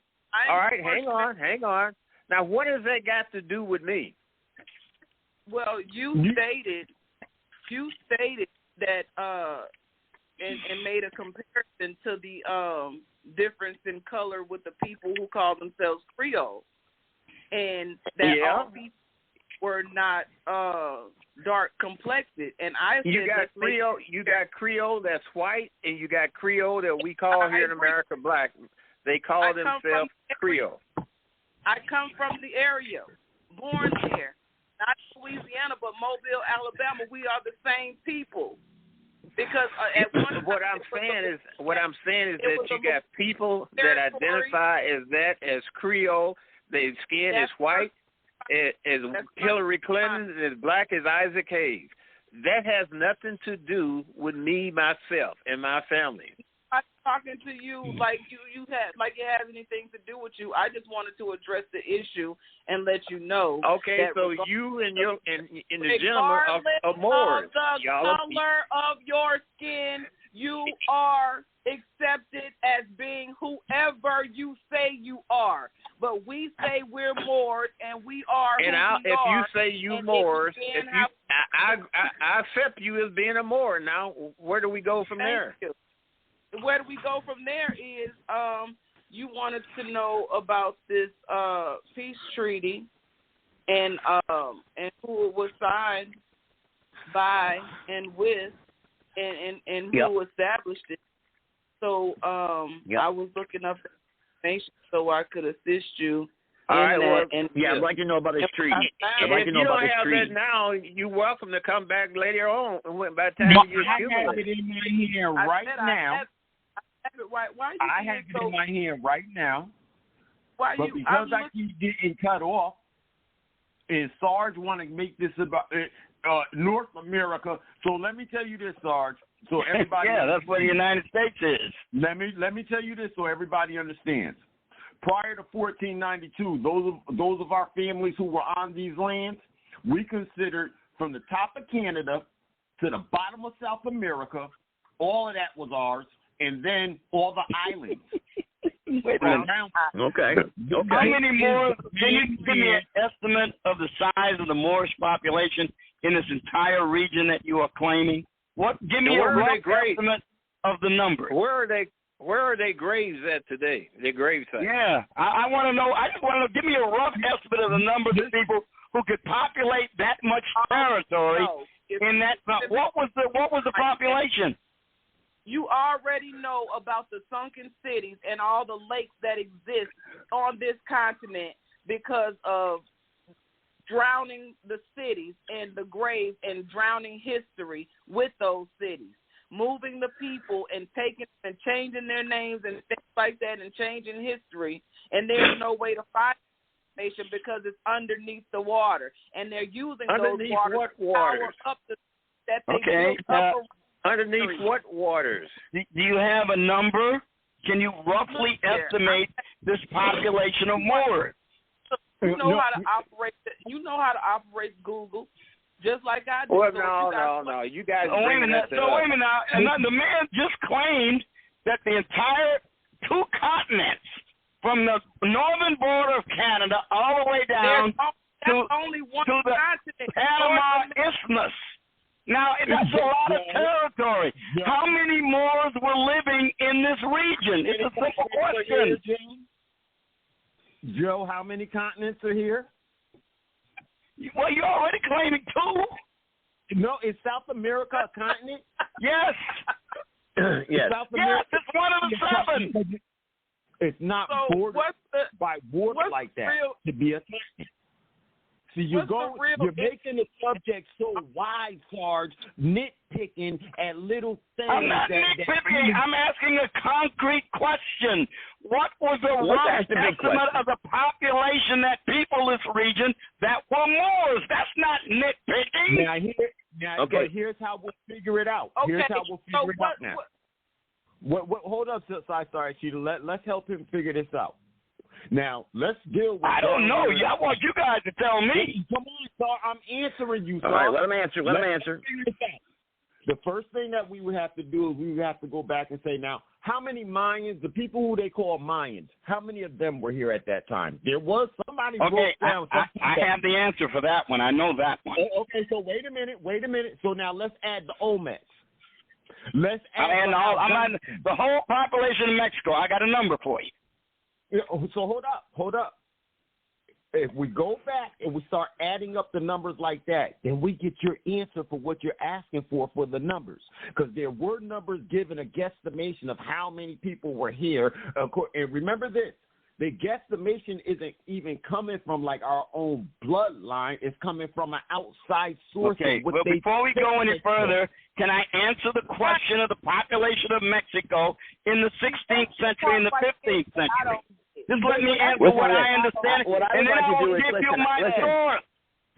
All right, hang on. Now, what has that got to do with me? Well, you stated that and made a comparison to the difference in color with the people who call themselves Creole, and that all people were not dark complected. And I said you got Creole that's white, and you got Creole that we call here in America black. They call themselves Creole. I come from the area, born there, not Louisiana, but Mobile, Alabama. We are the same people. Because what I'm saying is that you got people that identify as Creole. Their skin is white, as Hillary Clinton, as black as Isaac Hayes. That has nothing to do with me, myself, and my family. I'm talking to you like you had like it has anything to do with you. I just wanted to address the issue and let you know. Okay, so you and the gentleman are Moors. The color of your skin, you are accepted as being whoever you say you are. But we say we're Moors, and we are who we are. And if you say you Moors, I accept you as being a Moor. Now, where do we go from there? Where do we go from there is you wanted to know about this peace treaty and who it was signed by and with and who established it. So I was looking up information so I could assist you. All right, I'd like to know about this treaty. I'd like to know about this treaty. If you don't have that now, you're welcome to come back later on. By the time you have it in my hand right now. I have it in my hand right now. But because I keep getting cut off, and Sarge want to make this about North America. So let me tell you this, Sarge. So everybody, that's what the United States is. Let me tell you this, so everybody understands. Prior to 1492, those of our families who were on these lands, we considered from the top of Canada to the bottom of South America, all of that was ours, and then all the islands. Wait a minute. Okay. How many more? Can you give me an estimate of the size of the Moorish population in this entire region that you are claiming? Give me a rough estimate of the number. Where are they graves at today? Their grave sites. Yeah, I want to know. I just want to know. Give me a rough estimate of the number of people who could populate that much territory in that. What was the population? You already know about the sunken cities and all the lakes that exist on this continent because of drowning the cities and the graves and drowning history with those cities. Moving the people and taking and changing their names and things like that and changing history, and there's no way to find information because it's underneath the water, and they're using Underneath those waters what to power waters? up that they Okay. built up around. Underneath what waters? Do you have a number? Can you roughly estimate this population of Moors? You know how to operate. You know how to operate Google, just like I do. Well, So no. You guys. Oh, wait a minute. bringing that Wait a minute now. And then the man just claimed that the entire 2 continents, from the northern border of Canada all the way down to the Panama Isthmus. Now, that's a lot of territory. How many Moors were living in this region? It's a simple question. Joe, how many continents are here? Well, you're already claiming 2. No, is South America a continent? Yes. Yes. South America, yes, it's one of the 7. It's not bordered by water like that to be a continent. See, you're making the subject so wide, Sarge, nitpicking at little things. I'm not nitpicking. I'm asking a concrete question. What was the rough estimate of the population that people in this region that were Moors? That's not nitpicking. But here's how we'll figure it out. Okay. Here's how we'll figure it out now. Hold up, sorry, Sheila. Let's help him figure this out. Now, let's deal with... I don't know. I want you guys to tell me. Come on, sir. I'm answering you, sir. All right, let him answer. The first thing that we would have to do is we would have to go back and say, now, how many Mayans, the people who they call Mayans, how many of them were here at that time? There was somebody wrote down... I have the answer for that one. I know that one. Okay, so wait a minute. So now let's add the Olmecs. Let's add... I'm the whole population of Mexico. I got a number for you. So hold up. If we go back and we start adding up the numbers like that, then we get your answer for what you're asking for the numbers. Because there were numbers given, a guesstimation of how many people were here. And remember this, the guesstimation isn't even coming from like our own bloodline. It's coming from an outside source. Okay, well, before we go any further, can I answer the question of the population of Mexico in the 16th century and the 15th century? Just let me answer what I understand, and then I will give you my source.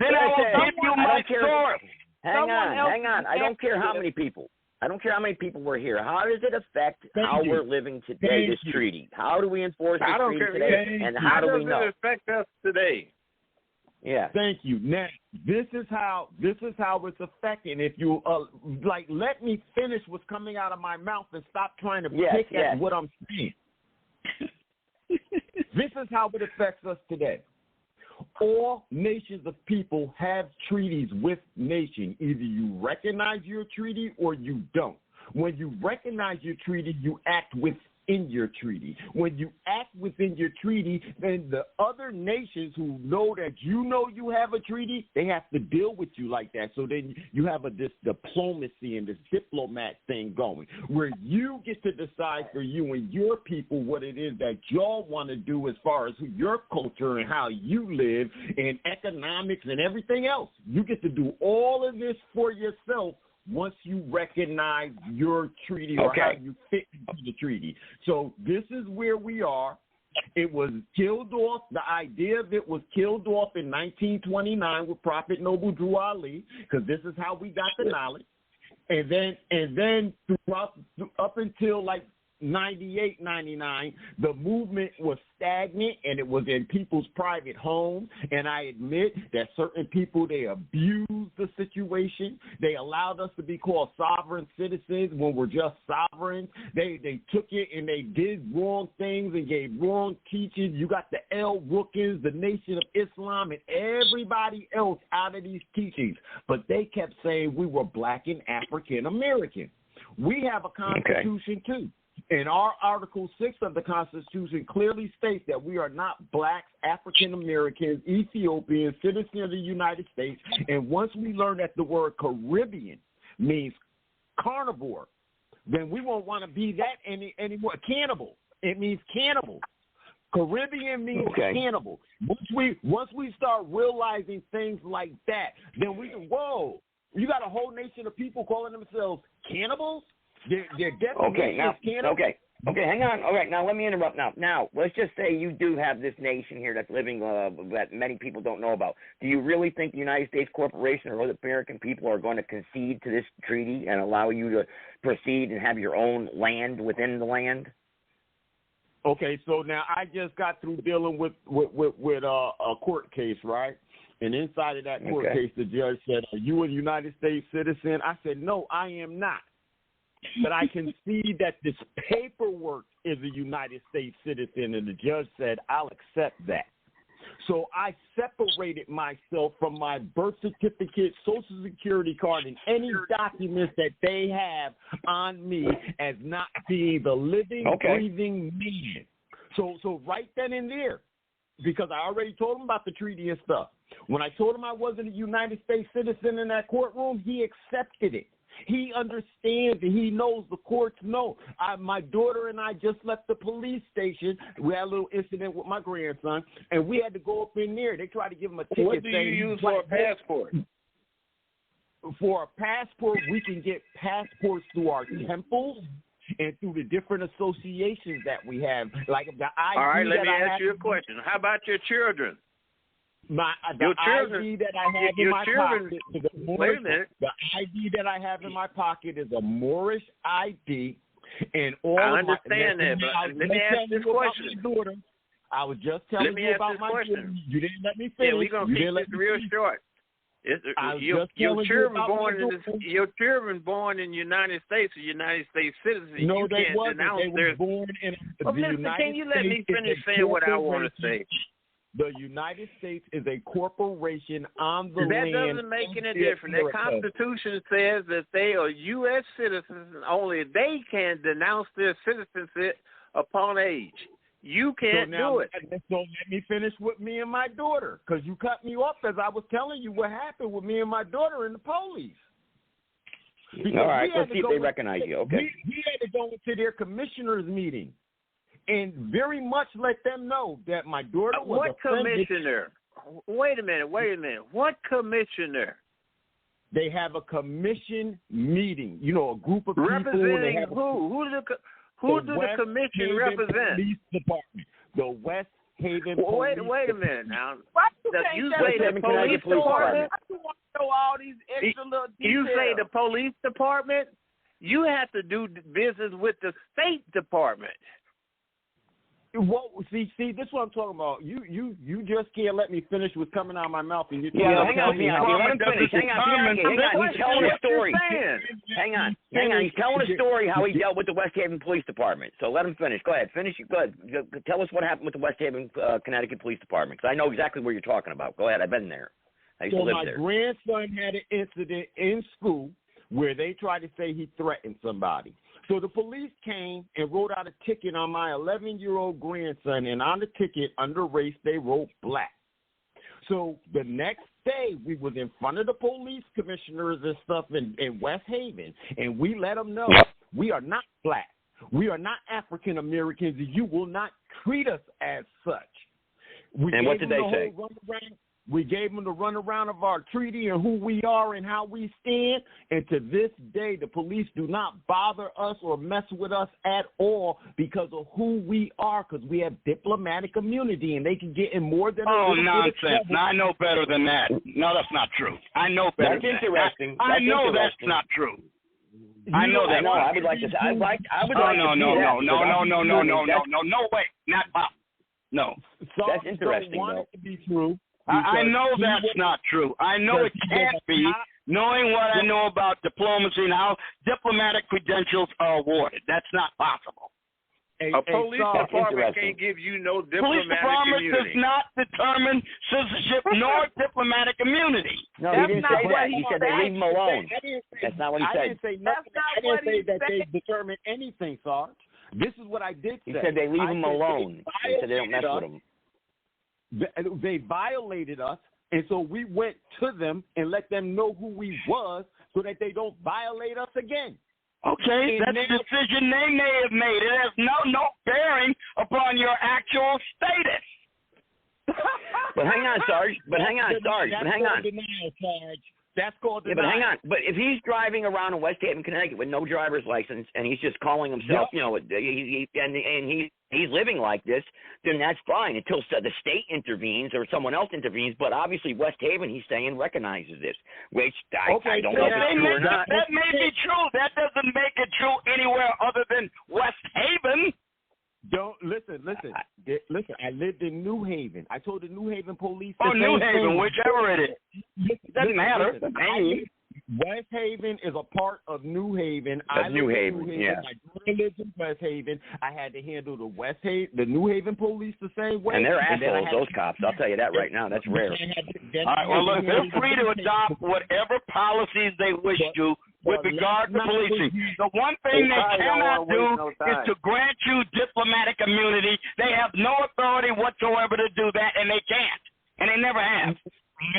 Then I will give you my source. Hang on. I don't care how many people. I don't care how many people were here. How does it affect how we're living today, this treaty? How do we enforce this treaty today, and how do we know? How does it affect us today? Yeah. Thank you. Now, this is how it's affecting. If you let me finish what's coming out of my mouth and stop trying to pick at what I'm saying. This is how it affects us today. All nations of people have treaties with nations. Either you recognize your treaty or you don't. When you recognize your treaty, you act within your treaty. When you act within your treaty, then the other nations who know that you have a treaty, they have to deal with you like that. So then you have this diplomacy and this diplomat thing going, where you get to decide for you and your people what it is that y'all want to do as far as your culture and how you live and economics and everything else. You get to do all of this for yourself once you recognize your treaty or how you fit into the treaty. So this is where we are. It was killed off. The idea of it was killed off in 1929 with Prophet Noble Drew Ali, because this is how we got the knowledge. And then throughout, up until like 98, 99, the movement was stagnant and it was in people's private homes. And I admit that certain people, they abused the situation. They allowed us to be called sovereign citizens when we're just sovereign. They took it and they did wrong things and gave wrong teachings. You got the El Rukns, the Nation of Islam, and everybody else out of these teachings. But they kept saying we were black and African American. We have a constitution too. And our Article 6 of the Constitution clearly states that we are not blacks, African Americans, Ethiopians, citizens of the United States. And once we learn that the word Caribbean means carnivore, then we won't want to be that anymore. Cannibal. It means cannibal. Caribbean means cannibal. Once we start realizing things like that, then we can, whoa, you got a whole nation of people calling themselves cannibals? Their definition is cannibal. Okay, hang on. All right, now let me interrupt now. Now, let's just say you do have this nation here that's living that many people don't know about. Do you really think the United States Corporation or other American people are going to concede to this treaty and allow you to proceed and have your own land within the land? Okay, so now I just got through dealing with a court case, right? And inside of that court case, the judge said, "Are you a United States citizen?" I said, "No, I am not. But I can see that this paperwork is a United States citizen." And the judge said, "I'll accept that." So I separated myself from my birth certificate, Social Security card, and any documents that they have on me as not being the living, breathing man. So right then and there, because I already told him about the treaty and stuff. When I told him I wasn't a United States citizen in that courtroom, he accepted it. He understands and he knows, the courts know. My daughter and I just left the police station. We had a little incident with my grandson, and we had to go up in there. They tried to give him a ticket. What do you use for a passport? For a passport, we can get passports through our temples and through the different associations that we have. Like the ID. All right, let me ask you a question. How about your children? The ID that I have in my pocket is a Moorish. Wait a minute. The ID that I have in my pocket is a Moorish ID, and all. I understand that, but let me ask this question. I was just telling you about my daughter. You didn't let me finish. Yeah, we're gonna keep this real short. Your children born in the United States are United States citizens. No, you they can't wasn't. denounce They were born in the United States. Can you let me finish saying what I want to say? The United States is a corporation on the land. That doesn't make any difference. The Constitution says that they are U.S. citizens, and only they can denounce their citizenship upon age. You can't do it. So let me finish with me and my daughter, because you cut me off as I was telling you what happened with me and my daughter and the police. All right, let's see if they recognize you. Okay. We had to go into their commissioners' meeting and very much let them know that my daughter was What commissioner? Wait a minute. What commissioner? They have a commission meeting. You know, a group of people. Representing who? Who do the commission represent? Police Department. The West Haven Wait Police a minute now. You say the police department? I just want to know all these extra little details. You say the police department? You have to do business with the State Department. Well, see, this is what I'm talking about. You just can't let me finish what's coming out of my mouth, and you're hang on. Let him finish. Hang on. He's telling a story. Hang on. He's telling a story how he dealt with the West Haven Police Department. So let him finish. Go ahead. Finish. Go ahead. Tell us what happened with the West Haven, Connecticut Police Department, because I know exactly what you're talking about. Go ahead. I've been there. I used to live there. So my grandson had an incident in school where they tried to say he threatened somebody. So the police came and wrote out a ticket on my 11-year-old grandson, and on the ticket, under race, they wrote black. So the next day, we was in front of the police commissioners and stuff in West Haven, and we let them know we are not black. We are not African Americans, and you will not treat us as such. And what did they say? We gave them the runaround of our treaty and who we are and how we stand. And to this day, the police do not bother us or mess with us at all because of who we are, because we have diplomatic immunity and they can get in more than nonsense. I know better than that. No, that's not true. I know better. That's interesting. I know that's not true. I know that. No, I would like to say. No, way. Not Bob. No. That's interesting, though. To be true. I know that's not true. I know it can't be, knowing what I know about diplomacy and how diplomatic credentials are awarded. That's not possible. A police department can't give you no diplomatic police department immunity. Does not determine citizenship nor diplomatic immunity. No, he didn't say that. He said they leave him alone. That's not what he said. I didn't say nothing. I didn't say that they determine anything, Sarge. This is what I did say. He said they leave him alone. He said they don't mess with him. They violated us, and so we went to them and let them know who we was so that they don't violate us again. Okay, that's a decision they may have made. It has no bearing upon your actual status. But hang on, Sarge. Hang on. That's called denial. Yeah, but hang on. But if he's driving around in West Haven, Connecticut with no driver's license, and he's just calling himself, you know, he's living like this, then that's fine until the state intervenes or someone else intervenes. But obviously, West Haven, he's saying, recognizes this, which I don't know if it's true or not. That may be true. That doesn't make it true anywhere other than West Haven. Don't listen. I lived in New Haven. I told the New Haven police. New Haven, whichever it is. It doesn't matter. West Haven is a part of New Haven. That's New Haven. Yeah. My daughter lives in West Haven. I had to handle the New Haven police the same way. And they're assholes, those cops. I'll tell you that right now. That's rare. All right. Well, look, they're free to adopt whatever policies they wish to. With regard to policing, the one thing they cannot do is to grant you diplomatic immunity. They have no authority whatsoever to do that, and they can't, and they never have.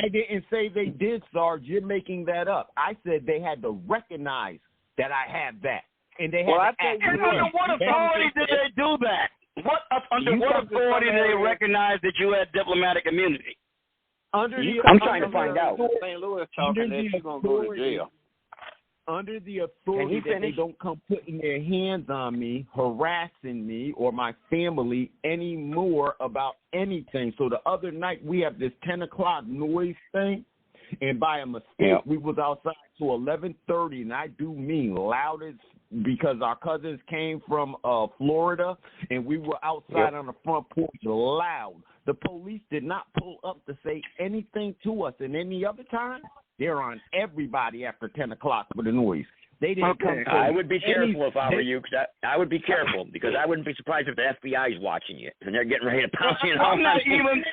I didn't say they did, Sarge. You're making that up. I said they had to recognize that I have that, and they had to act. Under what authority did they do that? Under what authority did they recognize that you had diplomatic immunity? I'm trying to find out. St. Louis talking that you're going to go to jail. Under the authority that they don't come putting their hands on me, harassing me or my family anymore about anything. So the other night we have this 10 o'clock noise thing, and by a mistake we was outside to 11:30, and I do mean loudest because our cousins came from Florida, and we were outside on the front porch loud. The police did not pull up to say anything to us, and any other time, they're on everybody after 10 o'clock for the noise. They didn't come. I would be careful if I were you, because I would be careful, because I wouldn't be surprised if the FBI is watching you and they're getting ready to pounce you. I'm not even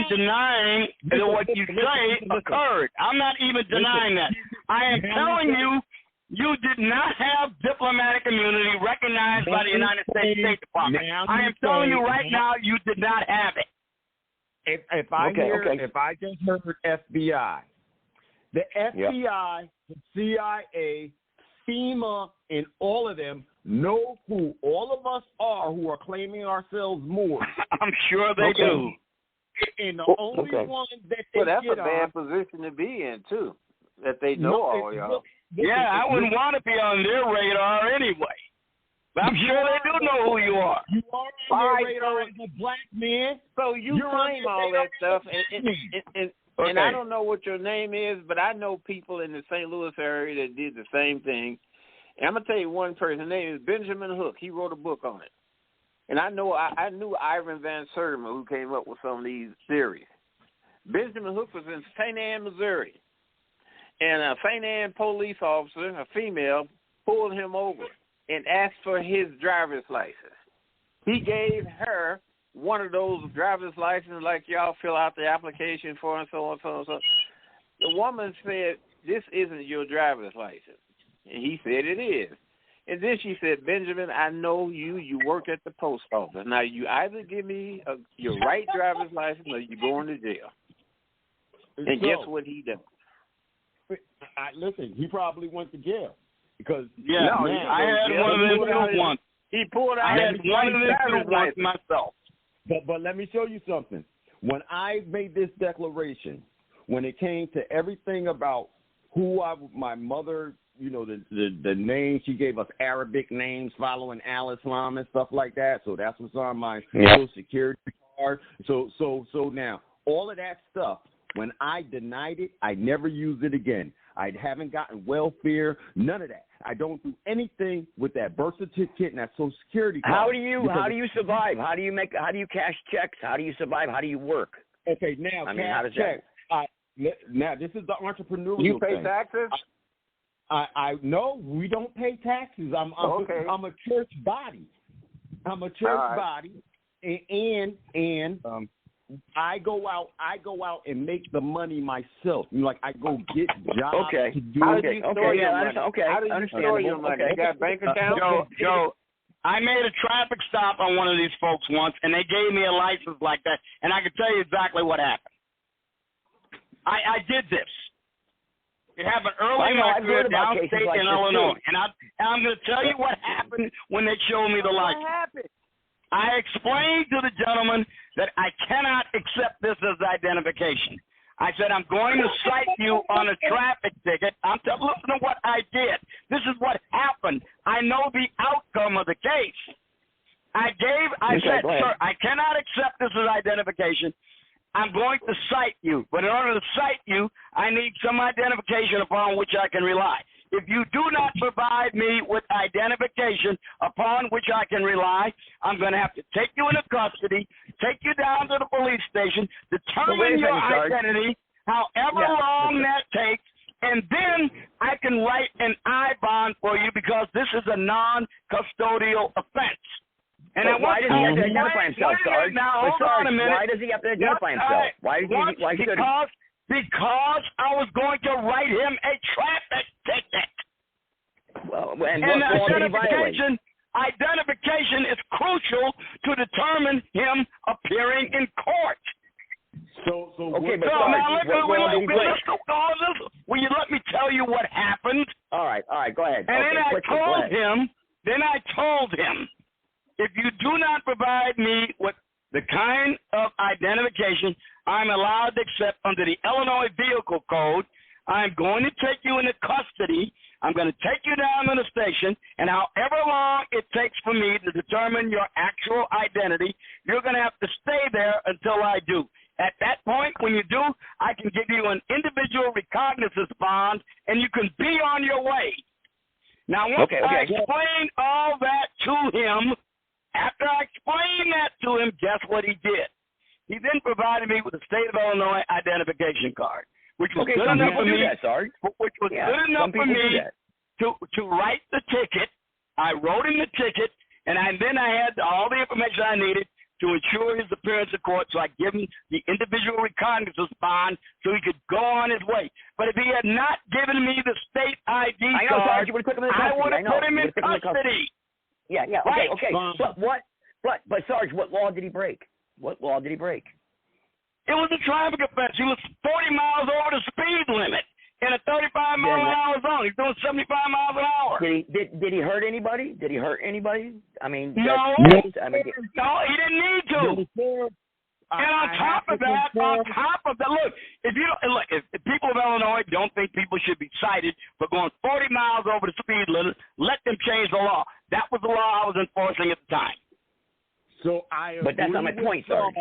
denying that what you say occurred. I'm not even denying that. I am telling you, you did not have diplomatic immunity recognized by the United States State Department. I am telling you right now, you did not have it. If I just heard FBI, the FBI, the CIA, FEMA, and all of them know who all of us are who are claiming ourselves Moors. I'm sure they do. And the only one that they that's get a bad position to be in, too, that they know all y'all. Yeah, I wouldn't want to be on their radar anyway. But I'm sure they do know who you are. You are on their radar as a black man. So you claim all that stuff, and I don't know what your name is, but I know people in the St. Louis area that did the same thing. And I'm going to tell you one person. His name is Benjamin Hook. He wrote a book on it. And I knew Ivan Van Sertima, who came up with some of these theories. Benjamin Hook was in St. Anne, Missouri. And a St. Anne police officer, a female, pulled him over and asked for his driver's license. He gave her one of those driver's licenses like y'all fill out the application for and so on, so on, so on. The woman said, "This isn't your driver's license." And he said, "It is." And then she said, "Benjamin, I know you. You work at the post office. Now, you either give me your right driver's license or you're going to jail." And guess what he done? Listen, he probably went to jail. Because I had one of them too once. He pulled out I had one of them too once myself. But let me show you something. When I made this declaration, when it came to everything about my mother, you know, the name, she gave us Arabic names following Al-Islam and stuff like that. So that's what's on my Social Security card. So now, all of that stuff, when I denied it, I never used it again. I haven't gotten welfare, none of that. I don't do anything with that birth certificate and that Social Security card. How do you survive? How do you cash checks? How do you survive? How do you work? Okay, now how does checks. Now this is the entrepreneurial You pay thing. taxes? I no, we don't pay taxes. I'm a church body. I'm a church body, and I go out and make the money myself. Like I go get jobs to do. How do you store your money? How do you store your money? You got bank accounts? Joe, I made a traffic stop on one of these folks once, and they gave me a license like that, and I can tell you exactly what happened. I did this. It happened early in my career downstate in Illinois, and I'm going to tell you what happened when they showed me the license. What happened? I explained to the gentleman that I cannot accept this as identification. I said, I'm going to cite you on a traffic ticket. Listen to what I did. This is what happened. I know the outcome of the case. I said, sir, I cannot accept this as identification. I'm going to cite you. But in order to cite you, I need some identification upon which I can rely. If you do not provide me with identification upon which I can rely, I'm going to have to take you into custody, take you down to the police station, determine your identity, however long that takes, and then I can write an I-bond for you because this is a non-custodial offense. And why does he have to identify himself, Sarge? Now, hold on a minute. Why does he have to identify himself? Because I was going to write him a traffic ticket. Well, and what law did he violate? Identification is crucial to determine him appearing in court. Okay, but Sarge, what law did he break? Will you let me tell you what happened? All right, go ahead. And then I told him, if you do not provide me with the kind of identification I'm allowed to accept under the Illinois Vehicle Code, I'm going to take you into custody. I'm going to take you down to the station, and however long it takes for me to determine your actual identity, you're going to have to stay there until I do. At that point, when you do, I can give you an individual recognizance bond, and you can be on your way. Now, once I explained all that to him, after I explained that to him, guess what he did? He then provided me with a state of Illinois identification card, which was good enough for me. Good enough for me to write the ticket. I wrote him the ticket, and then I had all the information I needed to ensure his appearance in court. So I give him the individual recognizance bond so he could go on his way. But if he had not given me the state ID card, I would have put him in custody. Yeah, okay. But Sarge, what law did he break? What law did he break? It was a traffic offense. He was 40 miles over the speed limit in a 35-mile-an-hour zone. He's doing 75 miles an hour. Did he hurt anybody? I mean, no, he didn't need to. And on top of that, look, if people of Illinois don't think people should be cited for going 40 miles over the speed limit, let them change the law. That was the law I was enforcing at the time. So but that's not my point, Sarge.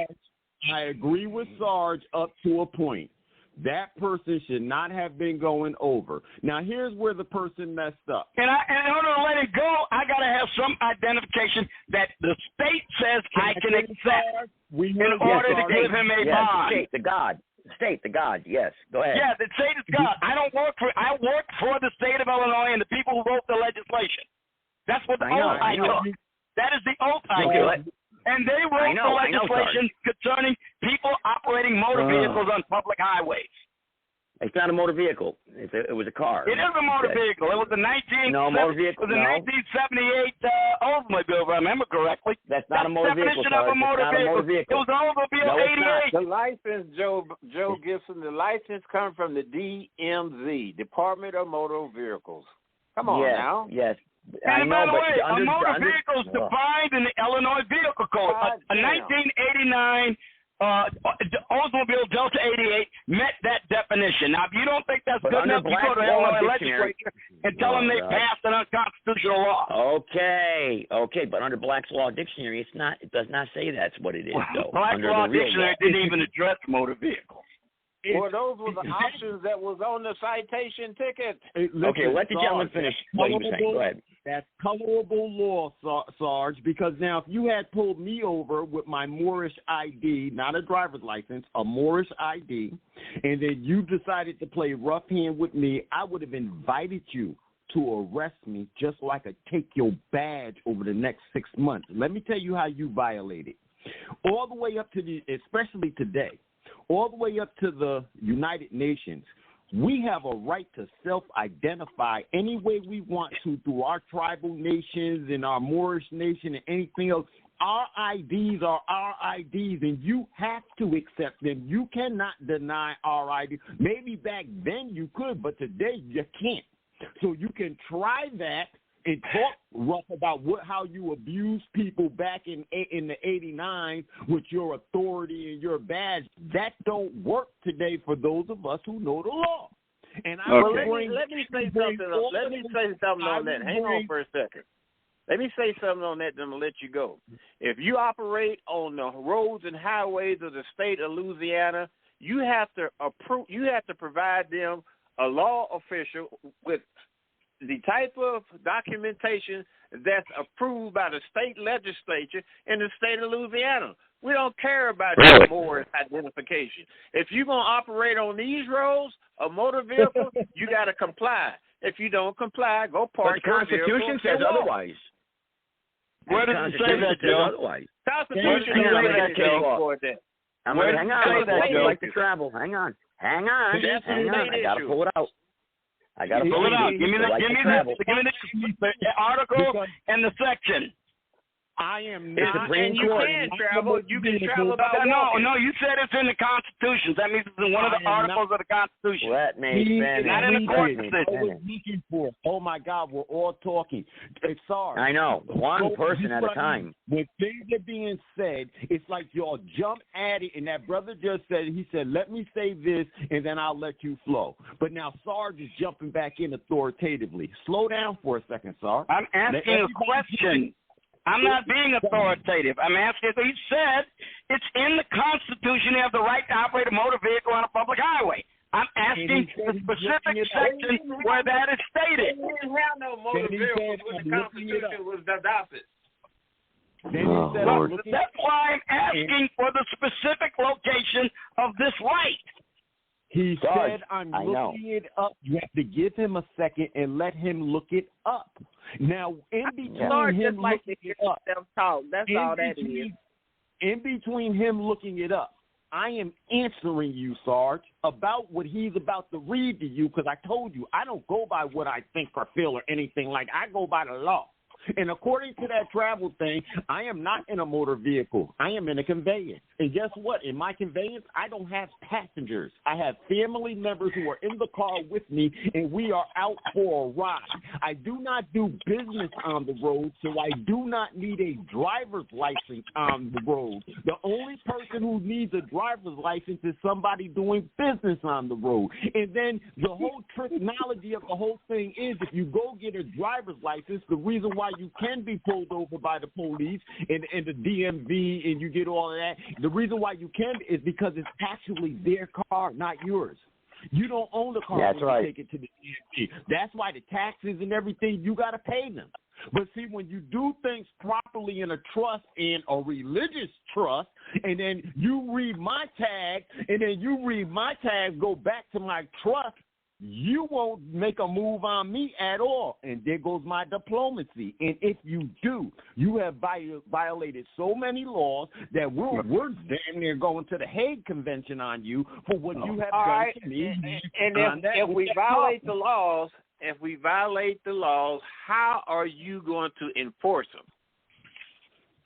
I agree with Sarge up to a point. That person should not have been going over. Now, here's where the person messed up. And in order to let it go, I got to have some identification that the state says I can accept in order to give him a bond. State the God, yes. Go ahead. Yeah, the state is God. I work for the state of Illinois and the people who wrote the legislation. That's what the oath I took. That is the oath I took. And they wrote the legislation concerning people operating motor vehicles on public highways. It's not a motor vehicle. It was a car. It is a motor vehicle. It was a 1978 Oldsmobile, if I remember correctly. That's not a motor vehicle. Definition of a motor vehicle. It was an Oldsmobile 88. The license, Joe Gibson, the license comes from the DMV, Department of Motor Vehicles. Come on now. Yes. And by the way, a motor vehicle is defined in the Illinois Vehicle Code. A 1989 Oldsmobile Delta 88 met that definition. Now, if you don't think that's good enough, you go to the Illinois legislature and tell them they passed an unconstitutional law. Okay, but under Black's Law Dictionary, it does not say that's what it is, though. Black's Law Dictionary didn't even address motor vehicles. Well, those were the options that was on the citation ticket. Okay, let the gentleman finish what he was saying. Go ahead. That's colorable law, Sarge, because now if you had pulled me over with my Moorish ID, not a driver's license, a Moorish ID, and then you decided to play rough hand with me, I would have invited you to arrest me just so I could take your badge over the next 6 months. Let me tell you how you violated. All the way up to especially today, all the way up to the United Nations, we have a right to self-identify any way we want to through our tribal nations and our Moorish nation and anything else. Our IDs are our IDs, and you have to accept them. You cannot deny our ID. Maybe back then you could, but today you can't. So you can try that and talk rough about how you abused people back in the 89 with your authority and your badge. That don't work today for those of us who know the law. And let me say something. Let me say something on that. Hang on for a second. Let me say something on that, then I'm going to let you go. If you operate on the roads and highways of the state of Louisiana, you have to provide them a law official with the type of documentation that's approved by the state legislature in the state of Louisiana. We don't care about your Moors identification. If you're going to operate on these roads, a motor vehicle, you got to comply. If you don't comply, go park your vehicle. The Constitution says otherwise. Where does it say that, Joe? Constitution doesn't say that, Joe. Hang on. I'd like to travel. Hang on. I got to pull it out. Pull it out. Give me the article and the section. I am not. And you can travel. You can travel by walking. No, you said it's in the Constitution. That means it's in one of the articles of the Constitution. Let me finish. Not in the court decision. Oh, my God, we're all talking. It's sorry. I know. One person at a time. When things are being said, it's like y'all jump at it, and that brother just said, he said, let me say this, and then I'll let you flow. But now Sarge is jumping back in authoritatively. Slow down for a second, Sarge. I'm asking a question. I'm not being authoritative. I'm asking, he said it's in the Constitution you have the right to operate a motor vehicle on a public highway. I'm asking the specific section where that is stated. We didn't have no motor vehicles when the Constitution was adopted. That's why I'm asking for the specific location of this right. He said, I'm looking it up. You have to give him a second and let him look it up. Now, in between him looking it up, that's all that is. In between him looking it up, I am answering you, Sarge, about what he's about to read to you, because I told you I don't go by what I think or feel or anything like. I go by the law. And according to that travel thing, I am not in a motor vehicle. I am in a conveyance. And guess what? In my conveyance, I don't have passengers. I have family members who are in the car with me, and we are out for a ride. I do not do business on the road, so I do not need a driver's license on the road. The only person who needs a driver's license is somebody doing business on the road. And then the whole technology of the whole thing is if you go get a driver's license, the reason why you can be pulled over by the police and the DMV and you get all of that, the reason why you can is because it's actually their car, not yours. You don't own the car when you take it to the DMV. That's why the taxes and everything, you got to pay them. But see, when you do things properly in a trust, in a religious trust, and then you read my tag, and then you read my tag, go back to my trust, you won't make a move on me at all. And there goes my diplomacy. And if you do, you have violated so many laws that we're damn near going to the Hague Convention on you for what you have done to me. And if we violate the laws, how are you going to enforce them?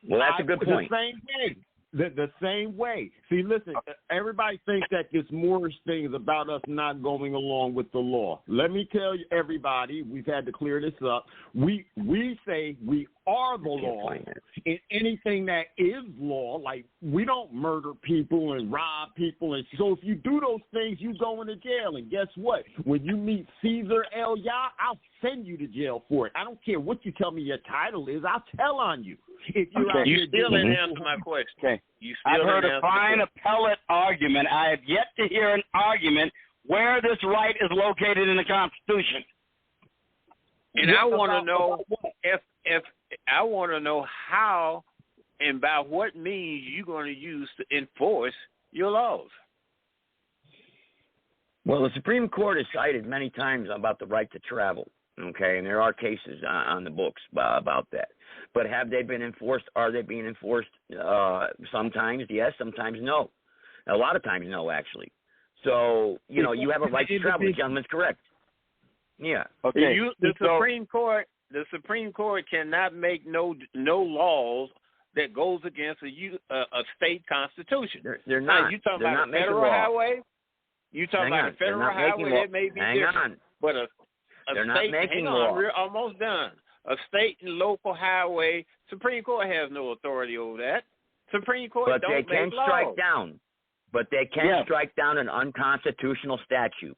Well, that's a good point. The same thing. The same way. See, listen, everybody thinks that this Moorish thing is about us not going along with the law. Let me tell you, everybody, we've had to clear this up. We say we are the law, and anything that is law, like we don't murder people and rob people. And so if you do those things, you go into jail. And guess what? When you meet Caesar El-Yah, I'll send you to jail for it. I don't care what you tell me your title is. I'll tell on you. If you're you still didn't answer my question. Okay. I've heard a fine appellate argument. I have yet to hear an argument where this right is located in the Constitution. And I want to know if I want to know how and by what means you're going to use to enforce your laws. Well, the Supreme Court has cited many times about the right to travel, okay, and there are cases on the books about that. But have they been enforced? Are they being enforced? Sometimes yes, sometimes no. A lot of times no, actually. So, you have a right to travel. The gentleman's correct. Yeah. Okay. The Supreme Court cannot make no laws that goes against a state constitution. They're not. You talking about a federal highway? You talking about a federal highway? That may be different. But a they're state. Not making hang law. on, we're almost done. a state and local highway, Supreme Court has no authority over that. Supreme Court But don't they can make laws. strike down. But they can Yes. strike down an unconstitutional statute.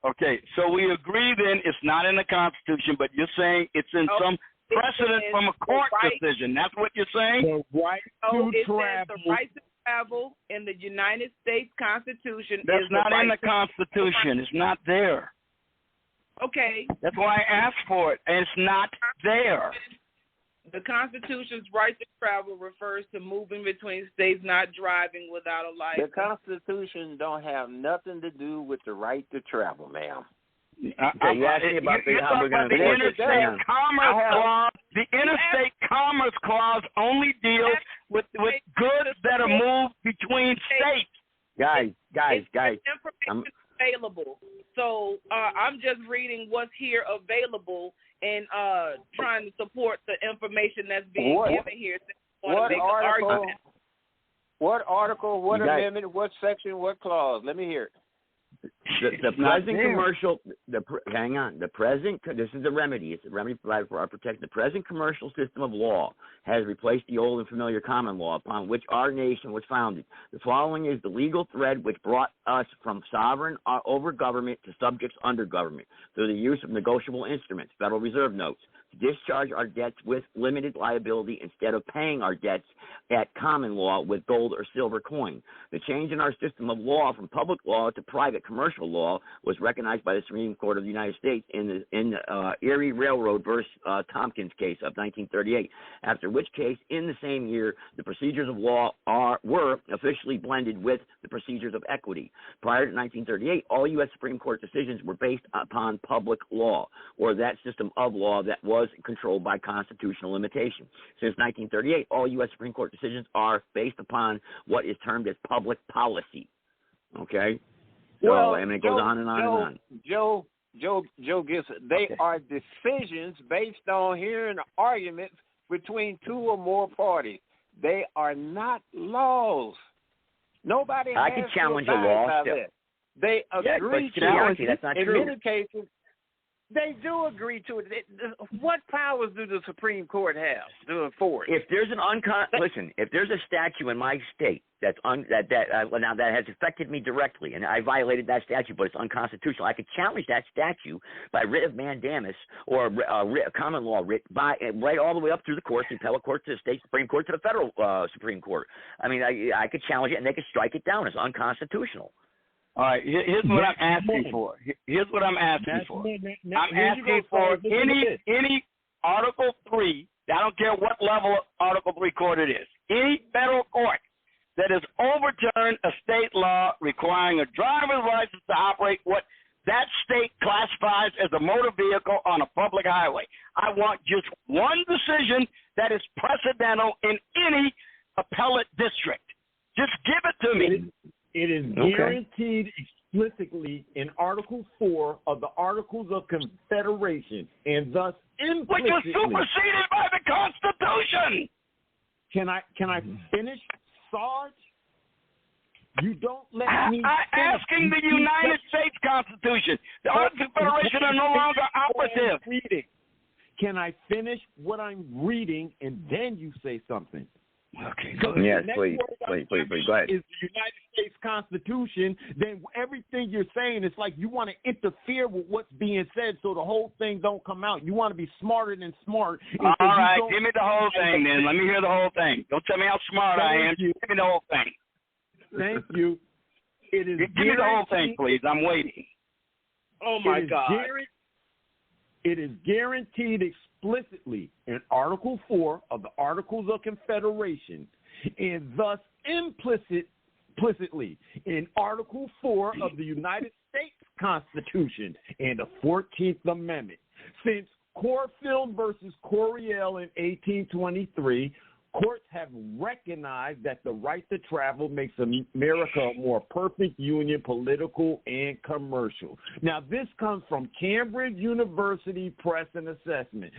Okay, so we agree then it's not in the Constitution, but you're saying it's in some precedent from a court decision. That's what you're saying? It says the right to travel in the United States Constitution That's is not the right in the to Constitution. It's not there. Okay. That's why I asked for it, and it's not there. The Constitution's right to travel refers to moving between states, not driving without a The license. Constitution don't have nothing to do with the right to travel, ma'am. You asked me about how we're going to the enforce it. Interstate Commerce Clause. The Interstate Commerce Clause only deals with goods that are moved between states. Guys. Information available. So I'm just reading what's here available and trying to support the information that's being given here. What article? What article? What You guys- amendment? What section? What clause? Let me hear it. The present commercial, hang on. The present, this is the remedy. It's a remedy provided for our protection. The present commercial system of law has replaced the old and familiar common law upon which our nation was founded. The following is the legal thread which brought us from sovereign over government to subjects under government through the use of negotiable instruments, Federal Reserve notes, to discharge our debts with limited liability instead of paying our debts at common law with gold or silver coin. The change in our system of law from public law to private commercial law was recognized by the Supreme Court of the United States in the Erie Railroad versus Tompkins case of 1938, after which case, in the same year, the procedures of law were officially blended with the procedures of equity. Prior to 1938, all U.S. Supreme Court decisions were based upon public law, or that system of law that was controlled by constitutional limitation. Since 1938, all U.S. Supreme Court decisions are based upon what is termed as public policy. Okay? So, and it goes on and on and on. Joe Gibson, they are decisions based on hearing arguments between two or more parties. They are not laws. Nobody I has can challenge to a law abide by still. that. They agree to it. That's not in true. many cases, they do agree to it. What powers do the Supreme Court have to enforce? If there's an listen, if there's a statute in my state that's now that has affected me directly, and I violated that statute, but it's unconstitutional, I could challenge that statute by writ of mandamus or a common law writ right all the way up through the courts, the appellate court to the state Supreme Court to the federal Supreme Court. I mean, I could challenge it, and they could strike it down as unconstitutional. All right, here's what I'm asking for. Here's what I'm asking for. I'm asking for any Article 3, I don't care what level of Article 3 court it is, any federal court that has overturned a state law requiring a driver's license to operate what that state classifies as a motor vehicle on a public highway. I want just one decision that is precedental in any appellate district. Just give it to me. It is guaranteed explicitly in Article 4 of the Articles of Confederation, and thus implicitly. Which was superseded by the Constitution. Can I finish, Sarge? You don't let me. I'm asking the United States Constitution. The Articles of Confederation are no longer operative. Can I finish what I'm reading, and then you say something? Okay. Yes, please. Go ahead. Is the United States Constitution? Then everything you're saying is like you want to interfere with what's being said, so the whole thing don't come out. You want to be smarter than smart. All right, give me the whole thing then. Let me hear the whole thing. Don't tell me how smart I am. Give me the whole thing. Thank you. It is. Give me the whole thing, please. I'm waiting. Oh my God. It is guaranteed explicitly in Article 4 of the Articles of Confederation, and thus implicitly in Article 4 of the United States Constitution and the 14th Amendment. Since Corfield versus Coryell in 1823, courts have recognized that the right to travel makes America a more perfect union, political and commercial. Now, this comes from Cambridge University Press and Assessment.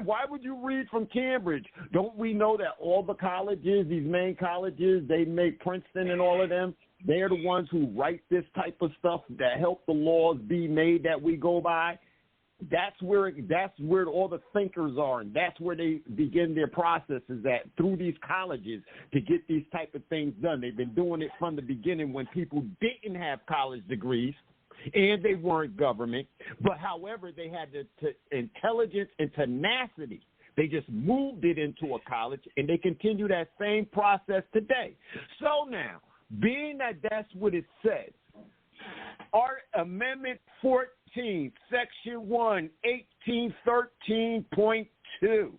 Why would you read from Cambridge? Don't we know that all the colleges, these main colleges, they make Princeton and all of them, they're the ones who write this type of stuff that help the laws be made that we go by? That's where all the thinkers are, and that's where they begin their processes at, through these colleges, to get these type of things done. They've been doing it from the beginning when people didn't have college degrees and they weren't government, but however they had the intelligence and tenacity. They just moved it into a college, and they continue that same process today. So now, being that that's what it says, our Amendment 14, Section 1, 1813.2.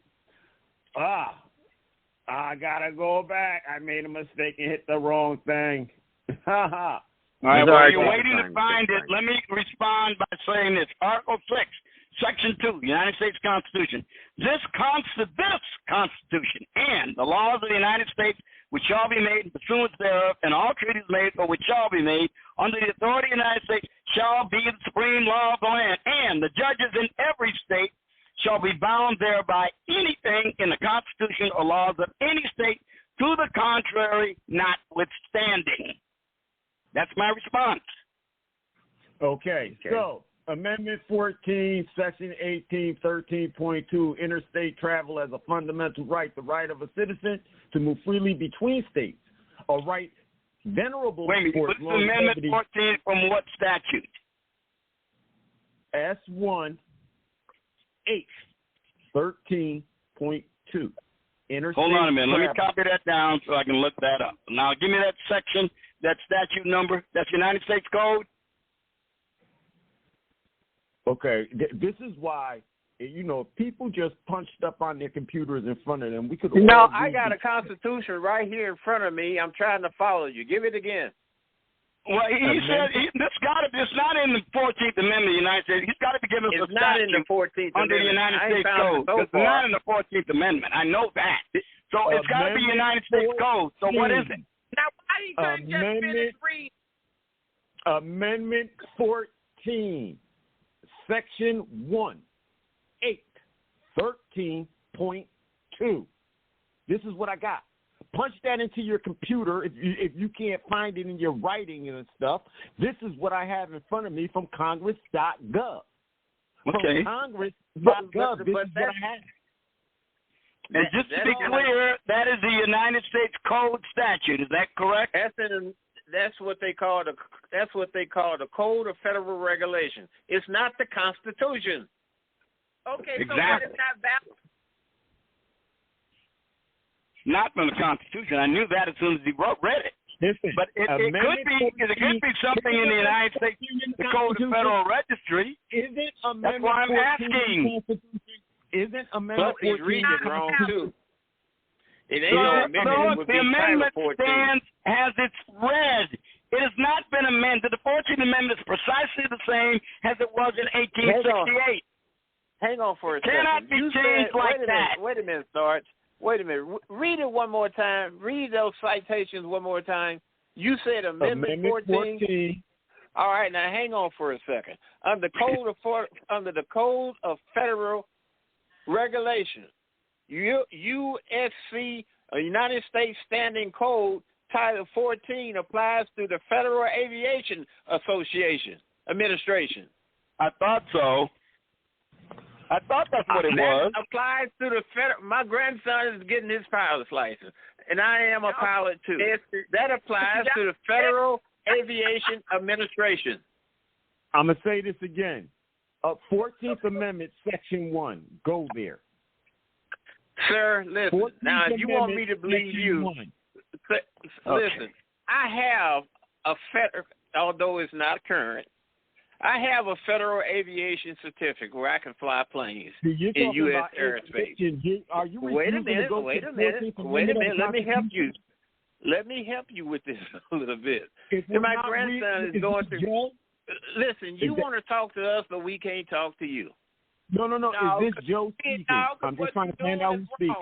I got to go back. I made a mistake and hit the wrong thing. All right, while you're waiting to find it, let me respond by saying this. Article 6, Section 2, United States Constitution. This Constitution and the laws of the United States which shall be made in pursuance thereof, and all treaties made or which shall be made under the authority of the United States shall be the supreme law of the land, and the judges in every state shall be bound thereby anything in the Constitution or laws of any state to the contrary notwithstanding. That's my response. Okay. So Amendment 14, Section 1813.2, interstate travel as a fundamental right, the right of a citizen to move freely between states, a right venerable. Wait a minute, what's Amendment 14 from what statute? S1 13.2. Hold on a minute. Let me copy that down so I can look that up. Now, give me that section, that statute number. That's United States Code. Okay, this is why, people just punched up on their computers in front of them. We could. No, I got a Constitution right here in front of me. I'm trying to follow you. Give it again. Well, he said it's not in the 14th Amendment of the United States. He's got to be given us a statute in the 14th under the United States Code. It's not in the 14th Amendment. I know that. So it's got to be United States Code. So what is it? Now, why you couldn't just finish reading? Amendment 14, Section 1, 813.2. This is what I got. Punch that into your computer if you can't find it in your writing and stuff. This is what I have in front of me from Congress.gov. Okay. From Congress.gov, this is what I have. And just to be clear, that is the United States Code statute. Is that correct? That's what they call the Code of Federal Regulations. It's not the Constitution. Okay, exactly. So what is not valid? Not from the Constitution. I knew that as soon as he read it. Listen, but it could be something in the United States, the Code of Federal Registry. Isn't That's why I'm asking. Isn't Amendment 14 he's reading it wrong too? It ain't so amendment. The amendment stands as it's read. It has not been amended. The 14th Amendment is precisely the same as it was in 1868. Hang on for a second. Cannot be changed like that. Wait a minute, Sarge. Wait a minute. Read it one more time. Read those citations one more time. You said Amendment 14. All right, now hang on for a second. Under the Code of Federal Regulations, USC, United States Standing Code, Title 14 applies to the Federal Aviation Administration. I thought so. I thought that's what it was. That applies to the federal. My grandson is getting his pilot's license, and I am a pilot too. That applies to the Federal Aviation Administration. I'm going to say this again. 14th Amendment, Section 1. Go there. Sir, listen. Now, if you want me to believe you, listen, I have a federal, although it's not current, I have a Federal Aviation Certificate where I can fly planes in U.S. airspace. Wait a minute. Let me help you. Let me help you with this a little bit. My grandson is going through. Listen, you want to talk to us, but we can't talk to you. No. Is this Joe speaking? I'm just trying to find out who's speaking.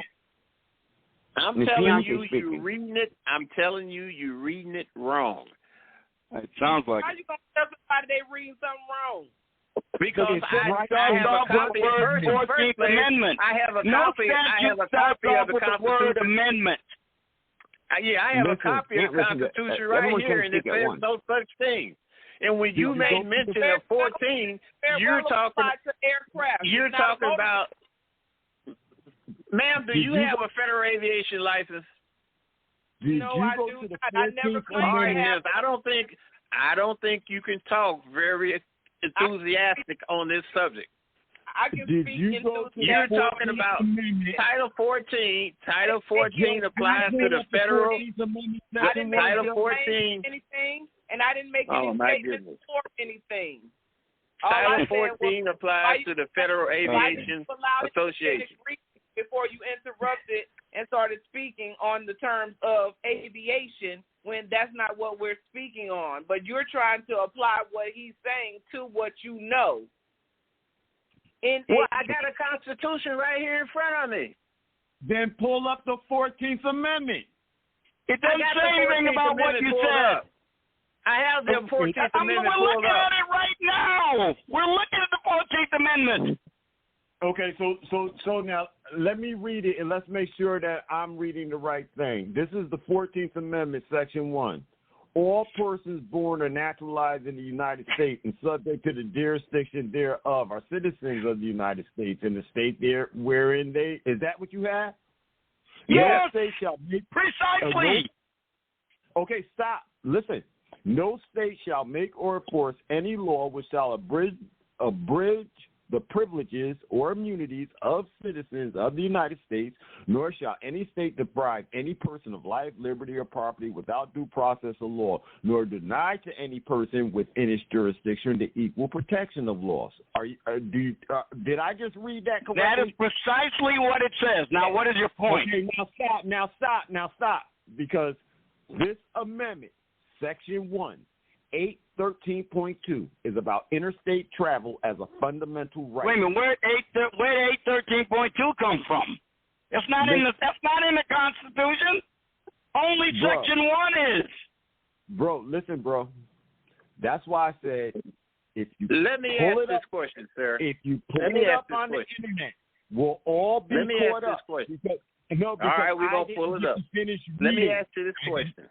I'm telling you, you're reading it. I'm telling you, you're reading it wrong. It sounds like. How you gonna tell somebody they reading something wrong? Because I have a copy of the 14th Amendment. I have a copy of the Constitution. Amendment. Yeah, I have a copy of the Constitution right here, and it says no such thing. And when you made mention of 14, you're talking to aircraft. You're talking about, ma'am, do you have a federal aviation license? No, I do not. I never claimed to have. I don't think you can talk very enthusiastic on this subject. I can speak You're talking about Title 14. Title 14 applies to the federal. I didn't Title 14. anything, and I didn't make any statements for anything. Title 14 applies to the Federal Aviation Association. Before you interrupted and started speaking on the terms of aviation, when that's not what we're speaking on, but you're trying to apply what he's saying to what you know. Well, I got a Constitution right here in front of me. Then pull up the 14th Amendment. It doesn't say anything about what you said. I have the 14th Amendment pulled up. We're looking at it right now. We're looking at the 14th Amendment. Okay, so now let me read it, and let's make sure that I'm reading the right thing. This is the 14th Amendment, Section 1. All persons born or naturalized in the United States and subject to the jurisdiction thereof are citizens of the United States and the state there wherein they. Is that what you have? Yes. No state shall make, precisely. Okay, stop. Listen. No state shall make or enforce any law which shall abridge the privileges or immunities of citizens of the United States, nor shall any state deprive any person of life, liberty, or property without due process of law, nor deny to any person within its jurisdiction the equal protection of laws. Did I just read that correctly? That is precisely what it says. Now, what is your point? Okay, now stop. Because this amendment, Section 1, 813.2 is about interstate travel as a fundamental right. Wait a minute, where did 813.2 come from? That's not in the Constitution. Only Section 1 is. Bro, listen, bro. That's why I said if you let me ask this question, sir. If you pull it up on the internet, we'll all be caught up. All right, we're gonna pull it up. Let me ask you this question.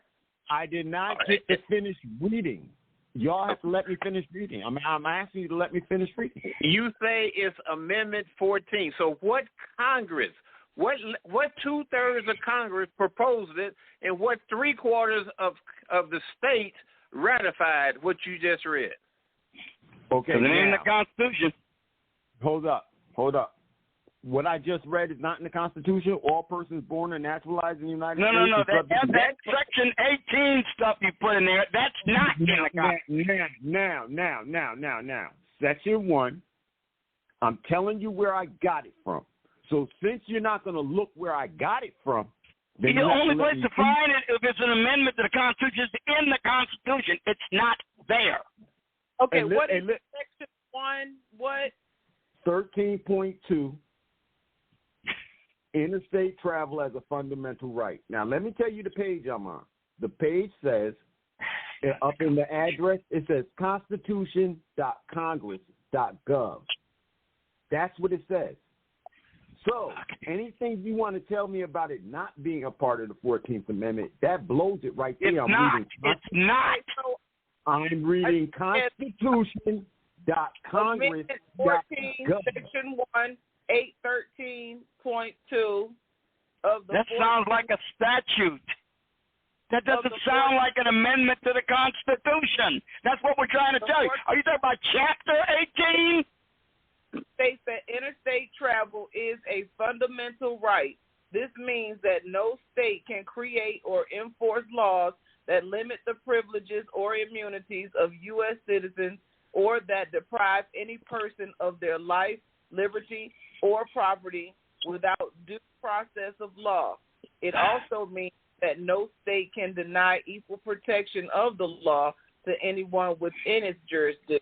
I did not get to finish reading. Y'all have to let me finish reading. I'm asking you to let me finish reading. You say it's Amendment 14. So what Congress, what 2/3 of Congress proposed it, and what 3/4 of the states ratified what you just read? Okay. It ain't in the Constitution. Hold up. What I just read is not in the Constitution. All persons born or naturalized in the United States. No. That Section 18 stuff you put in there, that's not in the Constitution. Now. Section 1, I'm telling you where I got it from. So since you're not going to look where I got it from, then the only place to find it if it's an amendment to the Constitution is in the Constitution. It's not there. Okay, what is Section 1? What? 13.2. Interstate travel as a fundamental right. Now, let me tell you the page I'm on. The page says, up in the address, it says constitution.congress.gov. That's what it says. So, anything you want to tell me about it not being a part of the 14th Amendment, that blows it right there. It's not. Section I'm reading constitution.congress.gov. Section 1, 813.2 of the. That sounds like a statute. That doesn't sound like an amendment to the Constitution. That's what we're trying to tell you. Are you talking about Chapter 18? States that interstate travel is a fundamental right. This means that no state can create or enforce laws that limit the privileges or immunities of U.S. citizens or that deprive any person of their life, liberty, or property without due process of law. It also means that no state can deny equal protection of the law to anyone within its jurisdiction.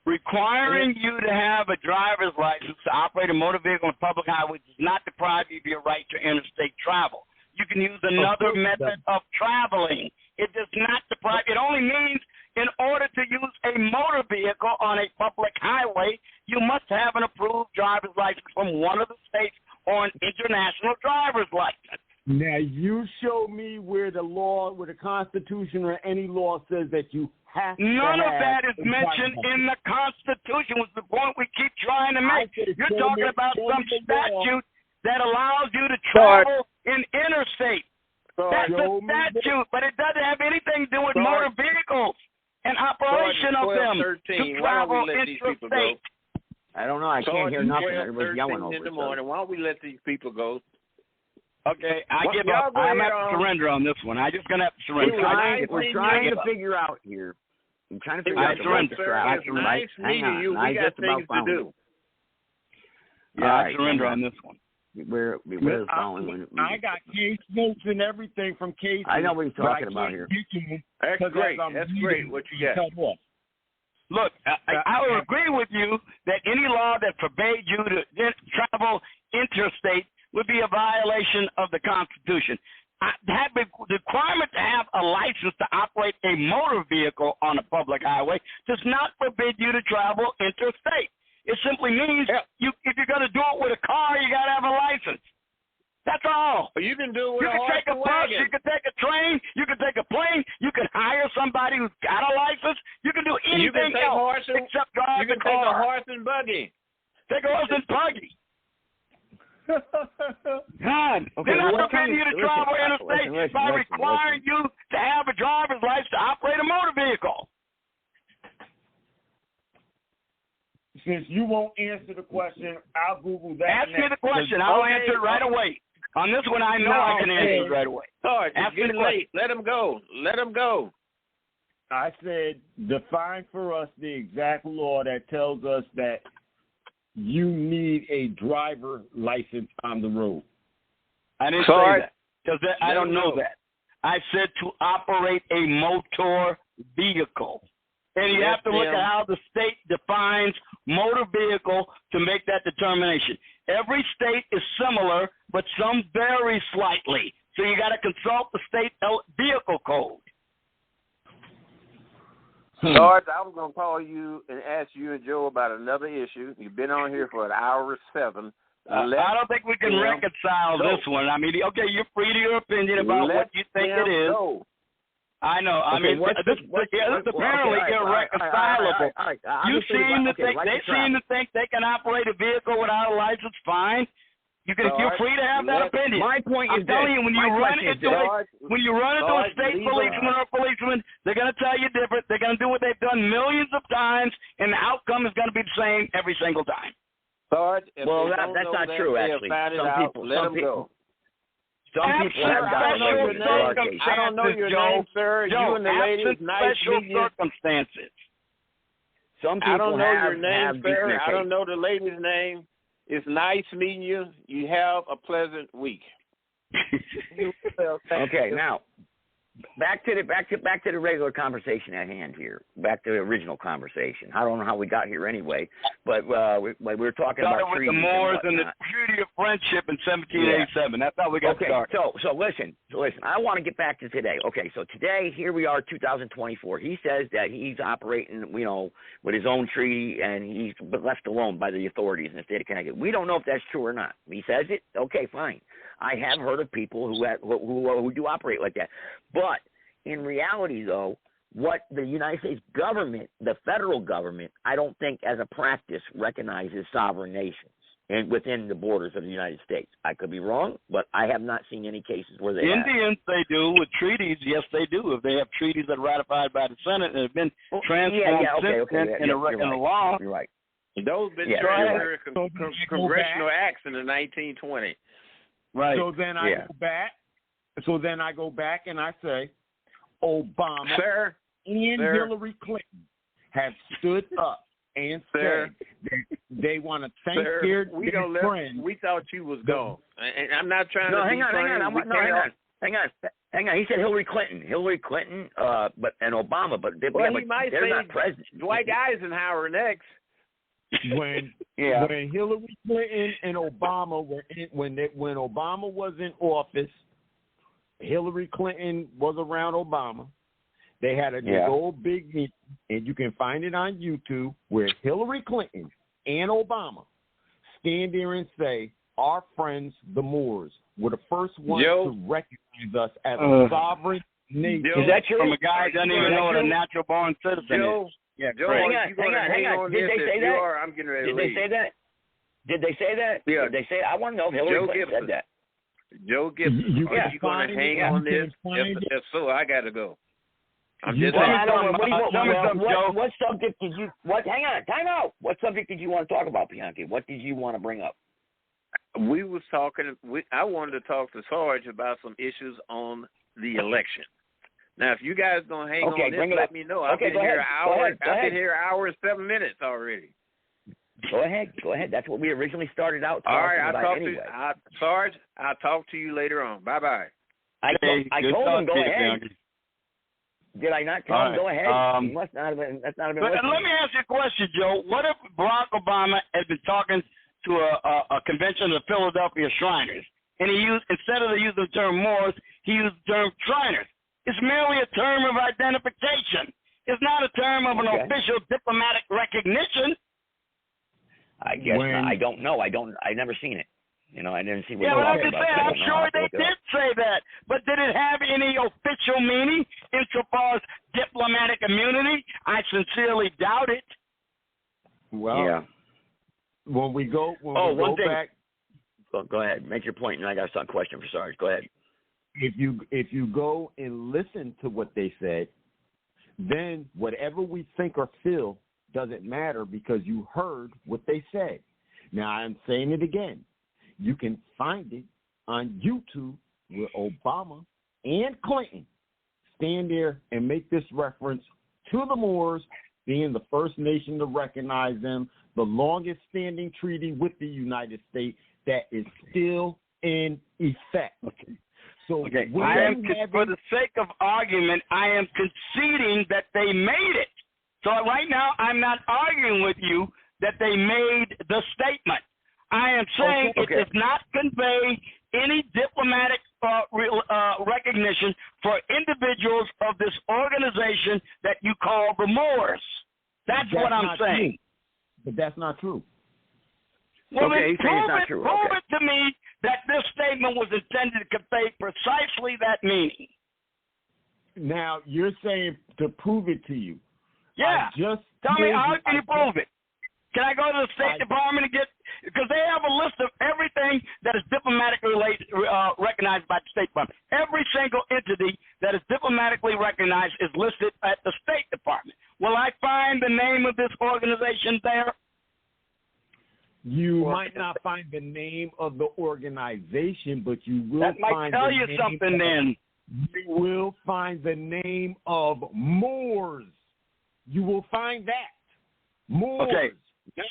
Requiring you to have a driver's license to operate a motor vehicle on public highways does not deprive you of your right to interstate travel. You can use another method of traveling. It does not deprive. It only means in order to use a motor vehicle on a public highway, you must have an approved driver's license from one of the states or an international driver's license. Now you show me where the law, where the Constitution or any law says that you have to None of have that is a mentioned driver's in the Constitution. Was the point we keep trying to make? You're show talking me- about show some me the law. statute that allows you to Sarge. travel in interstate. Sarge, That's a statute, but it doesn't have anything to do with Sarge. motor vehicles and operation of them 13. to Why don't travel we let these people go? interstate. I don't know. I can't hear nothing. Everybody's 12, yelling 13 over in the it. morning. Why don't we let these people go? Okay, I Well, give y'all up. go I'm ahead going to on. surrender on this one. I'm just going to have to surrender. We're trying to figure out here. I'm trying to figure out the right strap. It's nice meeting you. We got things to do. Yeah, I surrender on this one. We're following. I got case notes and everything from cases. I know what he's talking about here. That's great. That's great. What you got? Look, I would agree with you that any law that forbade you to travel interstate would be a violation of the Constitution. The requirement to have a license to operate a motor vehicle on a public highway does not forbid you to travel interstate. It simply means if you're going to do it with a car, you got to have a license. That's all. You can do it with you a can horse take a and bus, wagon. you can take a train, you can take a plane, you can hire somebody who's got a license. You can do You can anything take else except drive You can the take car. a horse and buggy. Take a horse and buggy. God, Okay, they're not what kind forbidding you to travel interstate by requiring you to have a driver's license to operate a motor vehicle. Since you won't answer the question, I'll Google that. Ask me the question. I'll answer it right away. On this one, I know I can answer it right away. Sarge, it's Ask me the getting question. late. Let him go. Let him go. I said, define for us the exact law that tells us that you need a driver license on the road. I didn't Sarge, say that because I don't know that. I said to operate a motor vehicle. And you have to look at how the state defines motor vehicle to make that determination. Every state is similar, but some vary slightly. So you got to consult the state vehicle code. Sarge, I was going to call you and ask you and Joe about another issue. You've been on here for an hour and 7. I don't think we can reconcile this one. I mean, okay, you're free to your opinion about what you think it is. Go. I know. I mean, this is apparently irreconcilable. They seem to think they can operate a vehicle without a license. Fine. You're free to have that opinion. My point is I'm telling you, when you run into a state policeman or a policeman, they're going to tell you different. They're going to do what they've done millions of times, and the outcome is going to be the same every single time. Sarge, well, that's not true, actually. Some people have special circumstances. I don't know your name, sir. Joe, you and the lady is nice special meeting you. circumstances. Some people I don't know your name, sir. business I don't know the lady's name. It's nice meeting you. You have a pleasant week. Okay, now back to the regular conversation at hand here. Back to the original conversation. I don't know how we got here anyway, but we were talking about treaties the Moors and the whatnot. Treaty of Friendship in 1787. Yeah. That's how we got started. So listen. I want to get back to today. Okay, so today, here we are, 2024. He says that he's operating, with his own treaty, and he's left alone by the authorities in the state of Connecticut. We don't know if that's true or not. He says it. Okay, fine. I have heard of people who do operate like that. But in reality, though, what the United States government, the federal government, I don't think as a practice recognizes sovereign nations and within the borders of the United States. I could be wrong, but I have not seen any cases where they Indians, they do. With treaties, yes, they do. If they have treaties that are ratified by the Senate and have been transformed in a law. You're right. Those been transferred congressional acts in the 1920s. Right. So then I go back and I say, Obama and Hillary Clinton have stood up and said that they want to thank their friends. We thought you was gone. And I'm not trying to hang on. He said Hillary Clinton, and Obama, but they're not president. Dwight Eisenhower next. When Hillary Clinton and Obama when Obama was in office, Hillary Clinton was around Obama. They had a old big meeting, and you can find it on YouTube, where Hillary Clinton and Obama stand there and say, our friends, the Moors, were the first ones Joe? to recognize us as a sovereign nation. Joe, is that true? From a guy who doesn't even know what a natural born citizen Joe? is. Yeah, Joe, hang on. Did they say that? I'm getting ready Did to they leave. say that? Did they say that? Yeah. Did they say? I want to know if Hillary Joe Clinton Gibson. said that. Joe Gibson, are you going to hang on this? If so, I got to go. I'm just what subject did you? Hang on, time out. What subject did you want to talk about, Bianchi? What did you want to bring up? We was talking. I wanted to talk to Sarge about some issues on the election. Now, if you guys gonna hang on this, let me know. I've been here an hour. I've been here an hour and 7 minutes already. Go ahead. That's what we originally started out talking all right, about anyway. Sarge, I'll talk to you later on. Bye-bye. I told him go ahead. Did I not tell him go ahead? He must not have been. That's not have been. But let me ask you a question, Joe. What if Barack Obama had been talking to a convention of Philadelphia Shriners, and he used, instead of using the term Moors, he used the term Shriners? It's merely a term of identification. It's not a term of an official diplomatic recognition. I guess not. I don't know. I never seen it. I didn't see what. Yeah, but I'm just saying. I'm sure they did say that, but did it have any official meaning insofar as diplomatic immunity? I sincerely doubt it. Well, when we go back. Go ahead. Make your point, and I got a question for Sarge. Go ahead. If you go and listen to what they said, then whatever we think or feel doesn't matter because you heard what they said. Now, I'm saying it again. You can find it on YouTube where Obama and Clinton stand there and make this reference to the Moors being the first nation to recognize them, the longest standing treaty with the United States that is still in effect. So for the sake of argument, I am conceding that they made it. So right now, I'm not arguing with you that they made the statement. I am saying it does not convey any diplomatic recognition for individuals of this organization that you call the Moors. That's what I'm saying. But that's not true. Well, then prove it to me that this statement was intended to convey precisely that meaning. Now, you're saying to prove it to you. Yeah. Tell me, how can you prove it? Can I go to the State Department and get, because they have a list of everything that is diplomatically recognized by the State Department. Every single entity that is diplomatically recognized is listed at the State Department. Will I find the name of this organization there? You might not find the name of the organization, but you will find tell you something then. You will find the name of Moors. You will find that. Moors. Okay.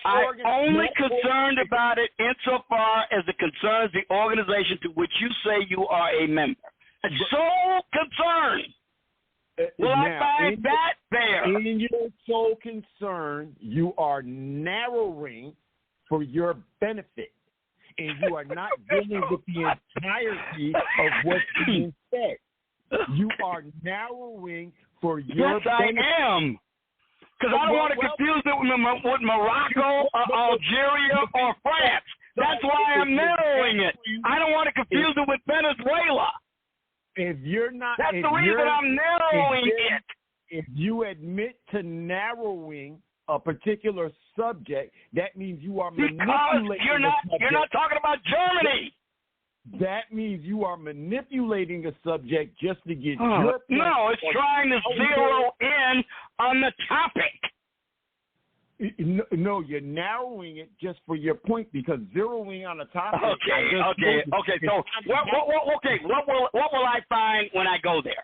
I'm only concerned about it insofar as it concerns the organization to which you say you are a member. I'm so concerned. Will I find that there? In your sole concern, you are narrowing for your benefit, and you are not dealing with the entirety of what's being said. You are narrowing for your benefit. Yes, I am. Because I don't want to confuse it with Morocco or Algeria or France. That's why I'm narrowing it. I don't want to confuse it with Venezuela. If you're not, that's the reason I'm narrowing it. If you admit to narrowing a particular subject, that means you are manipulating. Because you're not talking about Germany. That means you are manipulating the subject just to get your point. No, it's trying to zero in on the topic. No, you're narrowing it just for your point because zeroing on a topic. Okay. So what will I find when I go there?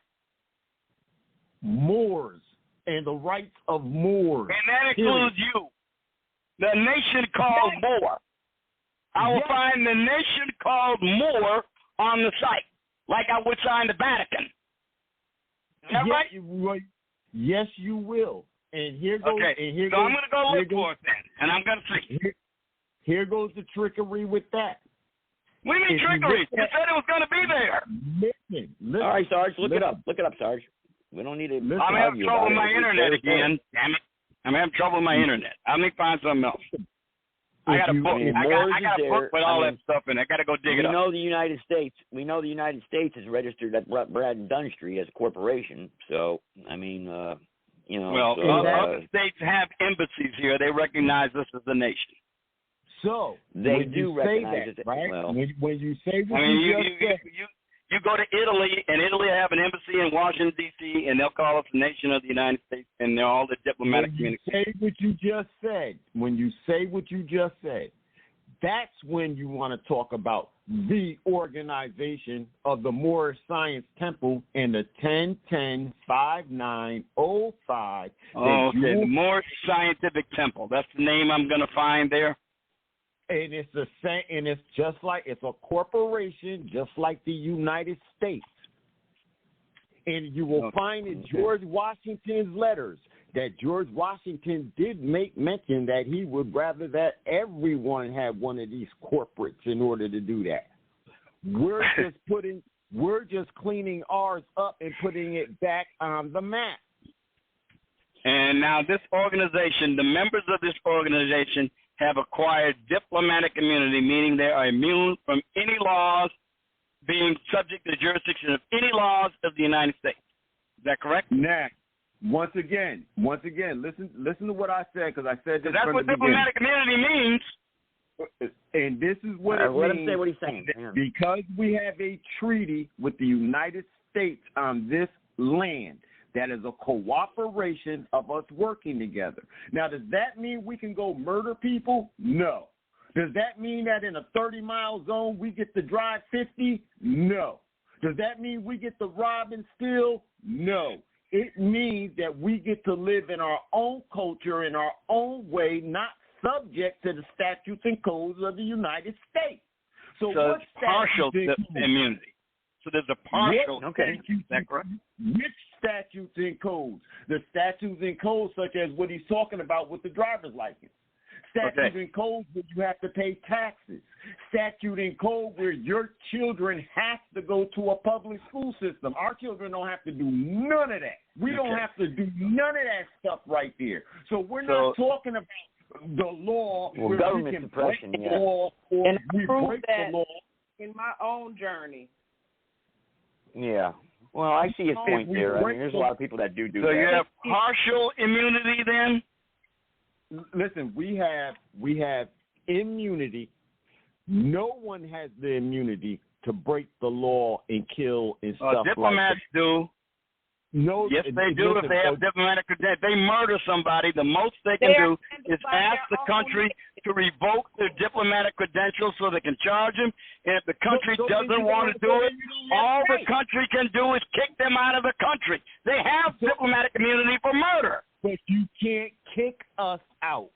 Moors and the rights of Moors. And that includes you, the nation called Moor. I will find the nation called Moor on the site, like I would find the Vatican. Is that right? Yes, you will. And here goes. Okay. So I'm going to go look for it then, and I'm going to see. Here goes the trickery with that. What do you mean trickery? You said it was going to be there. Listen. All right, Sarge, look it up. Look it up, Sarge. We don't need to. I'm having trouble with my internet again. Damn it. I'm having trouble with my internet. Let me find something else. I got a book. I got a book with all that stuff in it. I got to go dig it up. We know the United States is registered at Brad and Dunn Street as a corporation. So, I mean, Well, other states have embassies here. They recognize us as a nation. So they do recognize that, it, right? Well, when you say what you go to Italy, and Italy have an embassy in Washington, D.C., and they'll call us the nation of the United States, and they're all the diplomatic communications. Say what you just said. When you say what you just said, that's when you want to talk about the organization of the Moorish Science Temple in the 10-10-5905. Oh, okay. The Moorish Scientific Temple. That's the name I'm going to find there. And it's the same, and it's just like it's a corporation, just like the United States. And you will find in George Washington's letters that George Washington did make mention that he would rather that everyone had one of these corporates in order to do that. We're just cleaning ours up and putting it back on the map. And now this organization, the members of this organization have acquired diplomatic immunity, meaning they are immune from any laws being subject to the jurisdiction of any laws of the United States. Is that correct? Next. Once again, listen to what I said, because I said this. That's what diplomatic immunity means. And this is what it means. Let him say what he's saying. Because we have a treaty with the United States on this land, that is a cooperation of us working together. Now, does that mean we can go murder people? No. Does that mean that in a 30-mile zone we get to drive 50? No. Does that mean we get to rob and steal? No. It means that we get to live in our own culture, in our own way, not subject to the statutes and codes of the United States. So it's partial immunity. So there's a partial. Okay. Is that correct? Which statutes and codes? The statutes and codes such as what he's talking about with the driver's license. Statute and code where you have to pay taxes. Statute and code where your children have to go to a public school system. Our children don't have to do none of that. We don't have to do none of that stuff right there. So we're not talking about the law where we can break the law or and we break the law. In my own journey. Yeah. Well, I see his point there. I mean, there's a lot of people that do so that. So you have partial immunity then? Listen, we have immunity. No one has the immunity to break the law and kill and stuff diplomats like that. do. No, yes, they do. If they have diplomatic credentials, they murder somebody. The most they can do is ask the country to revoke their diplomatic credentials so they can charge them. And if the country doesn't want to do it, all the country can do is kick them out of the country. They have diplomatic immunity for murder. But you can't kick us out.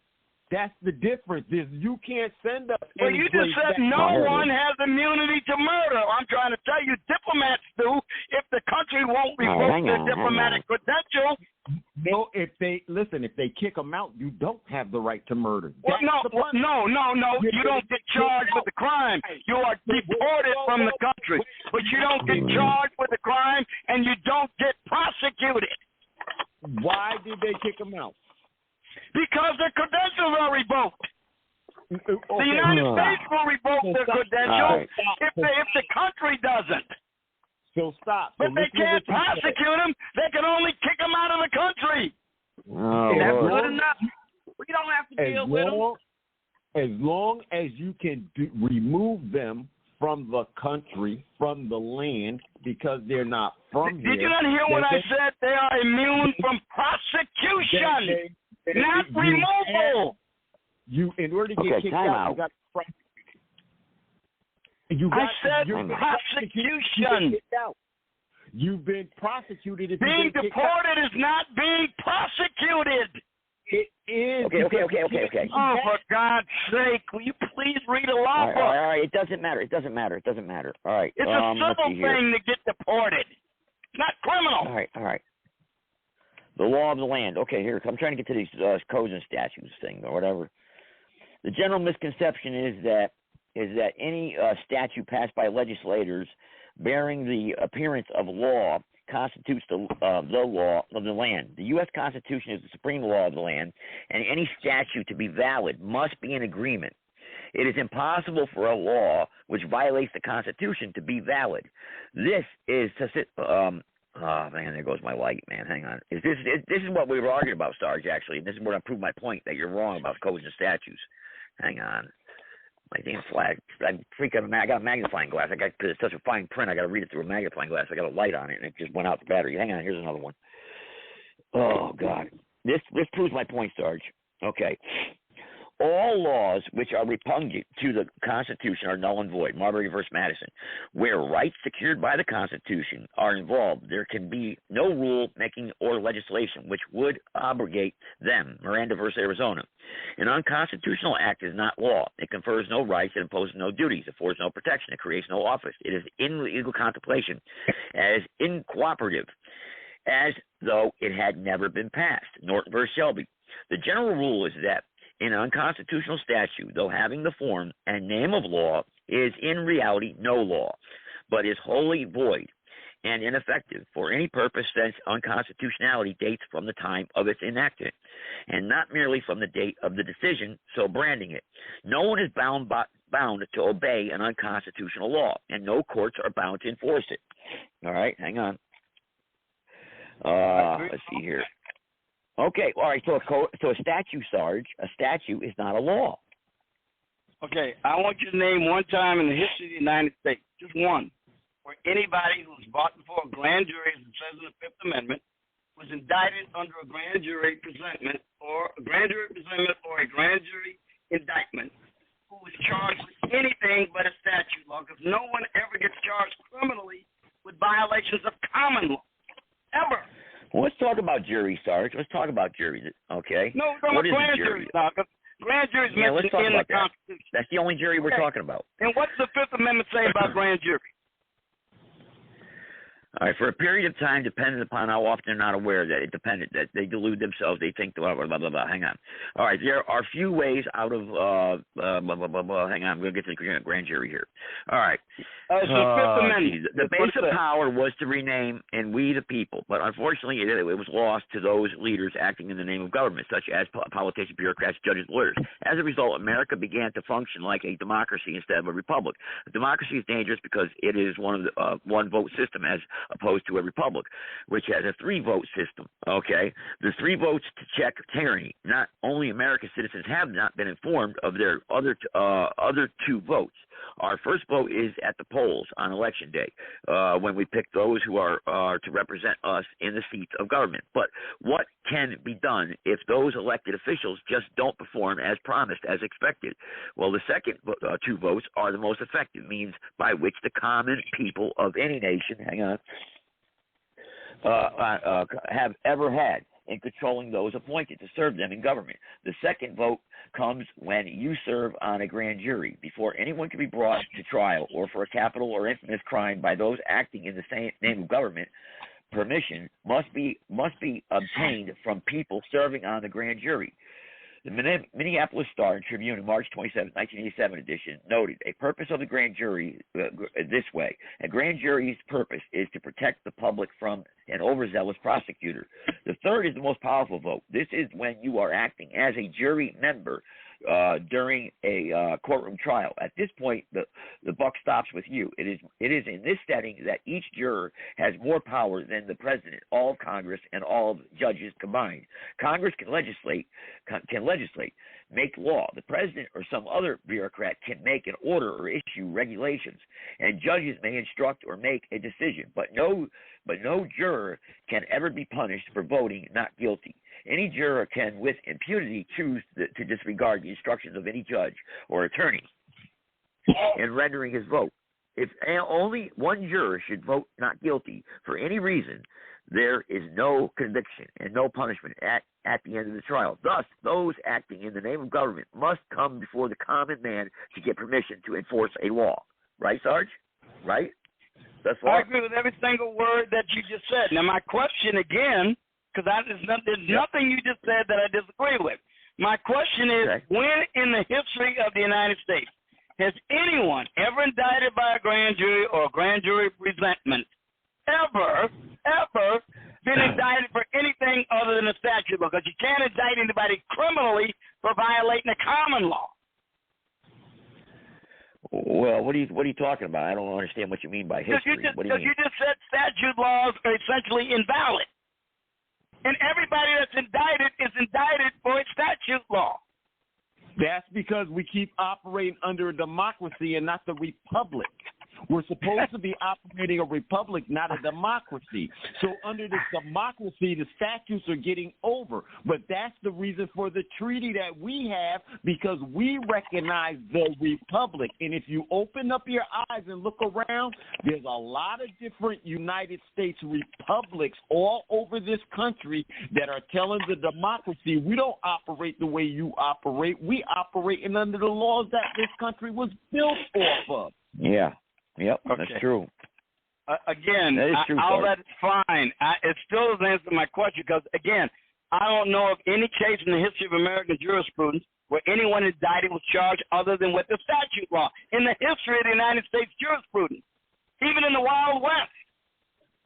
That's the difference. Is you can't send us. Well, you just said no one has immunity to murder. I'm trying to tell you, diplomats do. If the country won't revoke their diplomatic credentials. No, if they kick them out, you don't have the right to murder. Well, no. You don't get charged with the crime. You are deported from the country, but you don't get charged with the crime, and you don't get prosecuted. Why did they kick them out? Because their credentials are revoked. The United States will revoke their credentials if the country doesn't. So stop. But they can't prosecute them. They can only kick them out of the country. That's good enough. We don't have to deal with them. As long as you can remove them from the country, from the land, because they're not from here. Did you not hear what I said? They are immune from prosecution, not removal. In order to get kicked out, you got to prosecute. I said prosecution. You've been prosecuted. Being deported is not being prosecuted. It is. Okay. Oh, for God's sake, will you please read a law book? All right. It doesn't matter. All right. It's a civil thing to get deported. It's not criminal. All right. The law of the land. Okay, here. I'm trying to get to these codes and statutes thing or whatever. The general misconception is that any statute passed by legislators bearing the appearance of law constitutes the law of the land. The U.S. Constitution is the supreme law of the land, and any statute to be valid must be in agreement. It is impossible for a law which violates the Constitution to be valid. This is oh man, there goes my light, man. Hang on. This is what we were arguing about, Sarge, actually, and this is where I prove my point that you're wrong about codes and statutes. Hang on. My damn flag. I got a magnifying glass. Because it's such a fine print, I got to read it through a magnifying glass. I got a light on it, and it just went out the battery. Hang on, here's another one. Oh, God. This proves my point, Sarge. Okay. All laws which are repugnant to the Constitution are null and void. Marbury v. Madison. Where rights secured by the Constitution are involved, there can be no rule making or legislation which would abrogate them. Miranda v. Arizona. An unconstitutional act is not law. It confers no rights, it imposes no duties, it affords no protection, it creates no office. It is in legal contemplation as incooperative as though it had never been passed. Norton v. Shelby. The general rule is that in an unconstitutional statute, though having the form and name of law, is in reality no law, but is wholly void and ineffective for any purpose, since unconstitutionality dates from the time of its enactment, and not merely from the date of the decision, so branding it. No one is bound to obey an unconstitutional law, and no courts are bound to enforce it. All right, hang on. Let's see here. Okay, all right, so a statute, Sarge, a statute is not a law. Okay, I want you to name one time in the history of the United States, just one, where anybody who was brought before a grand jury, as it says in the Fifth Amendment, was indicted under a grand jury presentment or a grand jury indictment, who was charged with anything but a statute law, because no one ever gets charged criminally with violations of common law, ever. Well, let's talk about juries, Sarge. Let's talk about juries, okay? No, we're talking about grand juries now. Grand juries mentioned in the Constitution. That's the only jury we're talking about. And what's the Fifth Amendment say about grand juries? All right, for a period of time, depending upon how often they're not aware that that they delude themselves, they think blah, blah, blah, blah, blah. Hang on. All right, there are few ways out of blah, blah, blah, blah. Hang on, I'm going to get to the grand jury here. All right. The base of power was to rename and we the people, but unfortunately it was lost to those leaders acting in the name of government, such as politicians, bureaucrats, judges, lawyers. As a result, America began to function like a democracy instead of a republic. A democracy is dangerous because it is one-vote system as opposed to a republic, which has a three-vote system, okay? The three votes to check tyranny. Not only American citizens have not been informed of their other two votes. Our first vote is at the polls on Election Day when we pick those who are to represent us in the seats of government. But what can be done if those elected officials just don't perform as promised, as expected? Well, the second two votes are the most effective means by which the common people of any nation, have ever had in controlling those appointed to serve them in government. The second vote comes when you serve on a grand jury. Before anyone can be brought to trial or for a capital or infamous crime by those acting in the same name of government, permission must be obtained from people serving on the grand jury. The Minneapolis Star and Tribune in March 27, 1987 edition noted a purpose of the grand jury this way. A grand jury's purpose is to protect the public from an overzealous prosecutor. The third is the most powerful vote. This is when you are acting as a jury member during a courtroom trial. At this point, the buck stops with you. It is in this setting that each juror has more power than the president, all of Congress, and all of judges combined. Congress can legislate, make law. The president or some other bureaucrat can make an order or issue regulations, and judges may instruct or make a decision. But no juror can ever be punished for voting not guilty. Any juror can, with impunity, choose to disregard the instructions of any judge or attorney in rendering his vote. If only one juror should vote not guilty for any reason, there is no conviction and no punishment at the end of the trial. Thus, those acting in the name of government must come before the common man to get permission to enforce a law. Right, Sarge? Right? That's I agree with every single word that you just said. Now, my question again, because there's nothing you just said that I disagree with. My question is, when in the history of the United States has anyone ever indicted by a grand jury or a grand jury presentment ever statute law because you can't indict anybody criminally for violating the common law. Well, what are you talking about? I don't understand what you mean by history. What do you mean? You just said statute laws are essentially invalid. And everybody that's indicted is indicted for a statute law. That's because we keep operating under a democracy and not the republic. We're supposed to be operating a republic, not a democracy. So under this democracy, the statutes are getting over. But that's the reason for the treaty that we have, because we recognize the republic. And if you open up your eyes and look around, there's a lot of different United States republics all over this country that are telling the democracy, we don't operate the way you operate. We operate under the laws that this country was built off of. Yeah. Yep, okay. That's true. Again, that is true, all that is fine. It still doesn't answer my question because, again, I don't know of any case in the history of American jurisprudence where anyone indicted was charged other than with the statute law in the history of the United States jurisprudence, even in the Wild West.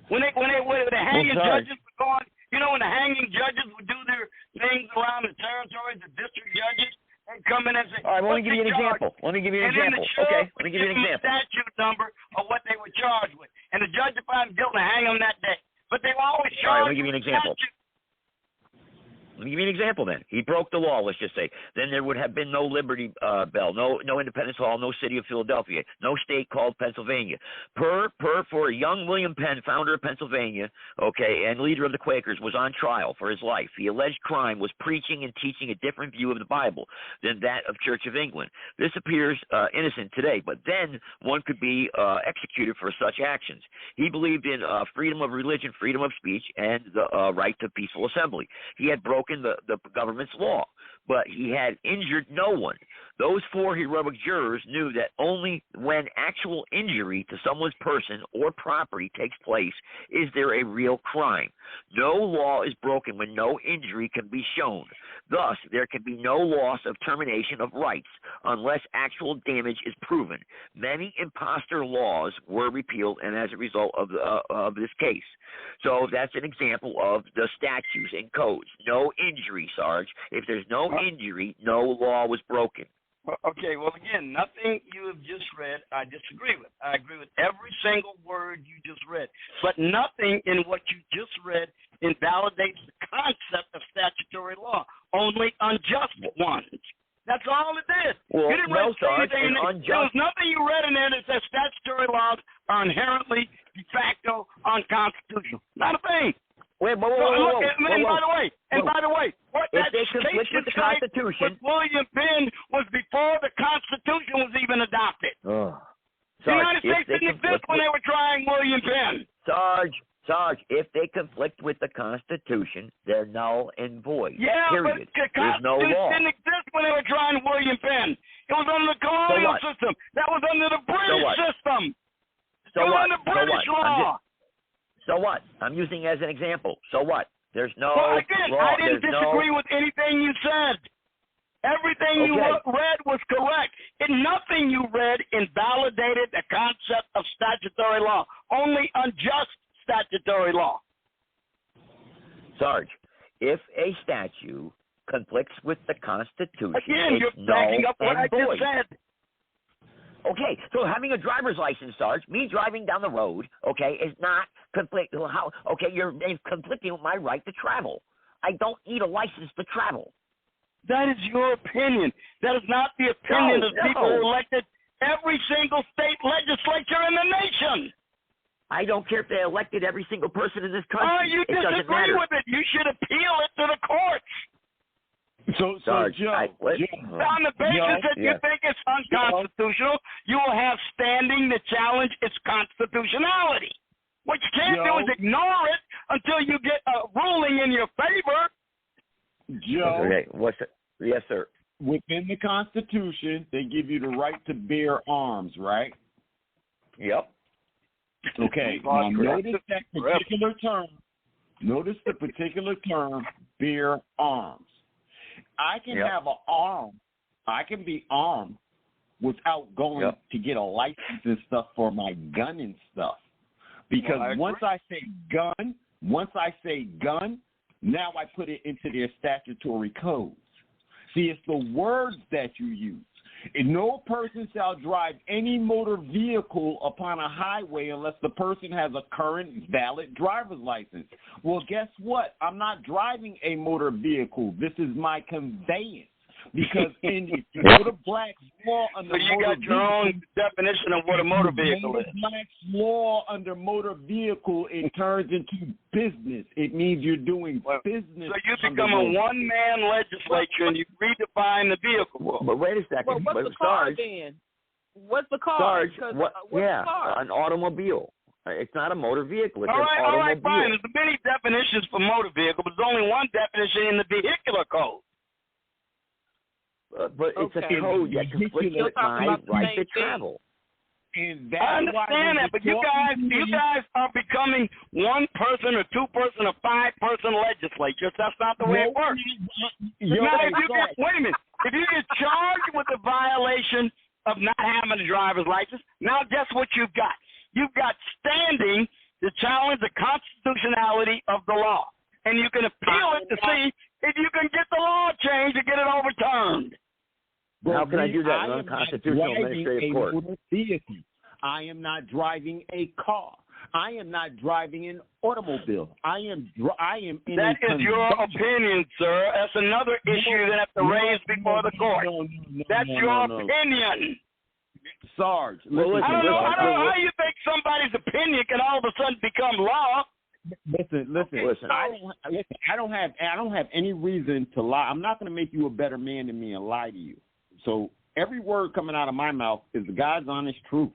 When the hanging judges would go on, when the hanging judges would do their things around the territories, the district judges, and come in and say, all right, let me give you an example. Okay, let me give you an example. Statute number of what they were charged with. And the judge would find guilty and hang them that day. But they were always charged. All right, let me give you an example. Let me give you an example then. He broke the law, let's just say. Then there would have been no Liberty Bell, no Independence Hall, no City of Philadelphia, no state called Pennsylvania. For young William Penn, founder of Pennsylvania, and leader of the Quakers, was on trial for his life. The alleged crime was preaching and teaching a different view of the Bible than that of Church of England. This appears innocent today, but then one could be executed for such actions. He believed in freedom of religion, freedom of speech, and the right to peaceful assembly. He had broken the government's law, but he had injured no one. Those 4 heroic jurors knew that only when actual injury to someone's person or property takes place is there a real crime. No law is broken when no injury can be shown. Thus, there can be no loss of termination of rights unless actual damage is proven. Many imposter laws were repealed, and as a result of this case. So that's an example of the statutes and codes. No injury, Sarge. If there's no injury, no law was broken. Okay, well, again, nothing you have just read I disagree with. I agree with every single word you just read. But nothing in what you just read invalidates the concept of statutory law, only unjust ones. That's all it did. Well, you didn't no, Sarge, there was nothing you read in there that says statutory laws are inherently de facto unconstitutional. Not a thing. Wait, by the way, what if that they conflict with the Constitution, with William Penn was before the Constitution was even adopted. The United States didn't exist when they were trying William Penn. Sarge, if they conflict with the Constitution, they're null and void. Yeah, period. But the There's no law. didn't exist when they were trying William Penn. It was under the colonial system. That was under the British system. It was under British law. So what? I'm using it as an example. So what? There's no law. I didn't disagree with anything you said. Everything you read was correct. And nothing you read invalidated the concept of statutory law. Only unjust statutory law. Sarge, if a statute conflicts with the Constitution, again, you're backing up what I just said. Okay, so having a driver's license, Sarge, me driving down the road, is not conflict. You're conflicting with my right to travel. I don't need a license to travel. That is your opinion. That is not the opinion of people who elected every single state legislature in the nation. I don't care if they elected every single person in this country. Oh, you disagree with it. You should appeal it to the courts. So Joe, on the basis that you think it's unconstitutional, you will have standing to challenge its constitutionality. What you can't do is ignore it until you get a ruling in your favor. Joe, yes, sir. Within the Constitution, they give you the right to bear arms, right? Yep. Okay. Now notice that particular term. Notice the particular term, bear arms. I can have an arm. I can be armed without going to get a license and stuff for my gun and stuff. Because once I say gun, Now I put it into their statutory codes. See, it's the words that you use. And no person shall drive any motor vehicle upon a highway unless the person has a current valid driver's license. Well, guess what? I'm not driving a motor vehicle. This is my conveyance. Because in the Black's law under so you motor got your own definition of what a motor vehicle is. Black's law under motor vehicle, it turns into business. It means you're doing business. So you become a one-man legislature and you redefine the vehicle. But wait a second. Well, what's the car then? What's the car? Sarge, What's the car? An automobile. It's not a motor vehicle. It's all right, an automobile. fine. There's many definitions for motor vehicle, but there's only one definition in the vehicular code. But it's a code that conflicts with my right to travel. And I understand that, but you guys are becoming one person or two person or 5-person legislatures. That's not the way it works. Wait a minute. If you get charged with a violation of not having a driver's license, now guess what you've got? You've got standing to challenge the constitutionality of the law. And you can appeal it to see if you can get the law changed to get it overturned. How can I do that in unconstitutional administrative court? I am not driving a car. I am not driving an automobile. I am in That is your opinion, sir. That's another issue you have to raise before the court. That's your opinion. Sarge, I don't know how you think somebody's opinion can all of a sudden become law. Listen. I don't have any reason to lie. I'm not going to make you a better man than me and lie to you. So every word coming out of my mouth is the God's honest truth.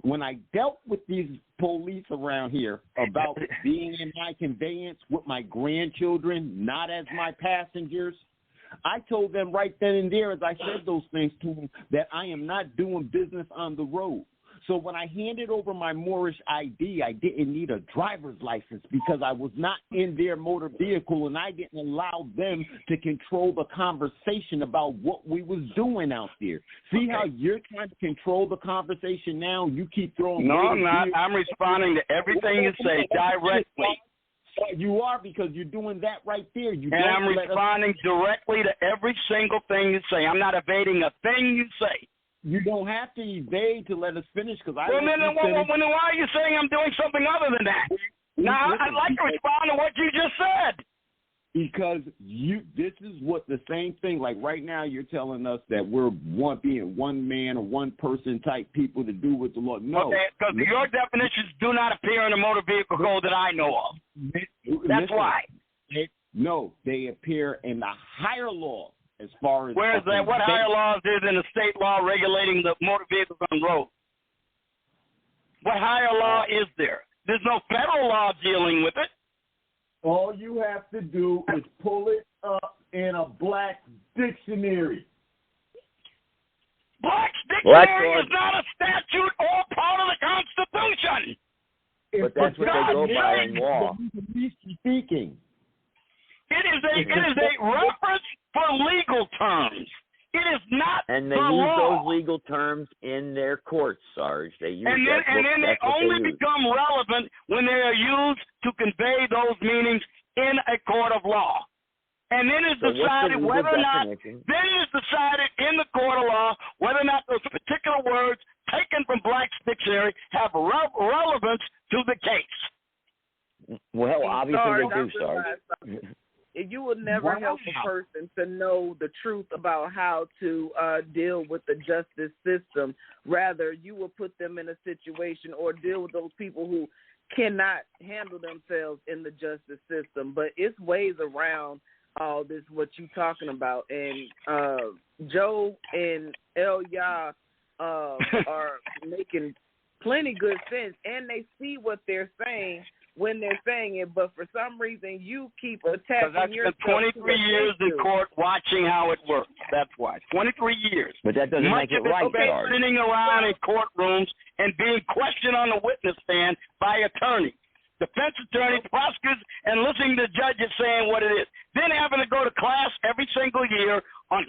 When I dealt with these police around here about being in my conveyance with my grandchildren, not as my passengers, I told them right then and there, as I said those things to them, that I am not doing business on the road. So when I handed over my Moorish ID, I didn't need a driver's license because I was not in their motor vehicle, and I didn't allow them to control the conversation about what we was doing out there. See how you're trying to control the conversation now? You keep throwing. No, I'm not. I'm responding to everything you say directly. You are, because you're doing that right there. I'm responding directly to every single thing you say. I'm not evading a thing you say. You don't have to evade to let us finish, because then why are you saying I'm doing something other than that? Now, I'd like to respond to what you just said. Because this is what the same thing, like right now you're telling us that we're being one man or one person type people to do with the law. No. Because your definitions do not appear in the motor vehicle code that I know of. That's why. No, they appear in the higher law. As far as where is that? What higher laws is in the state law regulating the motor vehicles on the road? What higher law is there? There's no federal law dealing with it. All you have to do is pull it up in a Black's dictionary. Black's dictionary is not a statute or part of the Constitution. But that's what they go by in law. Speaking. It is a reference for legal terms. It is not and they the use law. those legal terms in their courts, Sarge. They use and then they only become relevant when they are used to convey those meanings in a court of law. And then it's decided whether or not in the court of law whether or not those particular words taken from Black's dictionary have relevance to the case. Well, obviously they do, Sarge. You will never help a person to know the truth about how to deal with the justice system. Rather, you will put them in a situation or deal with those people who cannot handle themselves in the justice system. But it's ways around all this, what you're talking about. And Joe and Elia are making plenty good sense, and they see what they're saying when they're saying it, but for some reason you keep attacking yourself. Because I've spent 23 years in court watching how it works. That's why. 23 years. But that doesn't make it right, Sarge. Sitting around in courtrooms and being questioned on the witness stand by attorneys, defense attorneys, prosecutors, and listening to judges saying what it is. Then having to go to class every single year on